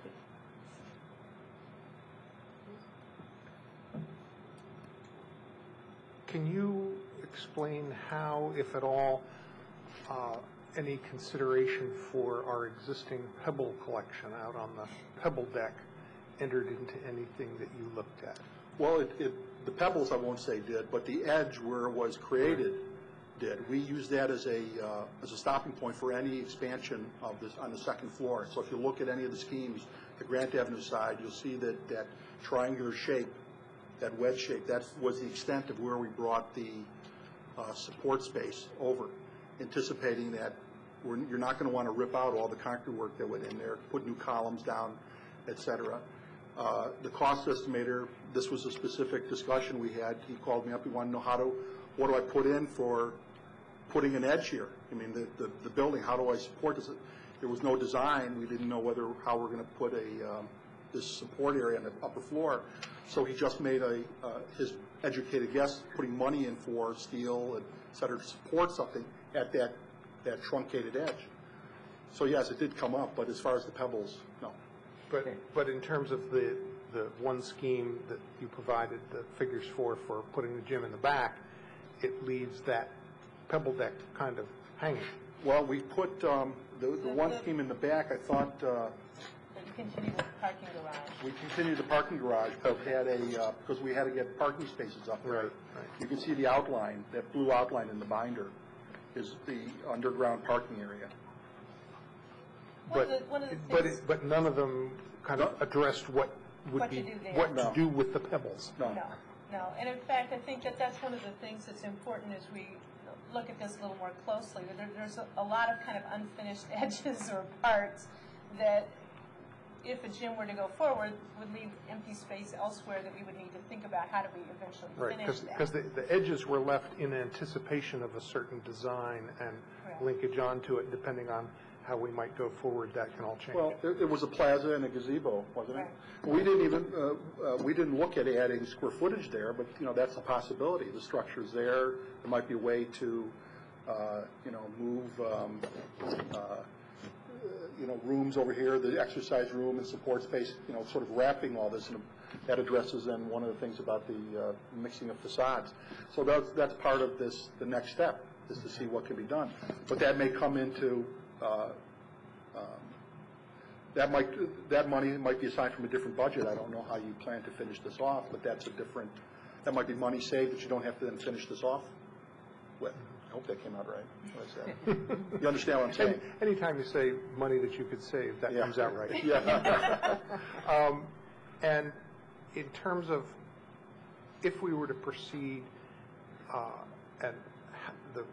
Can you explain how, if at all, any consideration for our existing pebble collection out on the pebble deck entered into anything that you looked at? Well, the pebbles I won't say did, but the edge where it was created did. We used that as a stopping point for any expansion of this on the second floor. So if you look at any of the schemes, the Grant Avenue side, you'll see that triangular shape, that wedge shape, that was the extent of where we brought the support space over, anticipating that you're not going to want to rip out all the concrete work that went in there, put new columns down, et cetera. The cost estimator, this was a specific discussion we had. He called me up. He wanted to know what do I put in for putting an edge here? I mean, the building, how do I support this? There was no design. We didn't know how we're going to put this support area on the upper floor. So he just made his educated guess, putting money in for steel and et cetera to support something at that truncated edge. So yes, it did come up, but as far as the pebbles, no. But in terms of the one scheme that you provided the figures for putting the gym in the back, it leaves that pebble deck kind of hanging. Well, we put the one scheme in the back. I thought Continue with the parking garage. we continued the parking garage, but because we had to get parking spaces up there. Right. You can see the outline, that blue outline in the binder, is the underground parking area. But none of them kind of addressed what to do with the pebbles. No. And in fact, I think that's one of the things that's important as we look at this a little more closely. There's a lot of kind of unfinished edges or parts that, if a gym were to go forward, would leave empty space elsewhere that we would need to think about how do we eventually finish that. Because the edges were left in anticipation of a certain design and linkage onto it, depending on how we might go forward. That can all change. Well, it was a plaza and a gazebo, wasn't it? We didn't look at adding square footage there, but that's a possibility. The structure's there. There might be a way to move rooms over here, the exercise room and support space, sort of wrapping all this, and that addresses then one of the things about the mixing of facades. So that's part of this. The next step is to see what can be done, but that may come into that money might be assigned from a different budget. I don't know how you plan to finish this off, but that might be money saved that you don't have to then finish this off with. I hope that came out right. You understand what I'm saying? Anytime you say money that you could save, that comes out right. Yeah. And in terms of if we were to proceed and the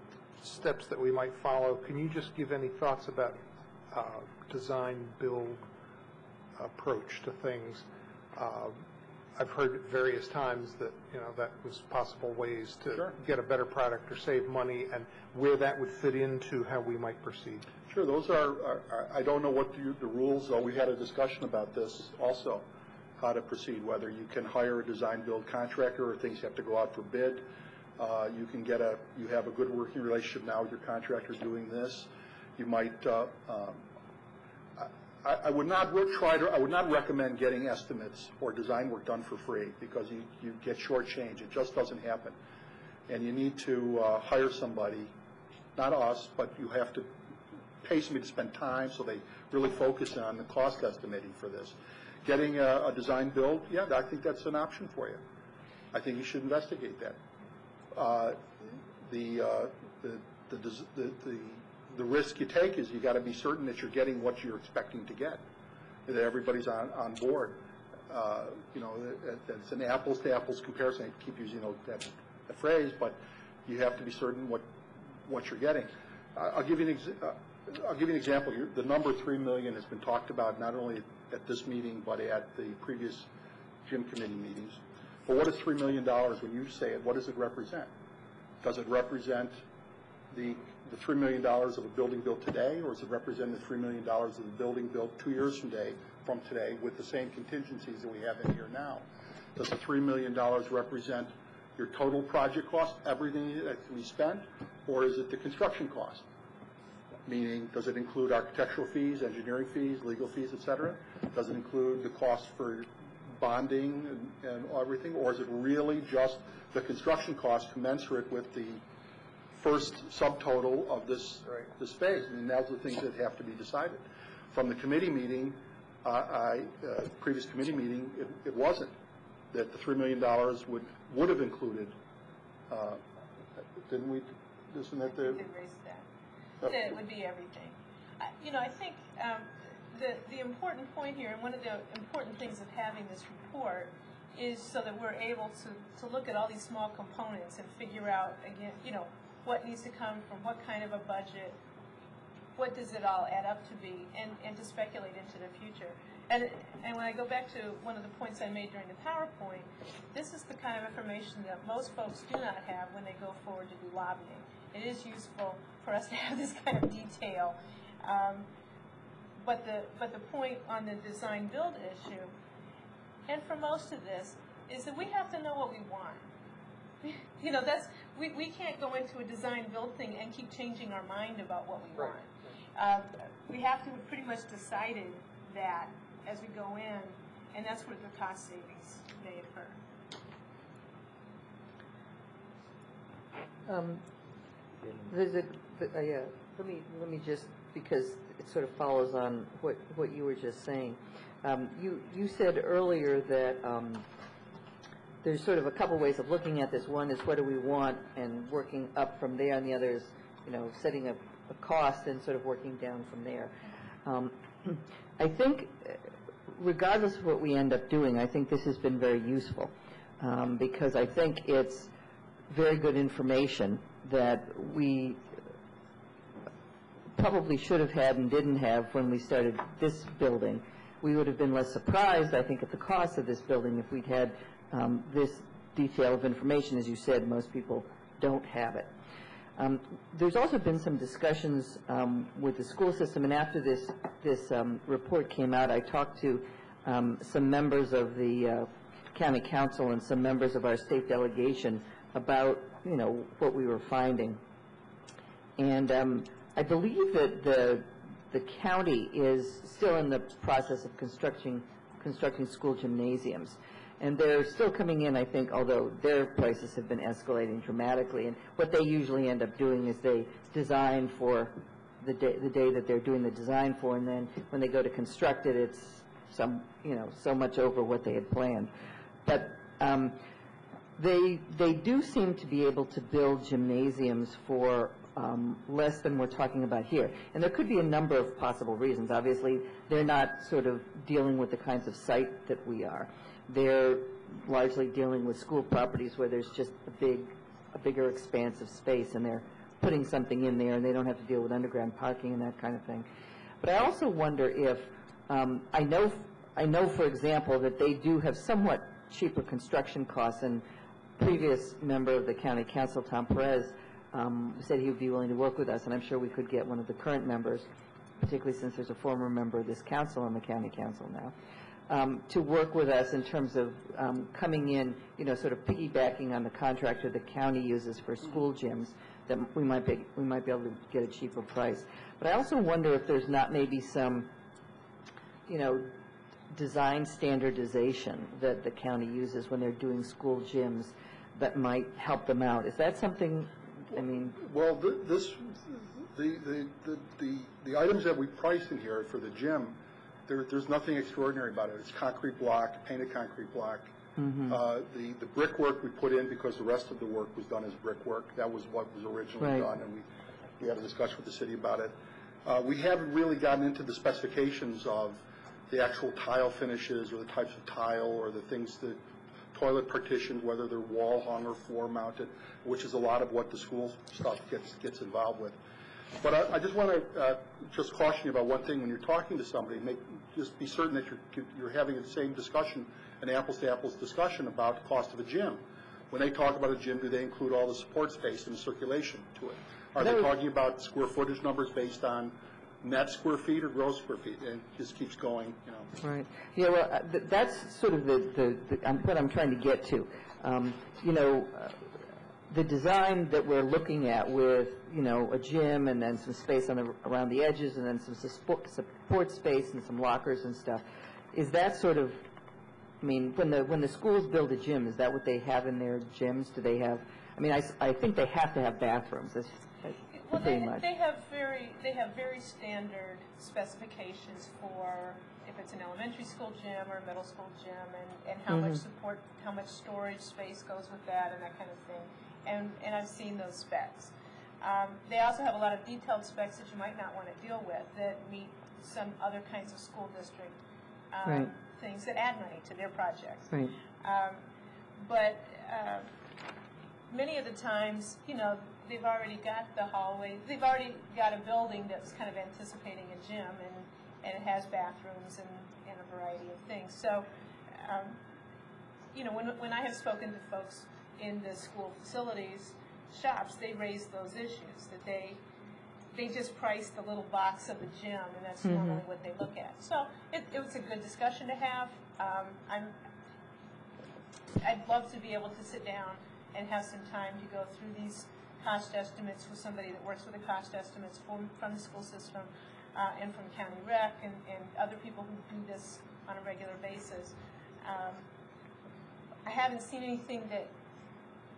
steps that we might follow, can you just give any thoughts about design build approach to things? I've heard at various times that that was possible ways to get a better product or save money, and where that would fit into how we might proceed. Sure, those are I don't know what the rules are. We had a discussion about this also, how to proceed, whether you can hire a design build contractor or things have to go out for bid. You have a good working relationship now with your contractor doing this. You might I would not recommend getting estimates or design work done for free, because you get shortchanged. It just doesn't happen. And you need to hire somebody, not us, but you have to pay somebody to spend time so they really focus on the cost estimating for this. Getting a design build, I think that's an option for you. I think you should investigate that. The risk you take is you got to be certain that you're getting what you're expecting to get, that everybody's on board. It's an apples to apples comparison. I keep using that phrase, but you have to be certain what you're getting. I'll give you an example. The number $3 million has been talked about not only at this meeting but at the previous gym committee meetings. But what is $3 million when you say it? What does it represent? Does it represent the $3 million of a building built today, or does it represent the $3 million of the building built 2 years from today with the same contingencies that we have in here now? Does the $3 million represent your total project cost, everything that we spent, or is it the construction cost? Meaning, does it include architectural fees, engineering fees, legal fees, et cetera? Does it include the cost for bonding and everything, or is it really just the construction cost commensurate with the first subtotal of this phase? I mean, those are the things that have to be decided. From the committee meeting, previous committee meeting, it wasn't. That the $3 million would have included, didn't we? Isn't that the? We did raise that. That it would be everything. I think the important point here, and one of the important things of having this report, is so that we're able to look at all these small components and figure out, again, what needs to come from what kind of a budget, what does it all add up to be, and to speculate into the future. And when I go back to one of the points I made during the PowerPoint, this is the kind of information that most folks do not have when they go forward to do lobbying. It is useful for us to have this kind of detail. But the point on the design-build issue, and for most of this, is that we have to know what we want. We can't go into a design-build thing and keep changing our mind about what we want. We have to have pretty much decided that as we go in, and that's where the cost savings may occur. Let me just, because it sort of follows on what you were just saying. You said earlier that there's sort of a couple ways of looking at this. One is what do we want and working up from there, and the other is, setting a cost and sort of working down from there. I think, regardless of what we end up doing, I think this has been very useful because I think it's very good information that we probably should have had and didn't have when we started this building. We would have been less surprised, I think, at the cost of this building if we'd had this detail of information. As you said, most people don't have it. There's also been some discussions with the school system, and after this report came out, I talked to some members of the county council and some members of our state delegation about, what we were finding. And I believe that the county is still in the process of constructing school gymnasiums. And they're still coming in, I think, although their prices have been escalating dramatically. And what they usually end up doing is they design for the day that they're doing the design for, and then when they go to construct it, it's so much over what they had planned. But they do seem to be able to build gymnasiums for less than we're talking about here. And there could be a number of possible reasons. Obviously, they're not sort of dealing with the kinds of site that we are. They're largely dealing with school properties where there's just a bigger expanse of space, and they're putting something in there, and they don't have to deal with underground parking and that kind of thing. But I also wonder if I know, for example, that they do have somewhat cheaper construction costs. And previous member of the county council, Tom Perez, said he would be willing to work with us, and I'm sure we could get one of the current members, particularly since there's a former member of this council on the county council now, to work with us in terms of coming in, sort of piggybacking on the contractor the county uses for school gyms, that we might be able to get a cheaper price. But I also wonder if there's not maybe some, design standardization that the county uses when they're doing school gyms that might help them out. Is that something? I mean, well, the items that we priced in here for the gym, there's nothing extraordinary about it. It's concrete block, painted concrete block. Mm-hmm. The brickwork we put in because the rest of the work was done as brickwork. That was what was originally done, and we had a discussion with the city about it. We haven't really gotten into the specifications of the actual tile finishes or the types of tile or the things that toilet partitions, whether they're wall hung or floor mounted, which is a lot of what the school stuff gets involved with. But I just want to just caution you about one thing. When you're talking to somebody, just be certain that you're having the same discussion, an apples-to-apples discussion about the cost of a gym. When they talk about a gym, do they include all the support space and the circulation to it? Are they talking about square footage numbers based on net square feet or gross square feet? And it just keeps going, you know. Right. Yeah, well, that's sort of what I'm trying to get to. You know, the design that we're looking at with, you know, a gym and then some space around the edges and then some support space and some lockers and stuff, is that sort of, I mean, when the schools build a gym, is that what they have in their gyms? Do they have, I mean, I think they have to have bathrooms. That's pretty much. They have very standard specifications for if it's an elementary school gym or a middle school gym, and how much support, how much storage space goes with that, and that kind of thing. And I've seen those specs. They also have a lot of detailed specs that you might not want to deal with that meet some other kinds of school district things that add money to their projects. Right. But many of the times, you know, they've already got the hallway, they've already got a building that's kind of anticipating a gym, and it has bathrooms and a variety of things. So, you know, when I have spoken to folks in the school facilities shops, they raise those issues, that they just price the little box of the gym, and that's normally what they look at. So it was a good discussion to have. I'd love to be able to sit down and have some time to go through these cost estimates with somebody that works with the cost estimates from the school system and from County Rec and other people who do this on a regular basis. I haven't seen anything that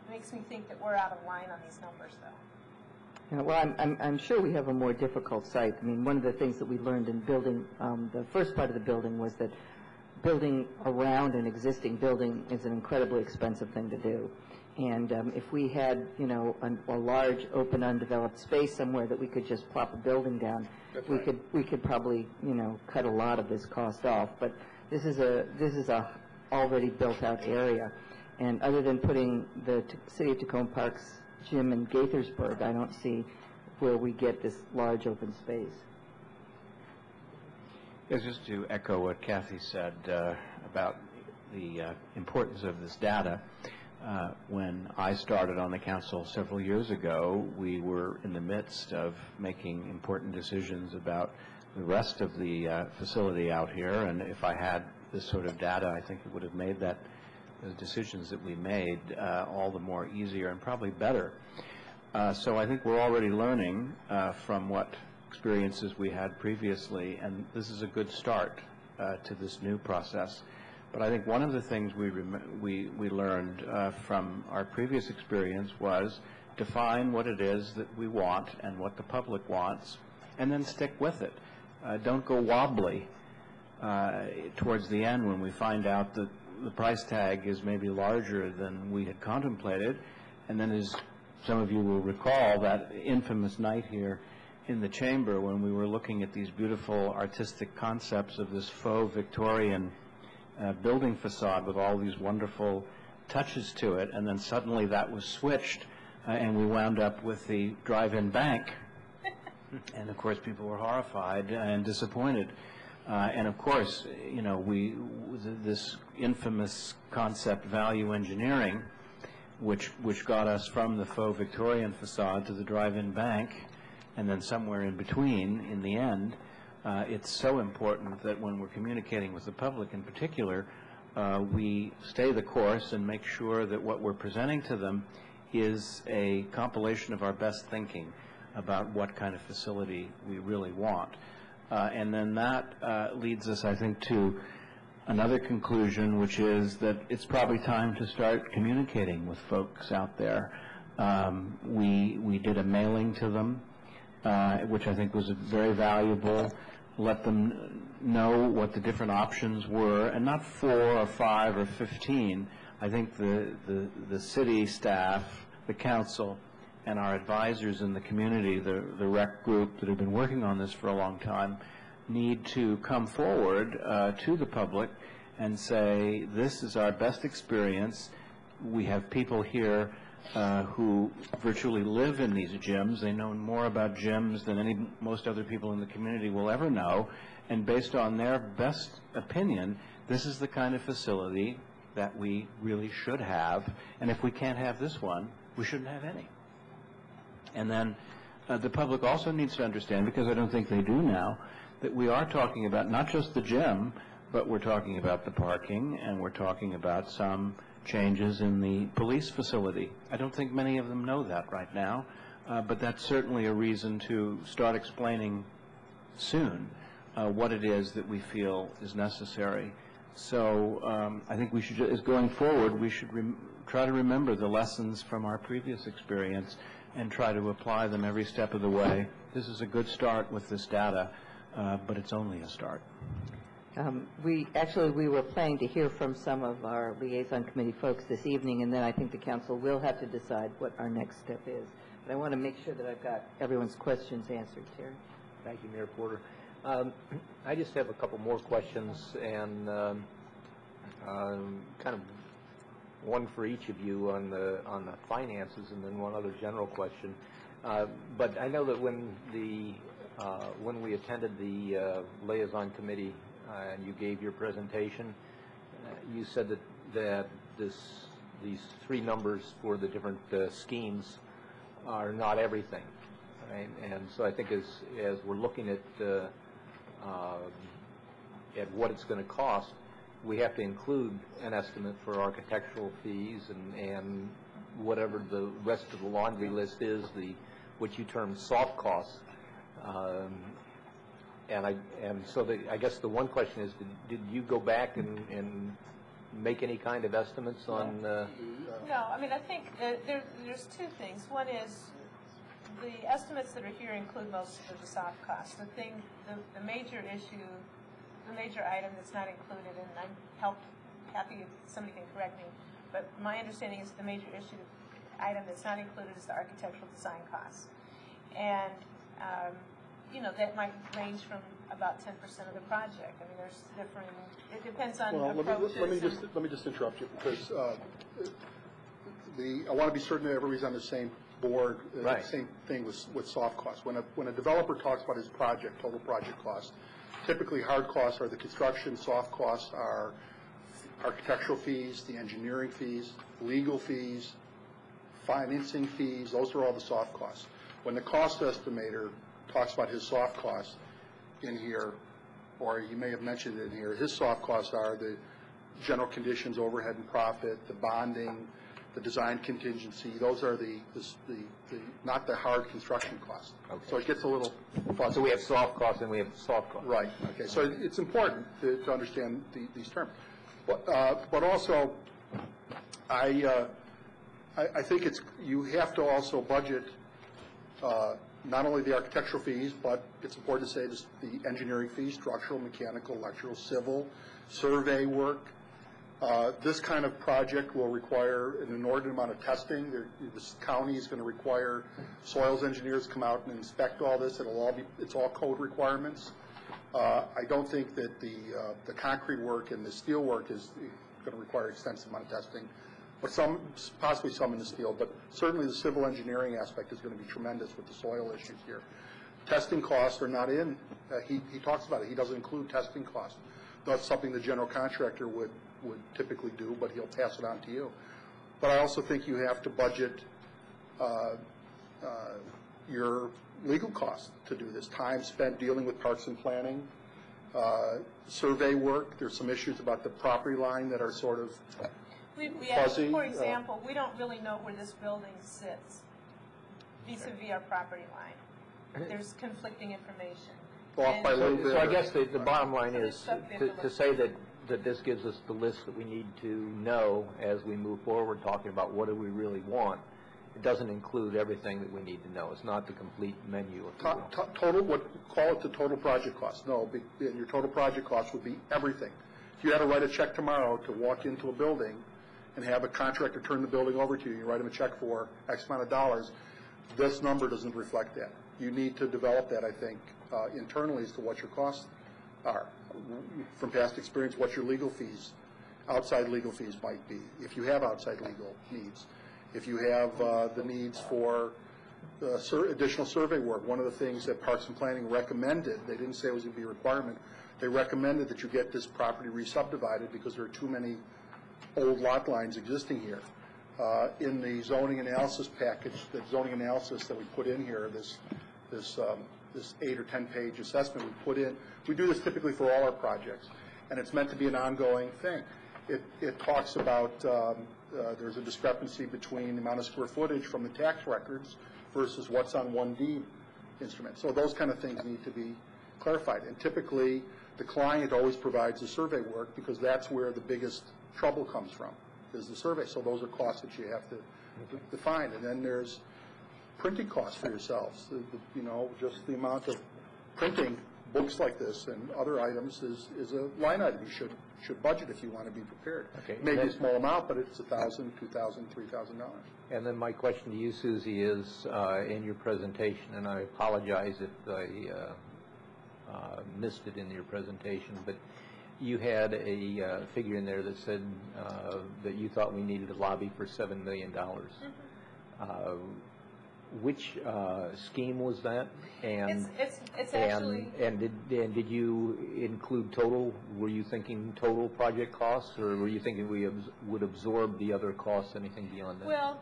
makes me think that we're out of line on these numbers, though. Yeah, well, I'm sure we have a more difficult site. I mean, one of the things that we learned in building the first part of the building was that building around an existing building is an incredibly expensive thing to do. And if we had, you know, a large open undeveloped space somewhere that we could just plop a building down, we could probably, you know, cut a lot of this cost off. But this is a already built out area, and other than putting the City of Tacoma Park's gym in Gaithersburg, I don't see where we get this large open space. Yes, just to echo what Kathy said about the importance of this data. When I started on the council several years ago, we were in the midst of making important decisions about the rest of the facility out here, and if I had this sort of data, I think it would have made the decisions that we made all the more easier and probably better. So I think we're already learning from what experiences we had previously, and this is a good start to this new process. But I think one of the things we learned from our previous experience was define what it is that we want and what the public wants, and then stick with it. Don't go wobbly towards the end when we find out that the price tag is maybe larger than we had contemplated. And then, as some of you will recall, that infamous night here in the chamber when we were looking at these beautiful artistic concepts of this faux Victorian building facade with all these wonderful touches to it, and then suddenly that was switched and we wound up with the drive-in bank. And of course people were horrified and disappointed. And of course, you know, this infamous concept value engineering, which got us from the faux Victorian facade to the drive-in bank, and then somewhere in between in the end, it's so important that when we're communicating with the public in particular, we stay the course and make sure that what we're presenting to them is a compilation of our best thinking about what kind of facility we really want. And then that leads us, I think, to another conclusion, which is that it's probably time to start communicating with folks out there. We did a mailing to them, which I think was very valuable. Let them know what the different options were, and not 4 or 5 or 15. I think the city staff, the council, and our advisors in the community, the rec group that have been working on this for a long time, need to come forward to the public and say, this is our best experience. We have people here who virtually live in these gyms. They know more about gyms than most other people in the community will ever know. And based on their best opinion, this is the kind of facility that we really should have. And if we can't have this one, we shouldn't have any. And then the public also needs to understand, because I don't think they do now, that we are talking about not just the gym, but we're talking about the parking, and we're talking about some changes in the police facility. I don't think many of them know that right now, but that's certainly a reason to start explaining soon what it is that we feel is necessary. So I think we should, as going forward, we should try to remember the lessons from our previous experience and try to apply them every step of the way. This is a good start with this data, but it's only a start. We were planning to hear from some of our liaison committee folks this evening, and then I think the council will have to decide what our next step is. But I want to make sure that I've got everyone's questions answered. Terry? Thank you, Mayor Porter. I just have a couple more questions, and kind of one for each of you on the finances, and then one other general question. But I know that when we attended the liaison committee and you gave your presentation, you said that these three numbers for the different schemes are not everything, right? And so I think as we're looking at what it's going to cost, we have to include an estimate for architectural fees and whatever the rest of the laundry list is, what you term soft costs. I guess the one question is, did you go back and make any kind of estimates on? No, I mean, I think there's two things. One is the estimates that are here include most of the soft costs. The major issue, the major item that's not included, and I'm happy if somebody can correct me, but my understanding is the major issue item that's not included is the architectural design costs. And that might range from about 10% of the project. I mean, there's different. It depends on approaches. Let me just interrupt you, because I want to be certain that everybody's on the same board. Right. Same thing with soft costs. When a developer talks about his project, total project cost, typically hard costs are the construction. Soft costs are architectural fees, the engineering fees, legal fees, financing fees. Those are all the soft costs. When the cost estimator talks about his soft costs in here, or you may have mentioned it in here, his soft costs are the general conditions, overhead and profit, the bonding, the design contingency. Those are the not the hard construction costs. Okay. So it gets a little fuzzy. So we have soft costs and we have soft costs. Right. Okay. So it's important to understand these terms. But also, I think you have to also budget not only the architectural fees, but it's important to say the engineering fees, structural, mechanical, electrical, civil, survey work. This kind of project will require an inordinate amount of testing. This county is going to require soils engineers to come out and inspect all this. It's all code requirements. I don't think that the concrete work and the steel work is going to require extensive amount of testing, but possibly some in the steel. But certainly the civil engineering aspect is going to be tremendous with the soil issues here. Testing costs are not in. He talks about it. He doesn't include testing costs. That's something the general contractor would typically do, but he'll pass it on to you. But I also think you have to budget your legal costs to do this. Time spent dealing with parks and planning, survey work. There's some issues about the property line that are sort of fuzzy. For example, we don't really know where this building sits vis-a-vis our property line. There's conflicting information. Off by a little bit. So I guess the bottom line is to say that this gives us the list that we need to know as we move forward, talking about what do we really want. It doesn't include everything that we need to know. It's not the complete menu. Call it the total project cost. No, your total project cost would be everything. If you had to write a check tomorrow to walk into a building and have a contractor turn the building over to you, you write him a check for X amount of dollars, this number doesn't reflect that. You need to develop that, I think, internally as to what your costs are. From past experience, what your legal fees, outside legal fees might be, if you have outside legal needs. If you have the needs for additional survey work. One of the things that Parks and Planning recommended, they didn't say it was going to be a requirement, they recommended that you get this property re-subdivided because there are too many old lot lines existing here. In the zoning analysis package, the zoning analysis that we put in here, this 8 or 10 page assessment we put in, we do this typically for all our projects, and it's meant to be an ongoing thing. It talks about there's a discrepancy between the amount of square footage from the tax records versus what's on 1D instrument. So those kind of things need to be clarified. And typically, the client always provides the survey work because that's where the biggest trouble comes from, is the survey. So those are costs that you have to define. And then there's printing costs for yourselves. Just the amount of printing books like this and other items is a line item you should budget if you want to be prepared. Okay. Maybe a small amount, but it's $1,000, $2,000, $3,000. And then my question to you, Susie, is in your presentation, and I apologize if I missed it in your presentation, but you had a figure in there that said that you thought we needed to lobby for $7 million. Which scheme was that? And it's actually. And did you include total? Were you thinking total project costs, or were you thinking we would absorb the other costs? Anything beyond that? Well,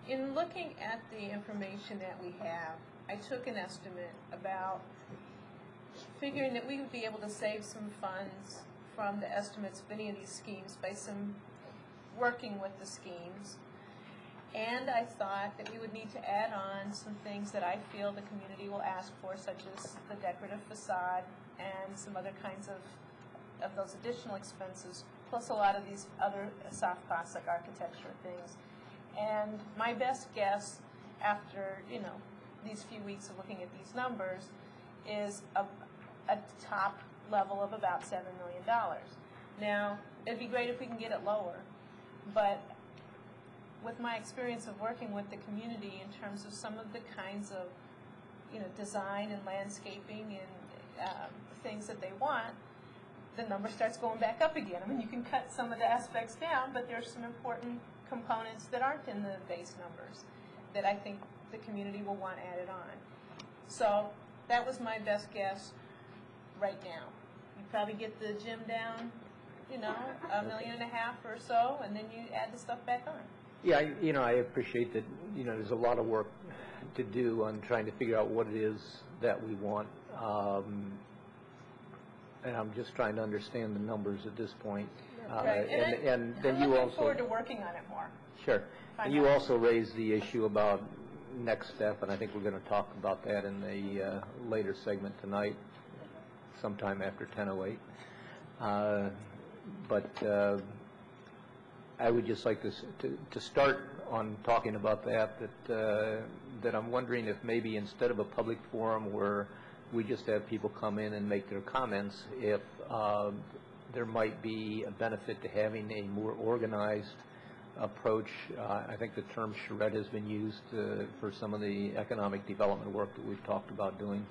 in looking at the information that we have, I took an estimate about figuring that we would be able to save some funds from the estimates of any of these schemes by some working with the schemes. And I thought that we would need to add on some things that I feel the community will ask for, such as the decorative facade and some other kinds of those additional expenses, plus a lot of these other soft costs like architecture things. And my best guess after, these few weeks of looking at these numbers is a top level of about $7 million. Now, it'd be great if we can get it lower, but with my experience of working with the community in terms of some of the kinds of, design and landscaping and things that they want, the number starts going back up again. I mean, you can cut some of the aspects down, but there's some important components that aren't in the base numbers that I think the community will want added on. So that was my best guess right now. You probably get the gym down, $1.5 million or so, and then you add the stuff back on. Yeah, I appreciate that, there's a lot of work to do on trying to figure out what it is that we want. And I'm just trying to understand the numbers at this point. Right. And then I'm you looking also forward to working on it more. Sure. And you also raised the issue about next step, and I think we're going to talk about that in the later segment tonight, sometime after 10:08. But I would just like to start on talking about that I'm wondering if maybe instead of a public forum where we just have people come in and make their comments, if there might be a benefit to having a more organized approach. I think the term charrette has been used for some of the economic development work that we've talked about doing.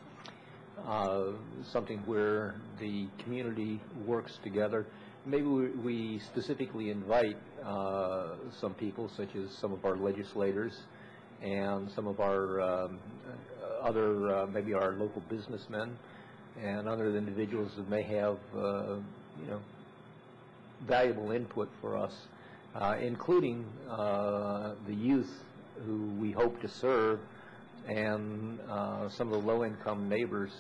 Something where the community works together. Maybe we specifically invite some people, such as some of our legislators and some of our maybe our local businessmen and other individuals that may have, valuable input for us, including the youth who we hope to serve and some of the low-income neighbors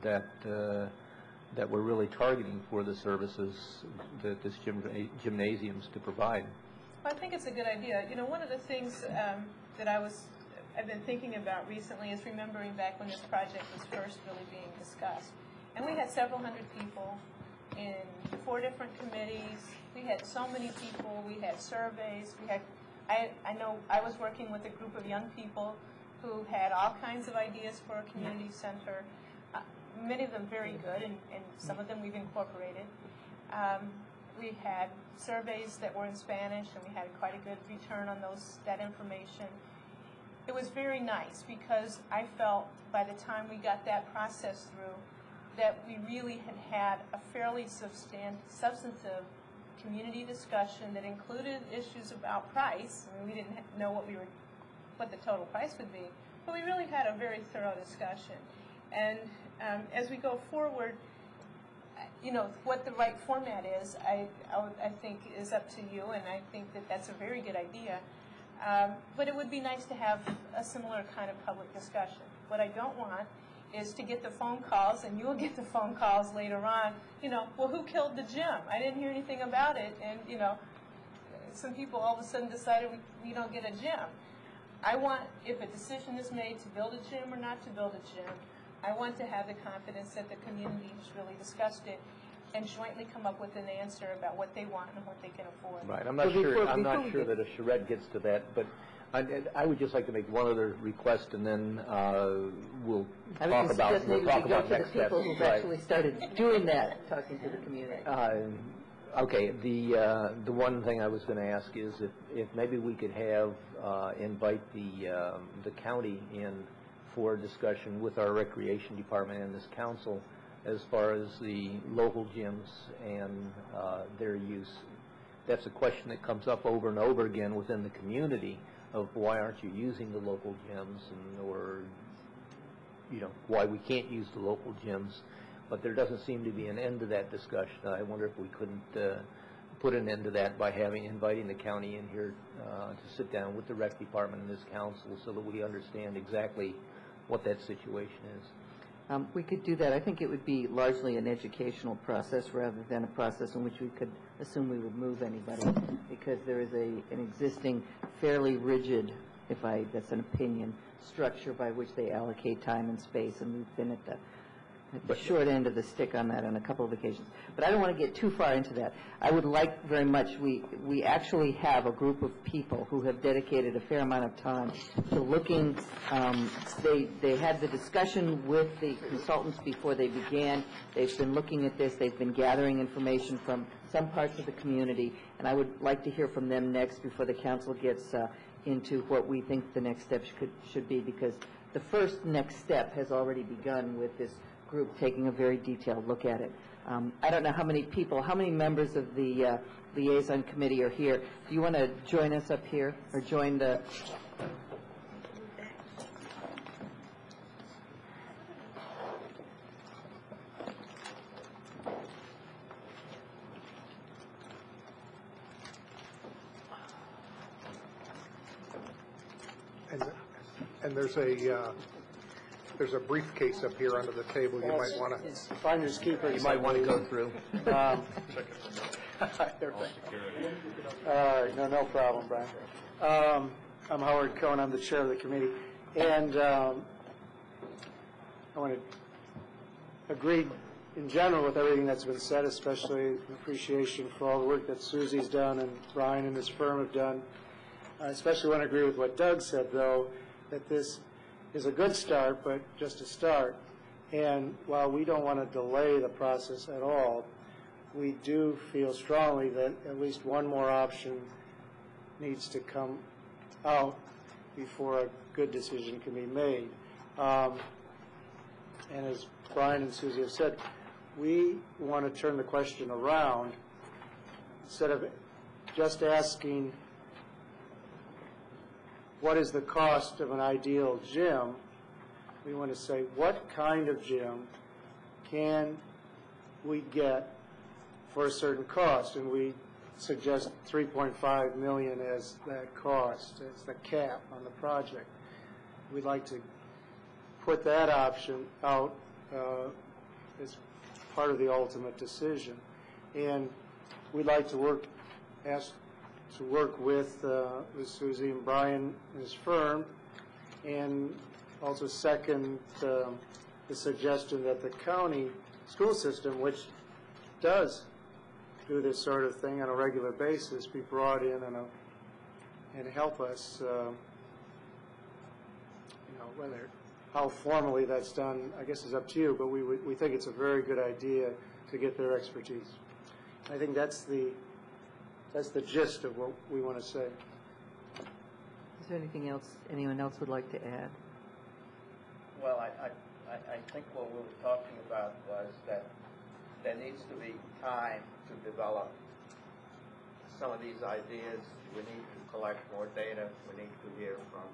that we're really targeting for the services that this gymnasium's to provide. Well, I think it's a good idea. One of the things that I've been thinking about recently is remembering back when this project was first really being discussed. And we had several hundred people in 4 different committees. We had so many people. We had surveys. I know I was working with a group of young people who had all kinds of ideas for a community center. Many of them very good, and some of them we've incorporated. We had surveys that were in Spanish, and we had quite a good return on that information. It was very nice because I felt by the time we got that process through that we really had a fairly substantive community discussion that included issues about price. I mean, we didn't know what the total price would be, but we really had a very thorough discussion. And as we go forward, what the right format is, I think is up to you, and I think that that's a very good idea. But it would be nice to have a similar kind of public discussion. What I don't want is to get the phone calls, and you'll get the phone calls later on, well, who killed the gym? I didn't hear anything about it, and, some people all of a sudden decided we don't get a gym. I want, if a decision is made to build a gym or not to build a gym, I want to have the confidence that the community has really discussed it and jointly come up with an answer about what they want and what they can afford. Right. I'm not sure that a charrette gets to that, but I would just like to make one other request, and then we'll talk about next steps. Maybe we go to the people who've actually started doing that, talking to the community. Okay. The one thing I was going to ask is if maybe we could invite the county in for discussion with our recreation department and this council as far as the local gyms and their use. That's a question that comes up over and over again within the community of why aren't you using the local gyms, or why we can't use the local gyms. But there doesn't seem to be an end to that discussion. I wonder if we couldn't put an end to that by inviting the county in here to sit down with the rec department and this council so that we understand exactly what that situation is. We could do that. I think it would be largely an educational process rather than a process in which we could assume we would move anybody, because there is an existing fairly rigid, that's an opinion, structure by which they allocate time and space, and we've been at the short end of the stick on that on a couple of occasions. But I don't want to get too far into that. I would like very much, we actually have a group of people who have dedicated a fair amount of time to looking, they had the discussion with the consultants before they began. They've been looking at this. They've been gathering information from some parts of the community, and I would like to hear from them next before the council gets into what we think the next steps should be, because the first next step has already begun with this group taking a very detailed look at it. I don't know how many members of the liaison committee are here. Do you want to join us up here, or join the... And there's a briefcase up here under the table. You might want to. Finders keepers. You might want to go through. No problem, Brian. I'm Howard Cohn. I'm the chair of the committee, and I want to agree in general with everything that's been said, especially appreciation for all the work that Susie's done and Brian and his firm have done. I especially want to agree with what Doug said, though, that this is a good start, but just a start. And while we don't want to delay the process at all, we do feel strongly that at least one more option needs to come out before a good decision can be made. And as Brian and Susie have said, we want to turn the question around. Instead of just asking what is the cost of an ideal gym, we want to say what kind of gym can we get for a certain cost, and we suggest $3.5 million as that cost, as the cap on the project. We'd like to put that option out as part of the ultimate decision, and we'd like to work with Susie and Brian and his firm, and also second the suggestion that the county school system, which does do this sort of thing on a regular basis, be brought in and help us. Whether how formally that's done, I guess, is up to you. But we think it's a very good idea to get their expertise. I think that's the gist of what we want to say. Is there anything else anyone else would like to add? Well, I think what we were talking about was that there needs to be time to develop some of these ideas. We need to collect more data. We need to hear from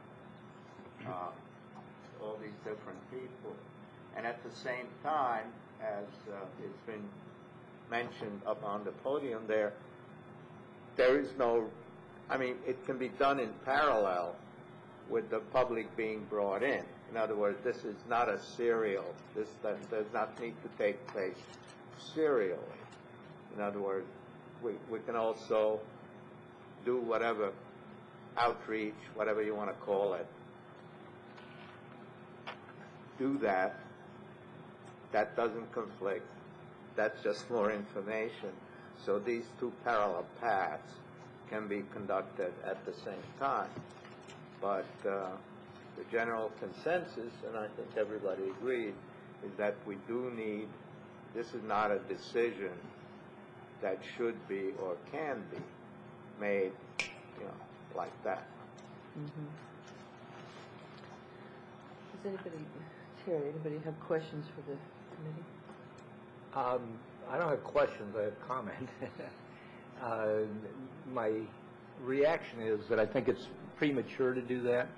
all these different people. And at the same time, as it's been mentioned up on the podium there, there is no, I mean, it can be done in parallel with the public being brought in. In other words, this is not a serial. This does not need to take place serially. In other words, we can also do whatever outreach, whatever you want to call it, do that. That doesn't conflict. That's just more information. So these two parallel paths can be conducted at the same time. But the general consensus, and I think everybody agreed, is that we do need, this is not a decision that should be or can be made, like that. Mm-hmm. Does anybody have questions for the committee? I don't have questions, I have comments. My reaction is that I think it's premature to do that,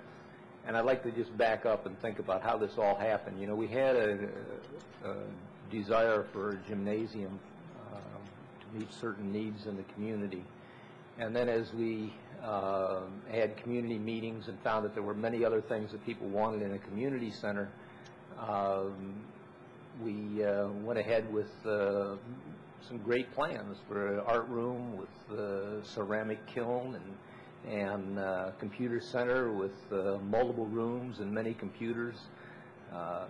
and I'd like to just back up and think about how this all happened. We had a desire for a gymnasium to meet certain needs in the community, and then as we had community meetings and found that there were many other things that people wanted in a community center, we went ahead with some great plans for an art room with ceramic kiln and computer center with multiple rooms and many computers, a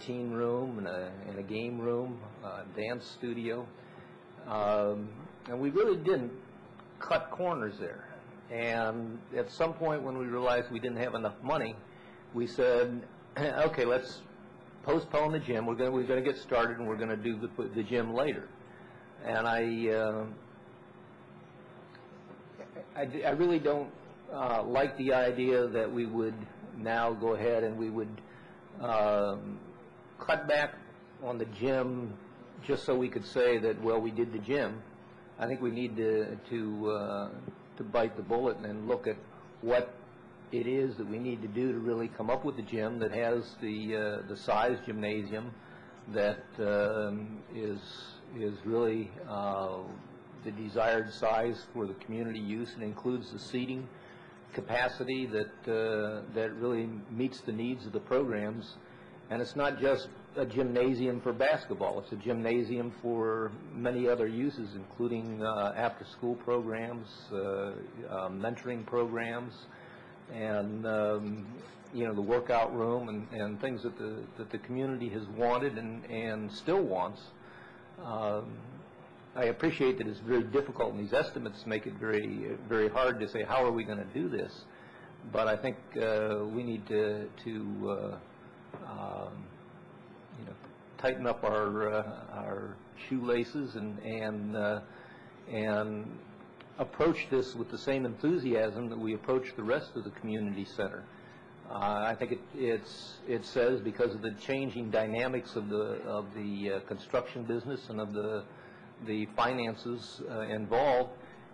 teen room and a game room, dance studio, and we really didn't cut corners there. And at some point when we realized we didn't have enough money, we said, okay, let's postpone the gym. We're going to get started, and we're going to do the gym later. And I really don't like the idea that we would now go ahead and we would cut back on the gym just so we could say that, well, we did the gym. I think we need to bite the bullet and look at what it is that we need to do to really come up with a gym that has the size gymnasium that is really the desired size for the community use and includes the seating capacity that really meets the needs of the programs. And it's not just a gymnasium for basketball. It's a gymnasium for many other uses, including after-school programs, mentoring programs, and the workout room and things that the community has wanted and still wants. I appreciate that it's very difficult, and these estimates make it very, very hard to say how are we going to do this. But I think we need to tighten up our shoelaces and approach this with the same enthusiasm that we approach the rest of the community center. I think it says, because of the changing dynamics of the construction business and of the finances involved,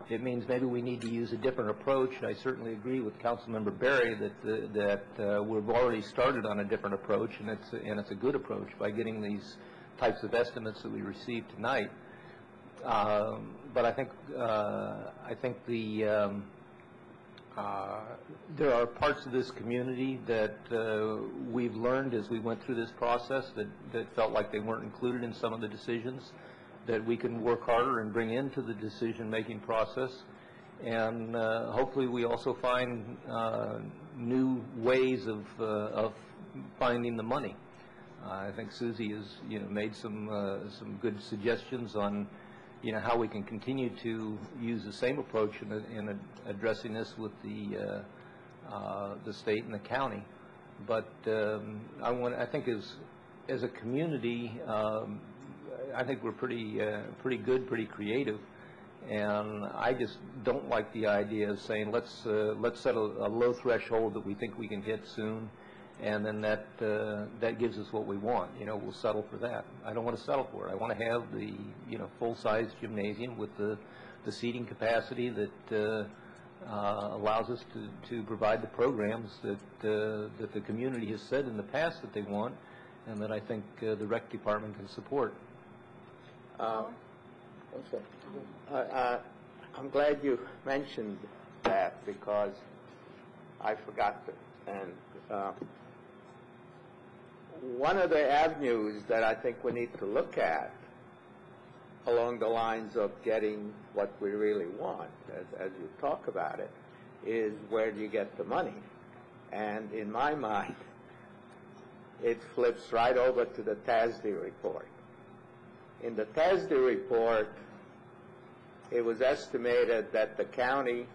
it means maybe we need to use a different approach. I certainly agree with Councilmember Berry that we've already started on a different approach, and it's a good approach by getting these types of estimates that we received tonight. But I think there are parts of this community that we've learned as we went through this process that felt like they weren't included in some of the decisions that we can work harder and bring into the decision-making process. And hopefully we also find new ways of finding the money. I think Susie has made some good suggestions on how we can continue to use the same approach in addressing this with the state and the county. But I think as a community, I think we're pretty good, pretty creative, and I just don't like the idea of saying let's set a low threshold that we think we can hit soon, and then that gives us what we want. We'll settle for that. I don't want to settle for it. I want to have the full-size gymnasium with the seating capacity that allows us to provide the programs that the community has said in the past that they want, and that I think the rec department can support. I'm glad you mentioned that because I forgot to. And one of the avenues that I think we need to look at along the lines of getting what we really want, as you talk about it, is where do you get the money? And in my mind, it flips right over to the TASD report. In the TASD report, it was estimated that the county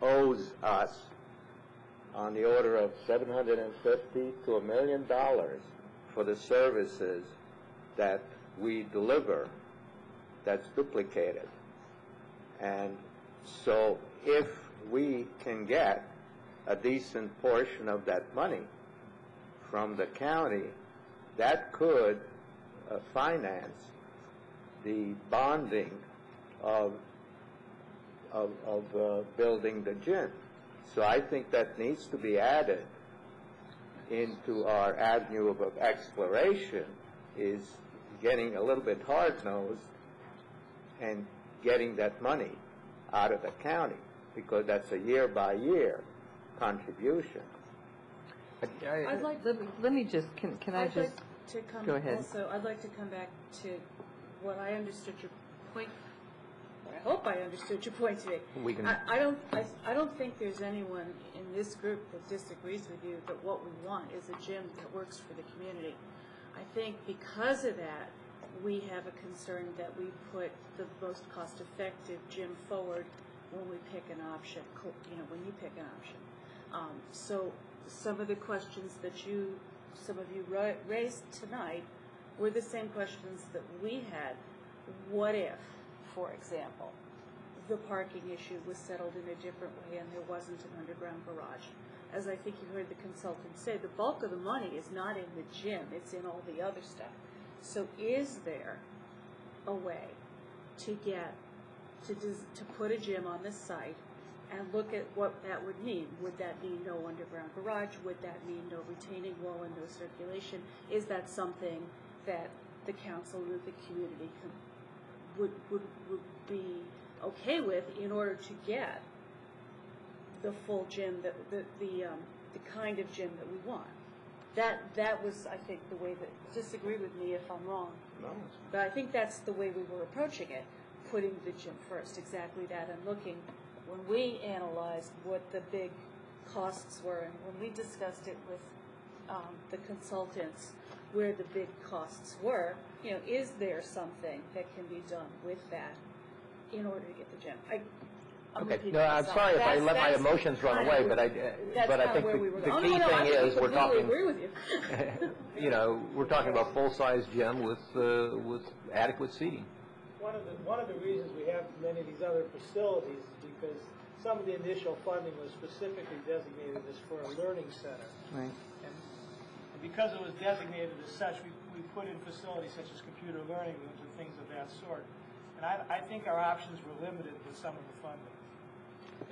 owes us on the order of $750,000 to $1 million for the services that we deliver that's duplicated. And so if we can get a decent portion of that money from the county, that could finance the bonding of building the gym. So I think that needs to be added into our avenue of exploration, is getting a little bit hard-nosed and getting that money out of the county, because that's a year-by-year contribution. I'd like, let me just, can I I'd just, like to come go ahead. Also, I'd like to come back to what I understood your point, or I hope I understood your point today. We can. I don't think there's anyone in this group that disagrees with you that what we want is a gym that works for the community. I think because of that, we have a concern that we put the most cost-effective gym forward when we pick an option, when you pick an option. So some of the questions that some of you raised tonight were the same questions that we had. What if, for example, the parking issue was settled in a different way and there wasn't an underground garage? As I think you heard the consultant say, the bulk of the money is not in the gym, it's in all the other stuff. So is there a way to put a gym on the site and look at what that would mean? Would that mean no underground garage? Would that mean no retaining wall and no circulation? Is that something that the council and the community would be okay with in order to get the full gym, the kind of gym that we want? That was, I think, the way that, disagree with me if I'm wrong. No. But I think that's the way we were approaching it, putting the gym first, exactly that, and looking, when we analyzed what the big costs were, and when we discussed it with the consultants, where the big costs were, is there something that can be done with that in order to get the gym? Okay. No, I'm sorry if I let my emotions run away, but I think the key thing is we're talking. Agree with you. We're talking about full-size gym with adequate seating. One of the reasons we have many of these other facilities is because some of the initial funding was specifically designated as for a learning center. Right. And because it was designated as such, we put in facilities such as computer learning rooms and things of that sort. And I think our options were limited with some of the funding.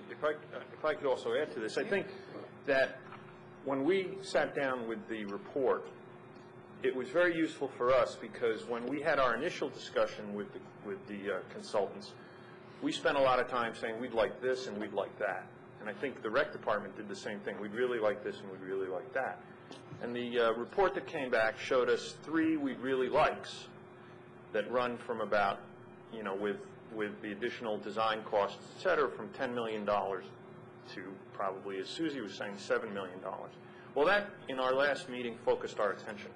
If I could also add to this, I think that when we sat down with the report, it was very useful for us because when we had our initial discussion with the consultants, we spent a lot of time saying we'd like this and we'd like that. And I think the rec department did the same thing. We'd really like this and we'd really like that. And the report that came back showed us 3 we'd really likes that run from about, with the additional design costs, et cetera, from $10 million to probably, as Susie was saying, $7 million. Well, that, in our last meeting, focused our attention.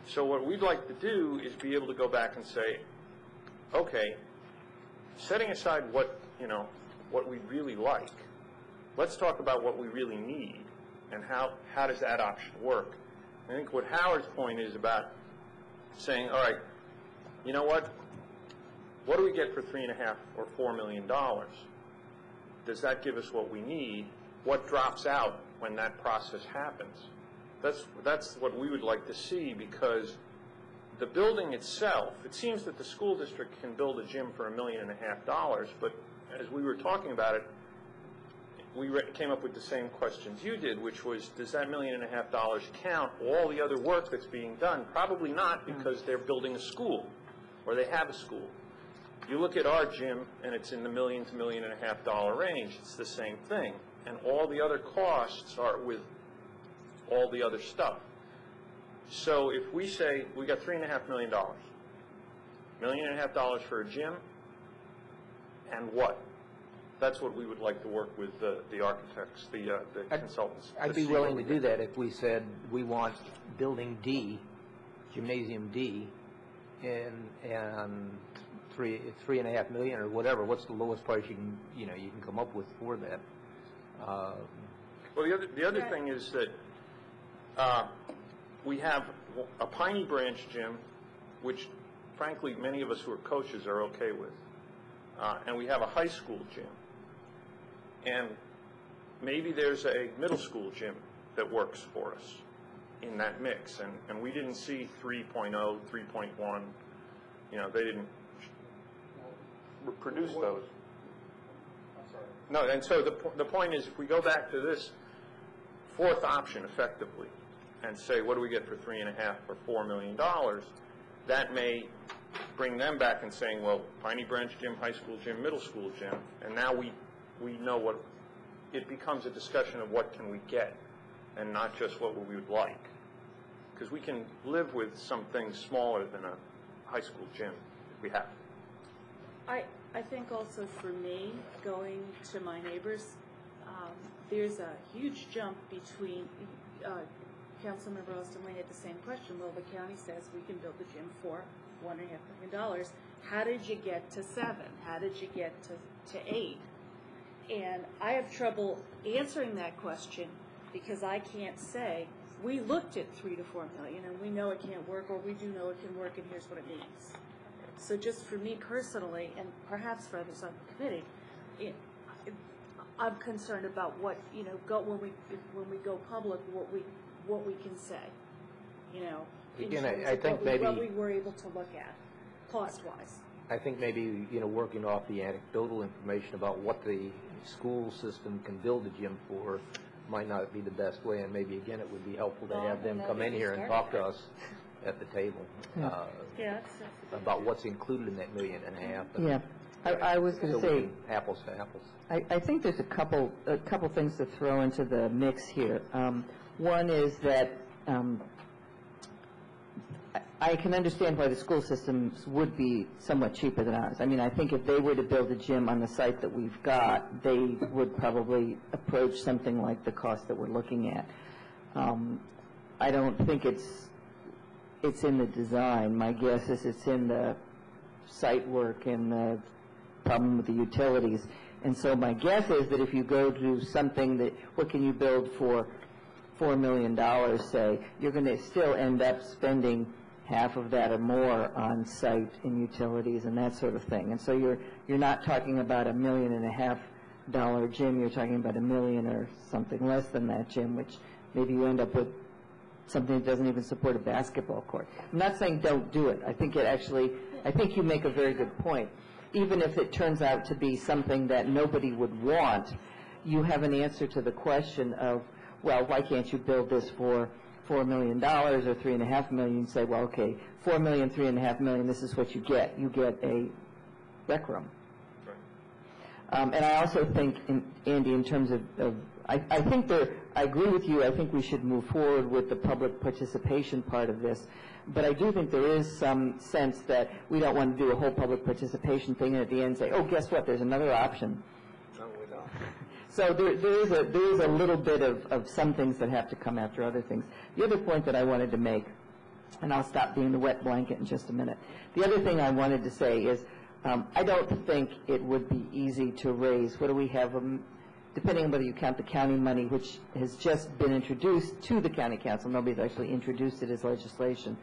So what we'd like to do is be able to go back and say, okay, setting aside what we really like, let's talk about what we really need and how does that option work. I think what Howard's point is about saying, all right, you know what do we get for $3.5 or $4 million? Does that give us what we need? What drops out when that process happens? That's what we would like to see, because the building itself, it seems that the school district can build a gym for $1.5 million, but as we were talking about it, we came up with the same questions you did, which was, does that $1.5 million count all the other work that's being done? Probably not, because they're building a school. or they have a school. You look at our gym, and it's in the $1 million to $1.5 million range. It's the same thing. And all the other costs are with all the other stuff. So if we say we got $3.5 million, $1.5 million for a gym, and what? That's what we would like to work with the architects, the consultants. I'd be willing to do that if we said we want building D, gymnasium D, and $3.5 million or whatever. What's the lowest price you can come up with for that? Well, the other thing is that we have a Piney Branch gym, which frankly many of us who are coaches are okay with, and we have a high school gym, and maybe there's a middle school gym that works for us in that mix, and we didn't see 3.0, 3.1. They didn't produce those. No, and so the point is, if we go back to this fourth option effectively and say, what do we get for $3.5 or $4 million, that may bring them back and saying, well, Piney Branch gym, high school gym, middle school gym, and now we know what, it becomes a discussion of what can we get and not just what we would like. Because we can live with some things smaller than a high school gym if we have to. I think also for me, going to my neighbors, there's a huge jump between, Councilmember Austin Lee had the same question. Well, the county says we can build the gym for $1.5 million. How did you get to 7? How did you get to 8? And I have trouble answering that question because I can't say, we looked at $3 to $4 million and we know it can't work, or we do know it can work and here's what it means. So just for me personally, and perhaps for others on the committee, I'm concerned about what, when we go public, what we can say, Again, in terms I of think what we were able to look at, cost-wise. I think maybe, working off the anecdotal information about what the school system can build a gym for might not be the best way, and maybe, again, it would be helpful to have them come in here and talk to us at the table about what's included in that $1.5 million. I was going to say apples to apples. I think there's a couple things to throw into the mix here. One is that I can understand why the school systems would be somewhat cheaper than ours. I mean, I think if they were to build a gym on the site that we've got, they would probably approach something like the cost that we're looking at. I don't think it's in the design. My guess is it's in the site work and the problem with the utilities. And so my guess is that if you go to something that, what can you build for $4 million, say, you're going to still end up spending half of that or more on site and utilities and that sort of thing. And so you're not talking about $1.5 million gym, you're talking about $1 million or something less than that gym, which maybe you end up with something that doesn't even support a basketball court. I'm not saying don't do it. I think you make a very good point. Even if it turns out to be something that nobody would want, you have an answer to the question of, well, why can't you build this for $4 million or $3.5 million? You say, well, okay, $4 million, $3.5 million, this is what you get. You get a rec room. And I also think, Andy, in terms of I think I agree with you. I think we should move forward with the public participation part of this. But I do think there is some sense that we don't want to do a whole public participation thing and at the end say, oh, guess what, there's another option. No, we don't. So there is a little bit of some things that have to come after other things. The other point that I wanted to make, and I'll stop being the wet blanket in just a minute. The other thing I wanted to say is I don't think it would be easy to raise, what do we have, depending on whether you count the county money, which has just been introduced to the county council. Nobody's actually introduced it as legislation.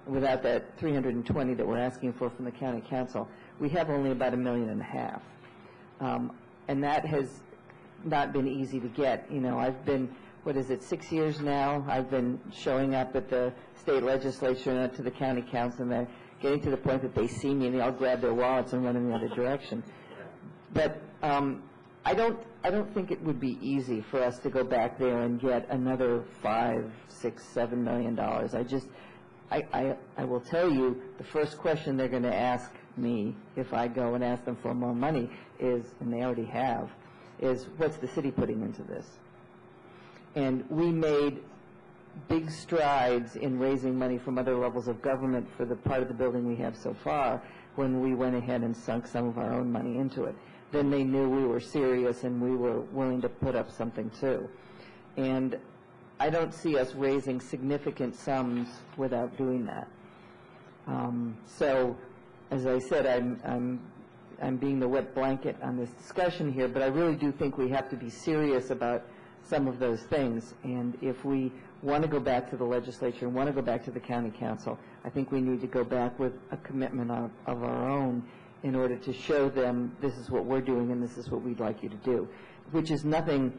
Without that $320 that we're asking for from the county council, we have only about $1.5 million. And that has not been easy to get. I've been, 6 years now? I've been showing up at the state legislature and to the county council, and they're getting to the point that they see me and they all grab their wallets and run in the other direction. But I don't think it would be easy for us to go back there and get another $5, $6, $7 million. I will tell you, the first question they're going to ask me if I go and ask them for more money is, and they already have, is what's the city putting into this? And we made big strides in raising money from other levels of government for the part of the building we have so far when we went ahead and sunk some of our own money into it. Then they knew we were serious and we were willing to put up something too. And I don't see us raising significant sums without doing that. So, as I said, I'm being the wet blanket on this discussion here, but I really do think we have to be serious about some of those things. And if we want to go back to the legislature and want to go back to the county council, I think we need to go back with a commitment of our own in order to show them this is what we're doing and this is what we'd like you to do, which is nothing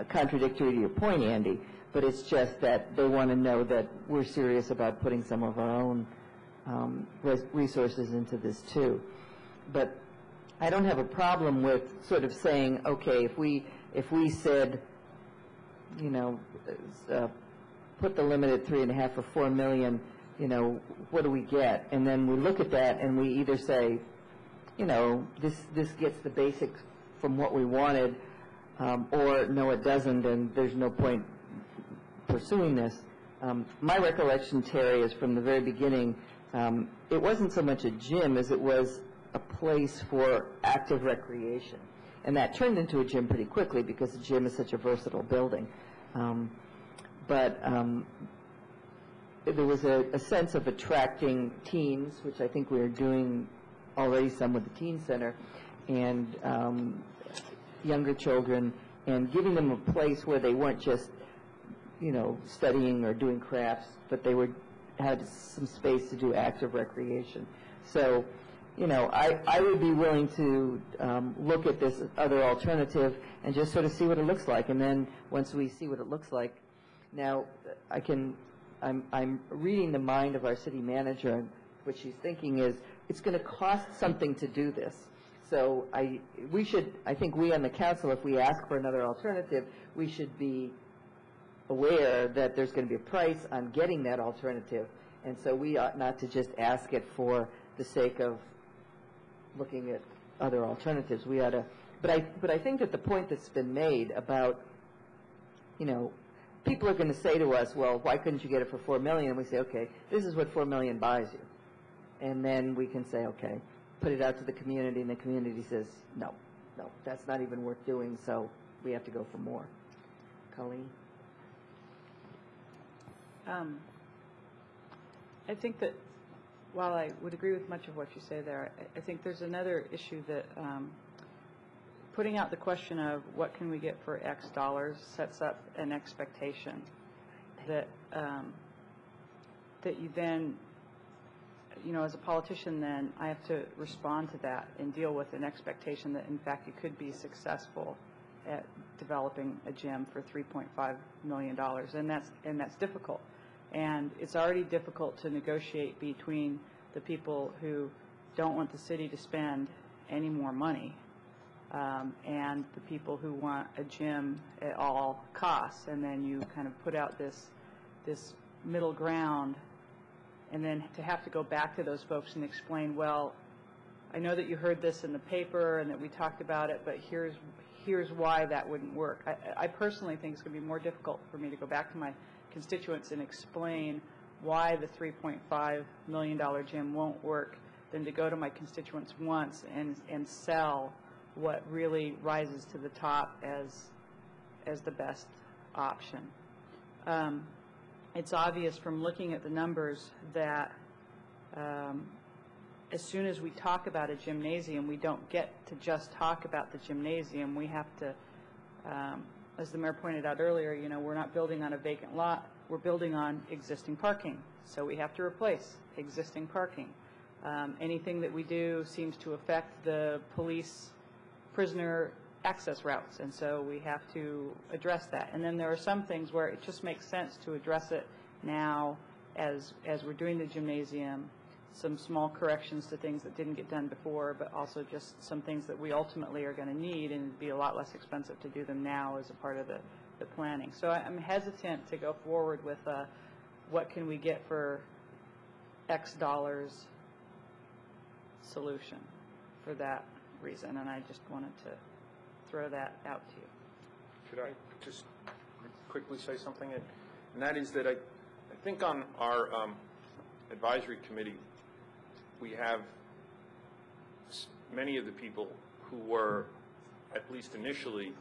contradictory to your point, Andy, but it's just that they want to know that we're serious about putting some of our own resources into this too. But I don't have a problem with sort of saying, okay, if we said, you know, put the limit at 3.5 or 4 million, you know, what do we get? And then we look at that and we either say, you know, this gets the basics from what we wanted, or no, it doesn't, and there's no point pursuing this. My recollection, Terry, is from the very beginning, it wasn't so much a gym as it was a place for active recreation. And that turned into a gym pretty quickly because the gym is such a versatile building. But there was a sense of attracting teens, which I think we are doing already some with the teen center, and younger children, and giving them a place where they weren't just, you know, studying or doing crafts, but they had some space to do active recreation. So, you know, I would be willing to look at this other alternative and just sort of see what it looks like. And then once we see what it looks like, now I'm reading the mind of our city manager, and what she's thinking is it's going to cost something to do this. So I think we on the council, if we ask for another alternative, we should be aware that there's going to be a price on getting that alternative. And so we ought not to just ask it for the sake of looking at other alternatives. We ought to, but I think that the point that's been made about, you know, people are going to say to us, well, why couldn't you get it for $4 million? And we say, okay, this is what $4 million buys you. And then we can say, okay, put it out to the community, and the community says, no, that's not even worth doing, so we have to go for more. Colleen? I think that while I would agree with much of what you say there, I think there's another issue that putting out the question of what can we get for X dollars sets up an expectation that that you then, you know, as a politician, then I have to respond to that and deal with an expectation that in fact you could be successful at developing a gym for $3.5 million, and that's difficult. And it's already difficult to negotiate between the people who don't want the city to spend any more money and the people who want a gym at all costs. And then you kind of put out this middle ground, and then to have to go back to those folks and explain, well, I know that you heard this in the paper and that we talked about it, but here's why that wouldn't work. I personally think it's going to be more difficult for me to go back to my constituents and explain why the $3.5 million gym won't work than to go to my constituents once and sell what really rises to the top as the best option. It's obvious from looking at the numbers that as soon as we talk about a gymnasium, we don't get to just talk about the gymnasium. We have to, as the mayor pointed out earlier, you know, we're not building on a vacant lot. We're building on existing parking. So we have to replace existing parking. Anything that we do seems to affect the police prisoner access routes, and so we have to address that. And then there are some things where it just makes sense to address it now as we're doing the gymnasium, some small corrections to things that didn't get done before, but also just some things that we ultimately are going to need, and it'd be a lot less expensive to do them now as a part of the planning. So I'm hesitant to go forward with what can we get for X dollars solution for that reason, and I just wanted to throw that out to you. Could I just quickly say something? And that is that I think on our advisory committee, we have many of the people who were, at least initially,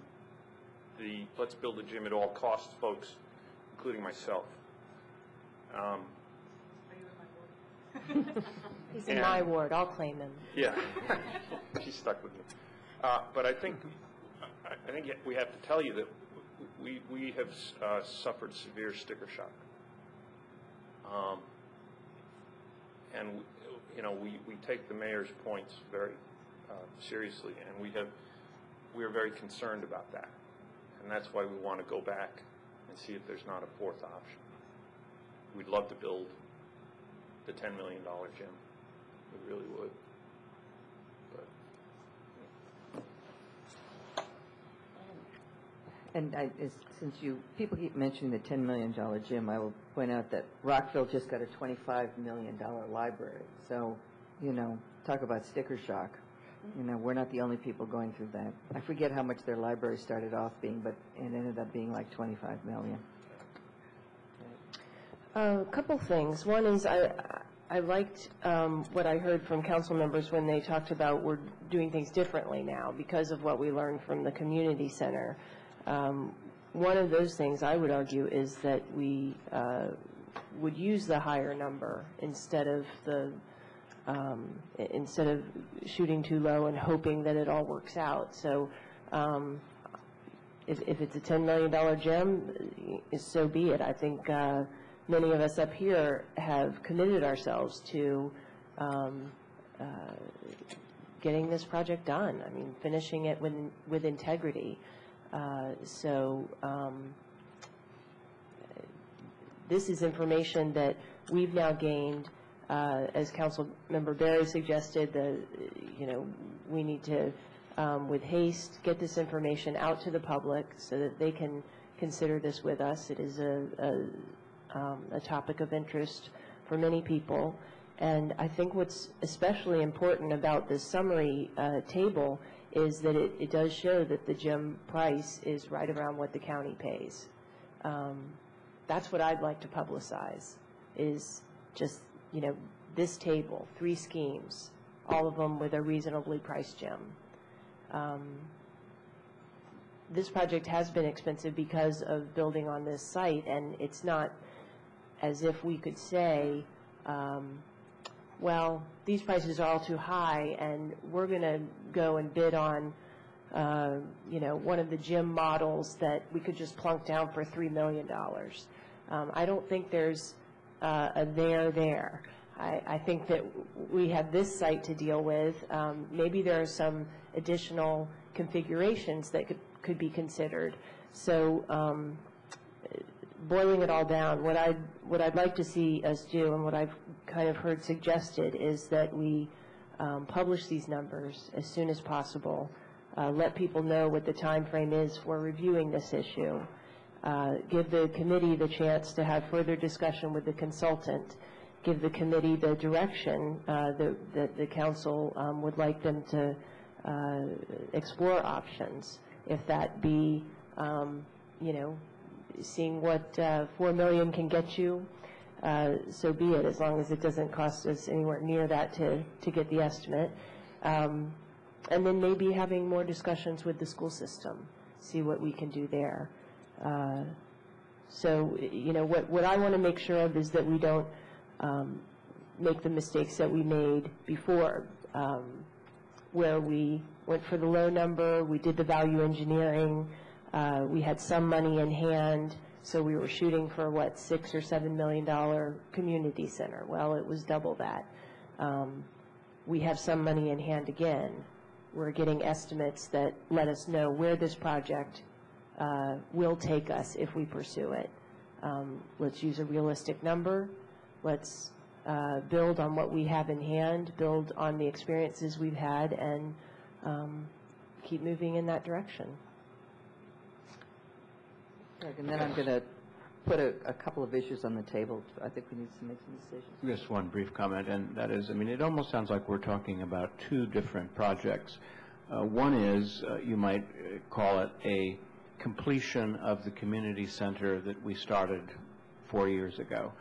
the let's build a gym at all costs folks, including myself. He's in my ward. I'll claim him. Yeah, she's stuck with me. But I think we have to tell you that we have suffered severe sticker shock, and we take the mayor's points very seriously, and we are very concerned about that, and that's why we want to go back and see if there's not a fourth option. We'd love to build the $10 million gym. We really would. And since people keep mentioning the $10 million gym, I will point out that Rockville just got a $25 million library. So, talk about sticker shock. We're not the only people going through that. I forget how much their library started off being, but it ended up being like $25 million. A couple things. One is I liked what I heard from council members when they talked about we're doing things differently now because of what we learned from the community center. One of those things I would argue is that we would use the higher number instead of shooting too low and hoping that it all works out. So if it's a $10 million gym, so be it. I think many of us up here have committed ourselves to getting this project done. I mean, finishing it with integrity. This is information that we've now gained, as Council Member Berry suggested, we need to, with haste, get this information out to the public so that they can consider this with us. It is a topic of interest for many people. And I think what's especially important about this summary table is that it does show that the gym price is right around what the county pays. That's what I'd like to publicize, is just, this table, 3 schemes, all of them with a reasonably priced gym. This project has been expensive because of building on this site, and it's not as if we could say, well, these prices are all too high, and we're going to go and bid on, one of the gym models that we could just plunk down for $3 million. I don't think there's a there. I think that we have this site to deal with. Maybe there are some additional configurations that could be considered. So boiling it all down, what I'd like to see us do, and what I've kind of heard suggested, is that we publish these numbers as soon as possible, let people know what the time frame is for reviewing this issue, give the committee the chance to have further discussion with the consultant, give the committee the direction that the council would like them to explore options, if that be, seeing what $4 million can get you, so be it, as long as it doesn't cost us anywhere near that to get the estimate. And then maybe having more discussions with the school system, see what we can do there. What I want to make sure of is that we don't make the mistakes that we made before, where we went for the low number, we did the value engineering, we had some money in hand, so we were shooting for, $6 or $7 million community center. Well, it was double that. We have some money in hand again. We're getting estimates that let us know where this project will take us if we pursue it. Let's use a realistic number. Let's build on what we have in hand, build on the experiences we've had, and keep moving in that direction. And then I'm going to put a couple of issues on the table. I think we need to make some decisions. Just one brief comment, and that is, I mean, it almost sounds like we're talking about two different projects. One is, you might call it a completion of the community center that we started 4 years ago.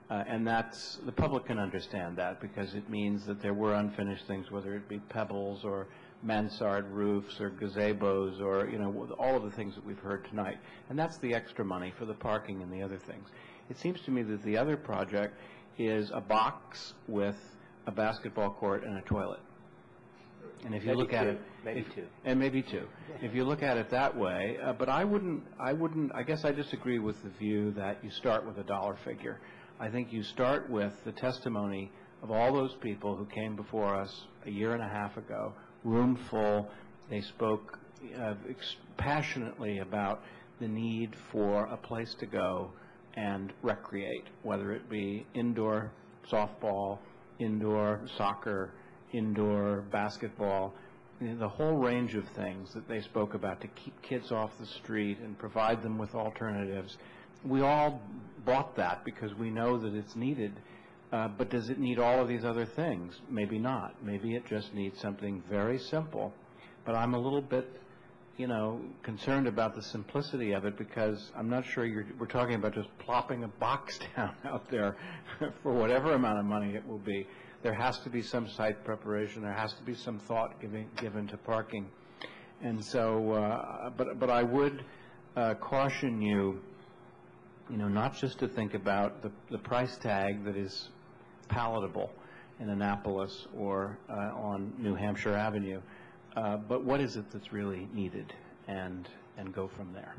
And that's, the public can understand that because it means that there were unfinished things, whether it be pebbles or mansard roofs or gazebos or, you know, all of the things that we've heard tonight. And that's the extra money for the parking and the other things. It seems to me that the other project is a box with a basketball court and a toilet. And if you look at it, and maybe two. If you look at it that way, but I guess I disagree with the view that you start with a dollar figure. I think you start with the testimony of all those people who came before us a year and a half ago, room full. They spoke passionately about the need for a place to go and recreate, whether it be indoor softball, indoor soccer, indoor basketball, the whole range of things that they spoke about to keep kids off the street and provide them with alternatives. We all bought that because we know that it's needed, but does it need all of these other things? Maybe not. Maybe it just needs something very simple. But I'm a little bit, you know, concerned about the simplicity of it because I'm not sure we're talking about just plopping a box down out there for whatever amount of money it will be. There has to be some site preparation. There has to be some thought given to parking. And so, but I would caution you, you know, not just to think about the price tag that is palatable in Annapolis or on New Hampshire Avenue, but what is it that's really needed, and go from there.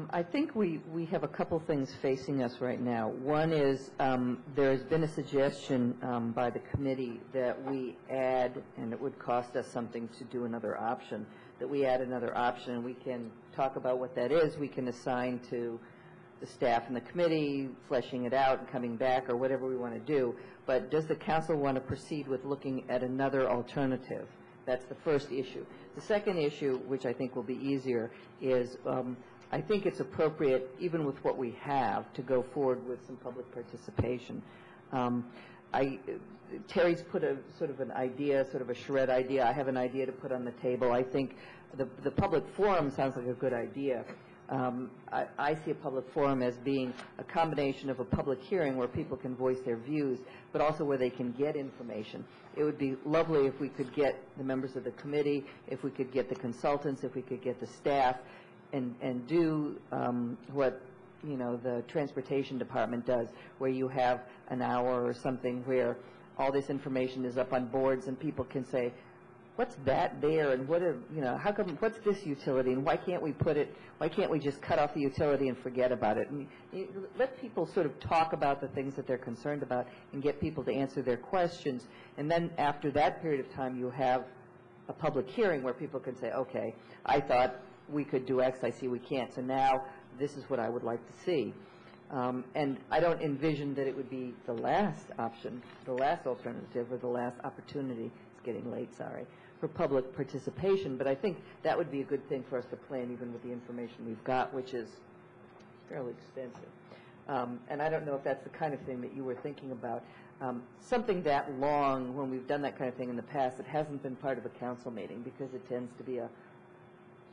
I think we have a couple things facing us right now. One is there has been a suggestion by the committee that we add, and it would cost us something to do another option, that we add another option, and we can talk about what that is. We can assign to the staff and the committee, fleshing it out and coming back, or whatever we want to do. But does the council want to proceed with looking at another alternative? That's the first issue. The second issue, which I think will be easier, is I think it's appropriate, even with what we have, to go forward with some public participation. Terry's put a sort of an idea, sort of a shred idea. I have an idea to put on the table. I think the public forum sounds like a good idea. I see a public forum as being a combination of a public hearing where people can voice their views, but also where they can get information. It would be lovely if we could get the members of the committee, if we could get the consultants, if we could get the staff, and do what, you know, the transportation department does, where you have an hour or something where all this information is up on boards and people can say, what's that there, and what are, you know, how come, what's this utility, and why can't we put it, why can't we just cut off the utility and forget about it? And let people sort of talk about the things that they're concerned about and get people to answer their questions. And then after that period of time, you have a public hearing where people can say, okay, I thought we could do X, I see we can't, so now this is what I would like to see. And I don't envision that it would be the last option, the last alternative, or the last opportunity, it's getting late, sorry, for public participation, but I think that would be a good thing for us to plan, even with the information we've got, which is fairly extensive. And I don't know if that's the kind of thing that you were thinking about. Something that long, when we've done that kind of thing in the past, it hasn't been part of a council meeting because it tends to be a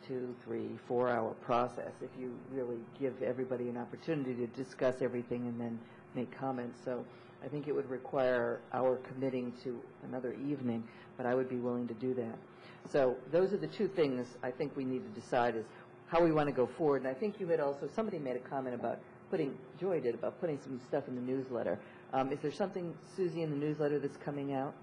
2, 3, 4 hour process if you really give everybody an opportunity to discuss everything and then make comments. So I think it would require our committing to another evening, but I would be willing to do that. So those are the two things I think we need to decide, is how we want to go forward. And I think you had also, somebody made a comment about putting, Joy did, about putting some stuff in the newsletter. Is there something, Susie, in the newsletter that's coming out?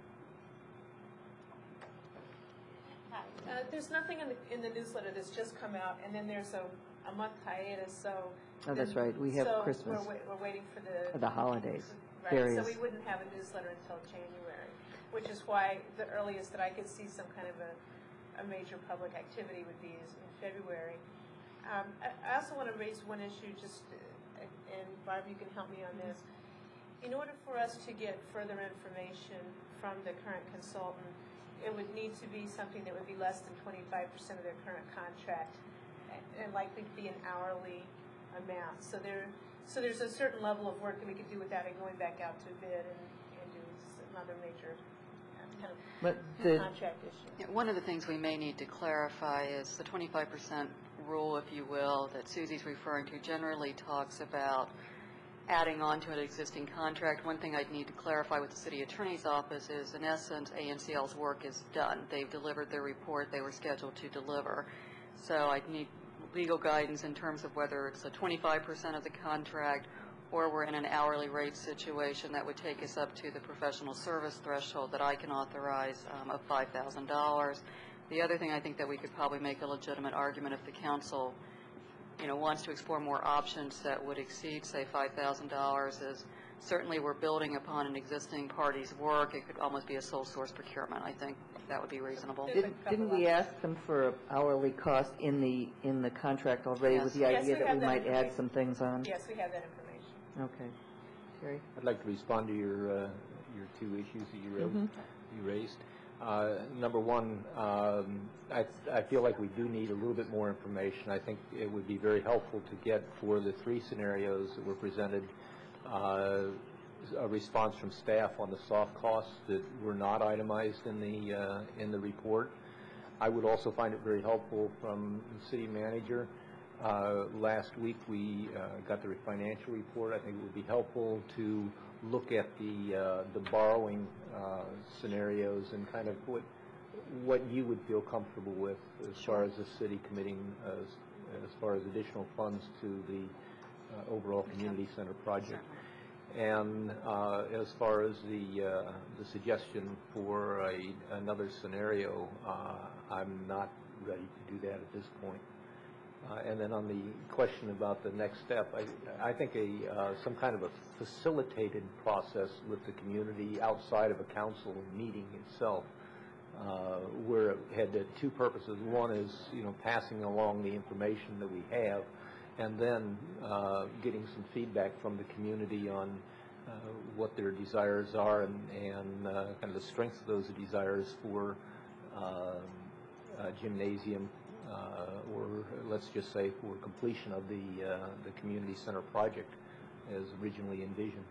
There's nothing in the newsletter that's just come out, and then there's a month hiatus, so... Oh, that's right. We have Christmas. We're waiting for the holidays. Right, various. So we wouldn't have a newsletter until January, which is why the earliest that I could see some kind of a major public activity would be is in February. I also want to raise one issue, just, and Barb, you can help me on this. In order for us to get further information from the current consultant, it would need to be something that would be less than 25% of their current contract, and likely to be an hourly amount. So there's a certain level of work that we could do without it going back out to bid and do another major kind of contract issue. Yeah, one of the things we may need to clarify is the 25% rule, if you will, that Susie's referring to generally talks about adding on to an existing contract. One thing I'd need to clarify with the city attorney's office is, in essence, ANCL's work is done. They've delivered their report they were scheduled to deliver. So I'd need legal guidance in terms of whether it's a 25% of the contract or we're in an hourly rate situation that would take us up to the professional service threshold that I can authorize of $5,000. The other thing I think that we could probably make a legitimate argument if the council wants to explore more options that would exceed, say, $5,000 is certainly we're building upon an existing party's work. It could almost be a sole source procurement. I think that would be reasonable. Didn't we ask them for hourly cost in the contract already with the idea that we might add some things on? Yes, we have that information. Okay. Terry? I'd like to respond to your two issues that you raised. Number one, I feel like we do need a little bit more information. I think it would be very helpful to get, for the three scenarios that were presented, a response from staff on the soft costs that were not itemized in the report. I would also find it very helpful from the city manager. Last week we got the financial report. I think it would be helpful to look at the borrowing scenarios and kind of what you would feel comfortable with as far as the city committing as far as additional funds to the overall community center project. And as far as the suggestion for another scenario, I'm not ready to do that at this point. And then on the question about the next step, I think some kind of a facilitated process with the community outside of a council meeting itself, where it had two purposes. One is, passing along the information that we have, and then getting some feedback from the community on what their desires are and kind of the strengths of those desires for gymnasium, or let's just say for completion of the community center project as originally envisioned.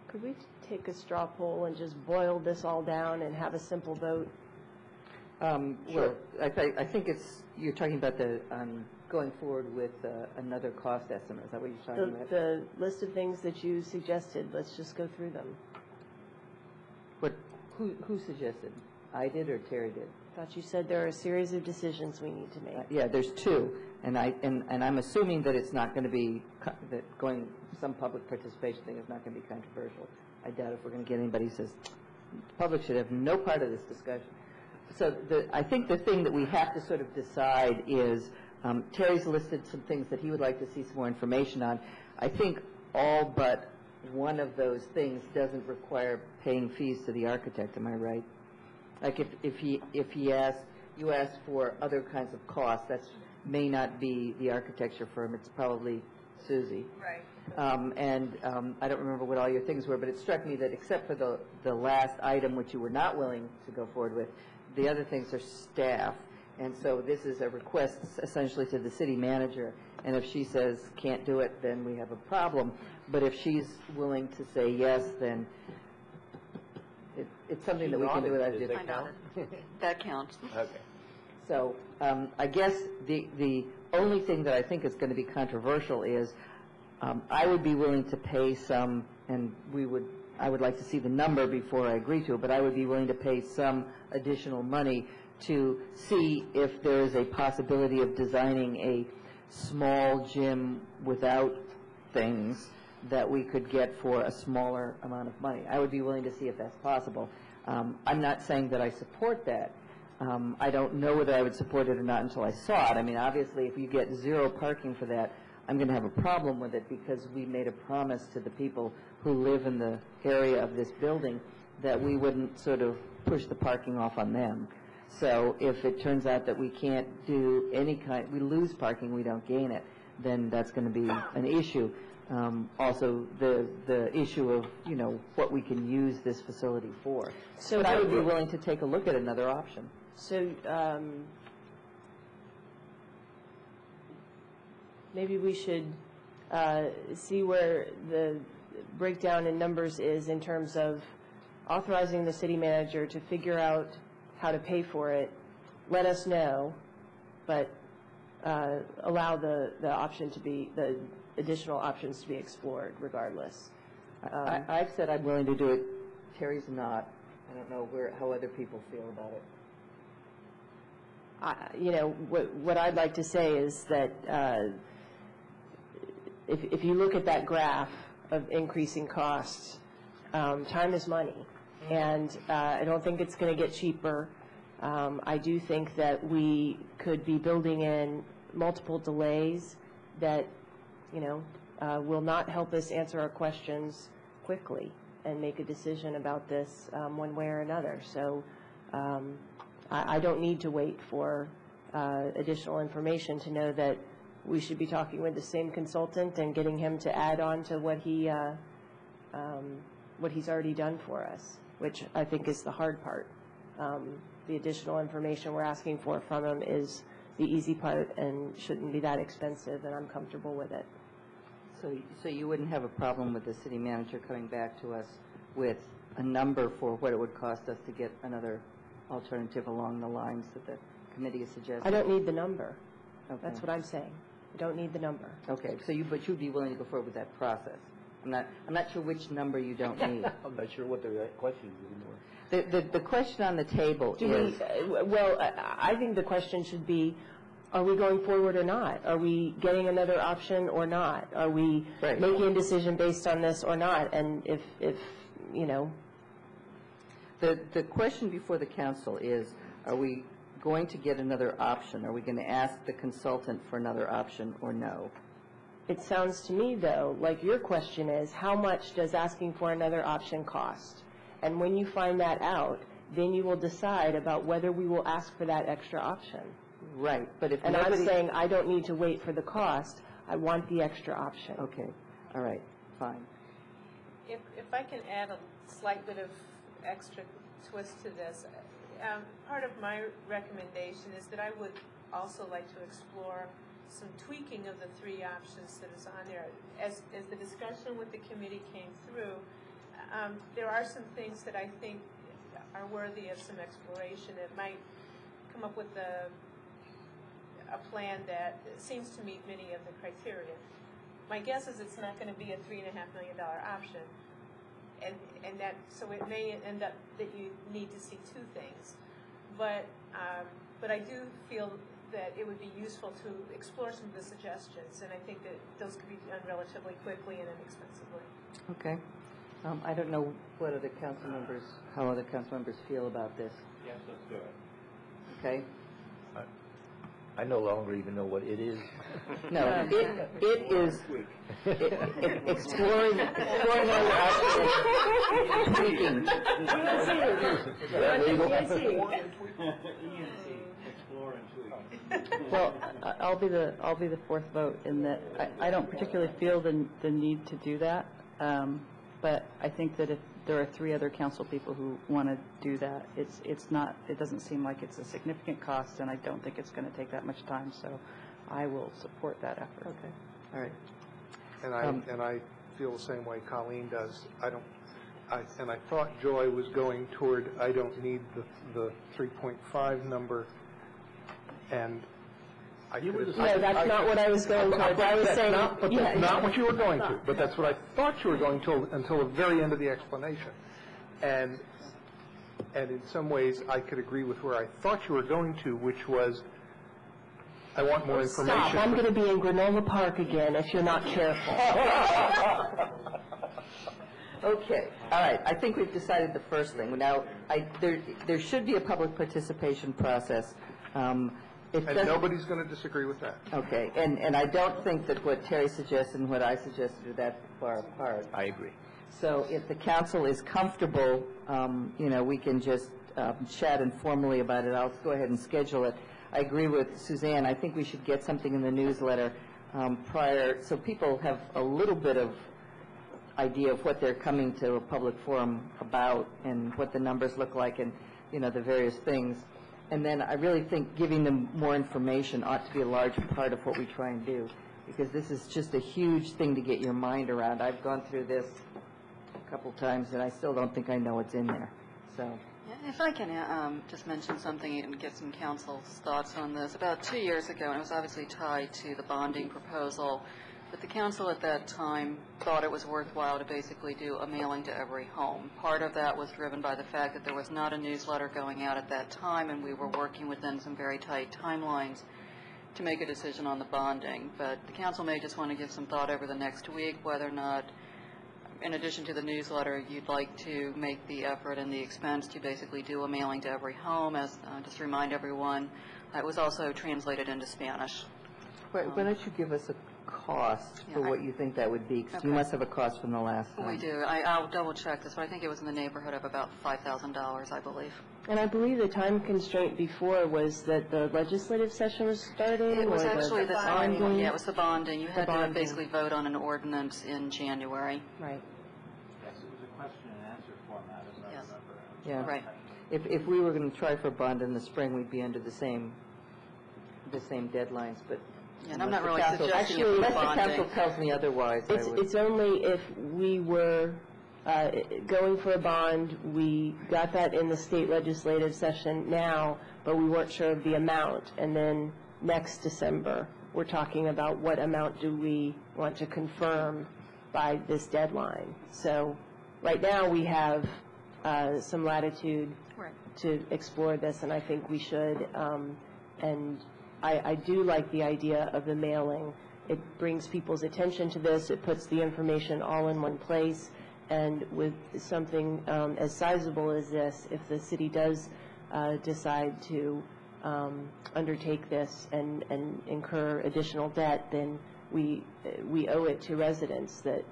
Could we take a straw poll and just boil this all down and have a simple vote? Well, I think you're talking about going forward with another cost estimate. Is that what you're talking about? The list of things that you suggested, let's just go through them. Who suggested? I did or Terry did? I thought you said there are a series of decisions we need to make. Yeah, there's two, and I'm assuming that it's not going to be some public participation thing is not going to be controversial. I doubt if we're going to get anybody who says the public should have no part of this discussion. So I think the thing that we have to sort of decide is Terry's listed some things that he would like to see some more information on. I think all but one of those things doesn't require paying fees to the architect. Am I right? Like if you ask for other kinds of costs, that may not be the architecture firm. It's probably Susie. Right. I don't remember what all your things were, but it struck me that except for the last item, which you were not willing to go forward with, the other things are staff. And so this is a request essentially to the city manager. And if she says can't do it, then we have a problem. But if she's willing to say yes, then it's something that we can do without just. That counts. Okay. So I guess the only thing that I think is going to be controversial is I would be willing to pay some, and I would like to see the number before I agree to it, but I would be willing to pay some additional money to see if there is a possibility of designing a small gym without things that we could get for a smaller amount of money. I would be willing to see if that's possible. I'm not saying that I support that. I don't know whether I would support it or not until I saw it. I mean, obviously, if you get zero parking for that, I'm going to have a problem with it because we made a promise to the people who live in the area of this building that we wouldn't sort of push the parking off on them. So if it turns out that we can't do we lose parking, we don't gain it, then that's going to be an issue. Also, the issue of, what we can use this facility for. So but I would be willing to take a look at another option. So maybe we should see where the breakdown in numbers is in terms of authorizing the city manager to figure out how to pay for it, let us know, but allow the option to be, the additional options to be explored regardless. I've said I'm willing to do it. Terry's not. I don't know how other people feel about it. You know, what I'd like to say is that if you look at that graph of increasing costs, time is money. And I don't think it's going to get cheaper. I do think that we could be building in multiple delays that, you know, will not help us answer our questions quickly and make a decision about this one way or another. So I don't need to wait for additional information to know that we should be talking with the same consultant and getting him to add on to what he's already done for us, which I think is the hard part. The additional information we're asking for from him is the easy part and shouldn't be that expensive, and I'm comfortable with it. So you wouldn't have a problem with the city manager coming back to us with a number for what it would cost us to get another alternative along the lines that the committee is suggesting? I don't need the number. Okay. That's what I'm saying. I don't need the number. Okay. But you'd be willing to go forward with that process. I'm not sure which number you don't need. I'm not sure what the question is anymore. The question on the table is... Well, I think the question should be, are we going forward or not? Are we getting another option or not? Are we making a decision based on this or not? And if you know... The question before the council is, are we going to get another option? Are we going to ask the consultant for another option or no? It sounds to me, though, like your question is, how much does asking for another option cost? And when you find that out, then you will decide about whether we will ask for that extra option. Right. But if I'm saying I don't need to wait for the cost. I want the extra option. Okay. All right. Fine. If I can add a slight bit of extra twist to this, part of my recommendation is that I would also like to explore some tweaking of the three options that is on there. As the discussion with the committee came through, there are some things that I think are worthy of some exploration. It might come up with a plan that seems to meet many of the criteria. My guess is it's not going to be a $3.5 million option, and that so it may end up that you need to see two things. But I do feel that it would be useful to explore some of the suggestions, and I think that those could be done relatively quickly and inexpensively. Okay. I don't know what other council members, how other council members feel about this. Yes, let's do it. Okay. I no longer even know what it is. No, it is exploring all your options, tweaking. Well, I'll be the fourth vote in that I don't particularly feel the need to do that, but I think that if there are three other council people who want to do that, it doesn't seem like it's a significant cost, and I don't think it's going to take that much time, so I will support that effort. Okay. All right. And I feel the same way Colleen does. I thought Joy was going toward I don't need the 3.5 number, and I could have No, that's not what I was going towards. I was saying, that's not what you were going to, but that's what I thought you were going to until the very end of the explanation. And in some ways, I could agree with where I thought you were going to, which was I want more information. Stop. I'm going to be in Granola Park again if you're not careful. Okay. All right. I think we've decided the first thing. Now, there should be a public participation process. And nobody's going to disagree with that. Okay. And I don't think that what Terry suggested and what I suggested are that far apart. I agree. So if the council is comfortable, we can just chat informally about it. I'll go ahead and schedule it. I agree with Suzanne. I think we should get something in the newsletter prior so people have a little bit of idea of what they're coming to a public forum about and what the numbers look like and, the various things. And then I really think giving them more information ought to be a large part of what we try and do. because this is just a huge thing to get your mind around. I've gone through this a couple times, and I still don't think I know what's in there. So, if I can just mention something and get some council's thoughts on this. About 2 years ago, and it was obviously tied to the bonding proposal, but the council at that time thought it was worthwhile to basically do a mailing to every home. Part of that was driven by the fact that there was not a newsletter going out at that time, and we were working within some very tight timelines to make a decision on the bonding. But the council may just want to give some thought over the next week whether or not, in addition to the newsletter, you'd like to make the effort and the expense to basically do a mailing to every home. As just to remind everyone, it was also translated into Spanish. why don't you give us a cost for what you think that would be? Because you must have a cost from the last time. We do. I'll double check this, but I think it was in the neighborhood of about $5,000, I believe. And I believe the time constraint before was that the legislative session was starting? It was actually the bonding? Yeah, it was the bonding. You had to basically vote on an ordinance in January. Right. Yes, it was a question and answer format, as I remember. Yeah. Right. If we were going to try for bond in the spring, we'd be under the same deadlines, but... Yeah, and I'm not really suggesting it unless the council tells me otherwise, It's only if we were going for a bond, we got that in the state legislative session now, but we weren't sure of the amount. And then next December, we're talking about what amount do we want to confirm by this deadline. So right now we have some latitude to explore this, and I think we should. And I do like the idea of the mailing. It brings people's attention to this. It puts the information all in one place. And with something as sizable as this, if the city does decide to undertake this and incur additional debt, then we owe it to residents that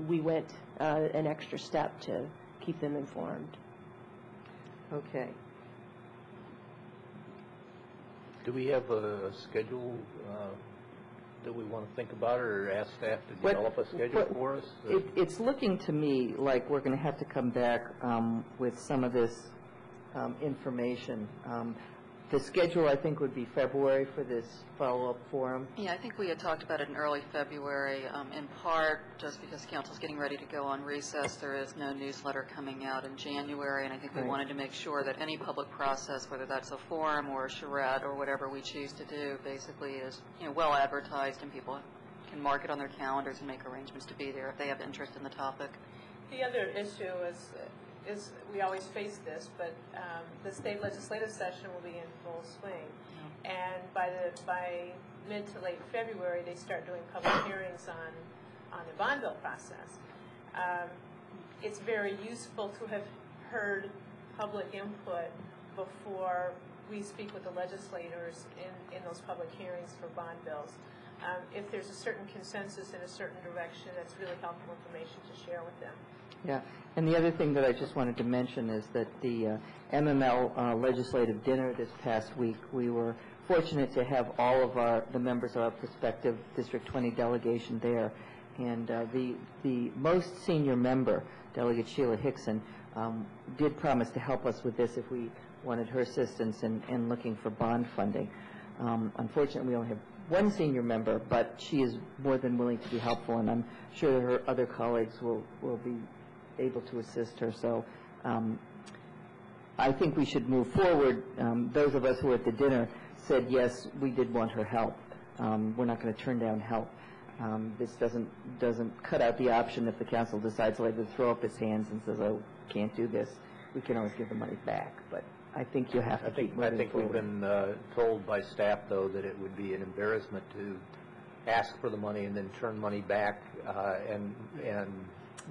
we went an extra step to keep them informed. Okay. Do we have a schedule that we want to think about, or ask staff to develop a schedule for us? It's looking to me like we're going to have to come back with some of this information. The schedule, I think, would be February for this follow-up forum. Yeah, I think we had talked about it in early February, in part just because council's getting ready to go on recess. There is no newsletter coming out in January, and I think we wanted to make sure that any public process, whether that's a forum or a charrette or whatever we choose to do, basically is well advertised and people can mark it on their calendars and make arrangements to be there if they have interest in the topic. The other issue is we always face this, but the state legislative session will be in full swing, and by mid to late February they start doing public hearings on the bond bill process. It's very useful to have heard public input before we speak with the legislators in those public hearings for bond bills. If there's a certain consensus in a certain direction, that's really helpful information to share with them. Yeah, and the other thing that I just wanted to mention is that the MML legislative dinner this past week, we were fortunate to have all of the members of our prospective District 20 delegation there, and the most senior member, Delegate Sheila Hickson, did promise to help us with this if we wanted her assistance in looking for bond funding. Unfortunately, we only have one senior member, but she is more than willing to be helpful, and I'm sure her other colleagues will be able to assist her. So I think we should move forward. Those of us who were at the dinner said, yes, we did want her help. We're not going to turn down help. This doesn't cut out the option if the council decides later to throw up its hands and says, oh, can't do this. We can always give the money back. But I think you have to keep moving I think forward. we've been told by staff, though, that it would be an embarrassment to ask for the money and then turn money back and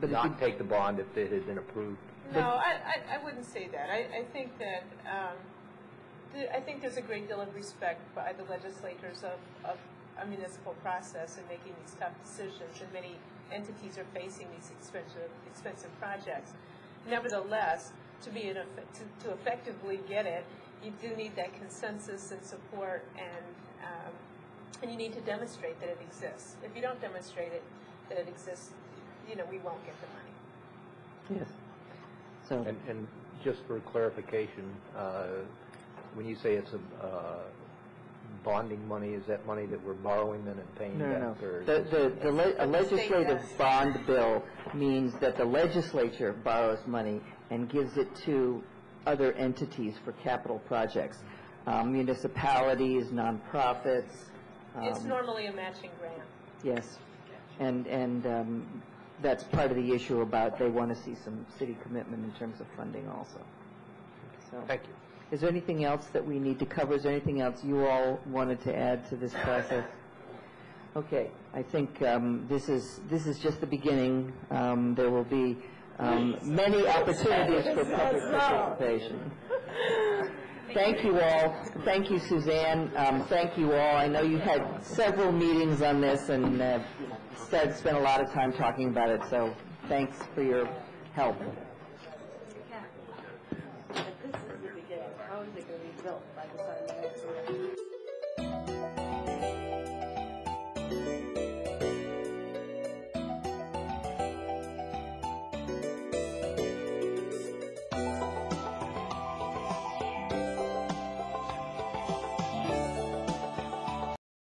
not take the bond if it had been approved. No, I wouldn't say that. I think that I think there's a great deal of respect by the legislators of a municipal process in making these tough decisions, and many entities are facing these expensive projects. Nevertheless, to effectively get it, you do need that consensus and support, and you need to demonstrate that it exists. If you don't demonstrate it that it exists, we won't get the money. Yes. So. And just for clarification, when you say it's a bonding money, is that money that we're borrowing then and paying No. back? Or A legislative bond bill means that the legislature borrows money and gives it to other entities for capital projects, municipalities, nonprofits. It's normally a matching grant. Yes, and that's part of the issue about they want to see some city commitment in terms of funding also. So, thank you. is there anything else that we need to cover? Is there anything else you all wanted to add to this process? Okay, I think this is just the beginning. There will be many opportunities for public participation. Thank you all. Thank you, Suzanne. Thank you all. I know you had several meetings on this and spent a lot of time talking about it, so thanks for your help. This is the beginning. How is it going to be built by the time the next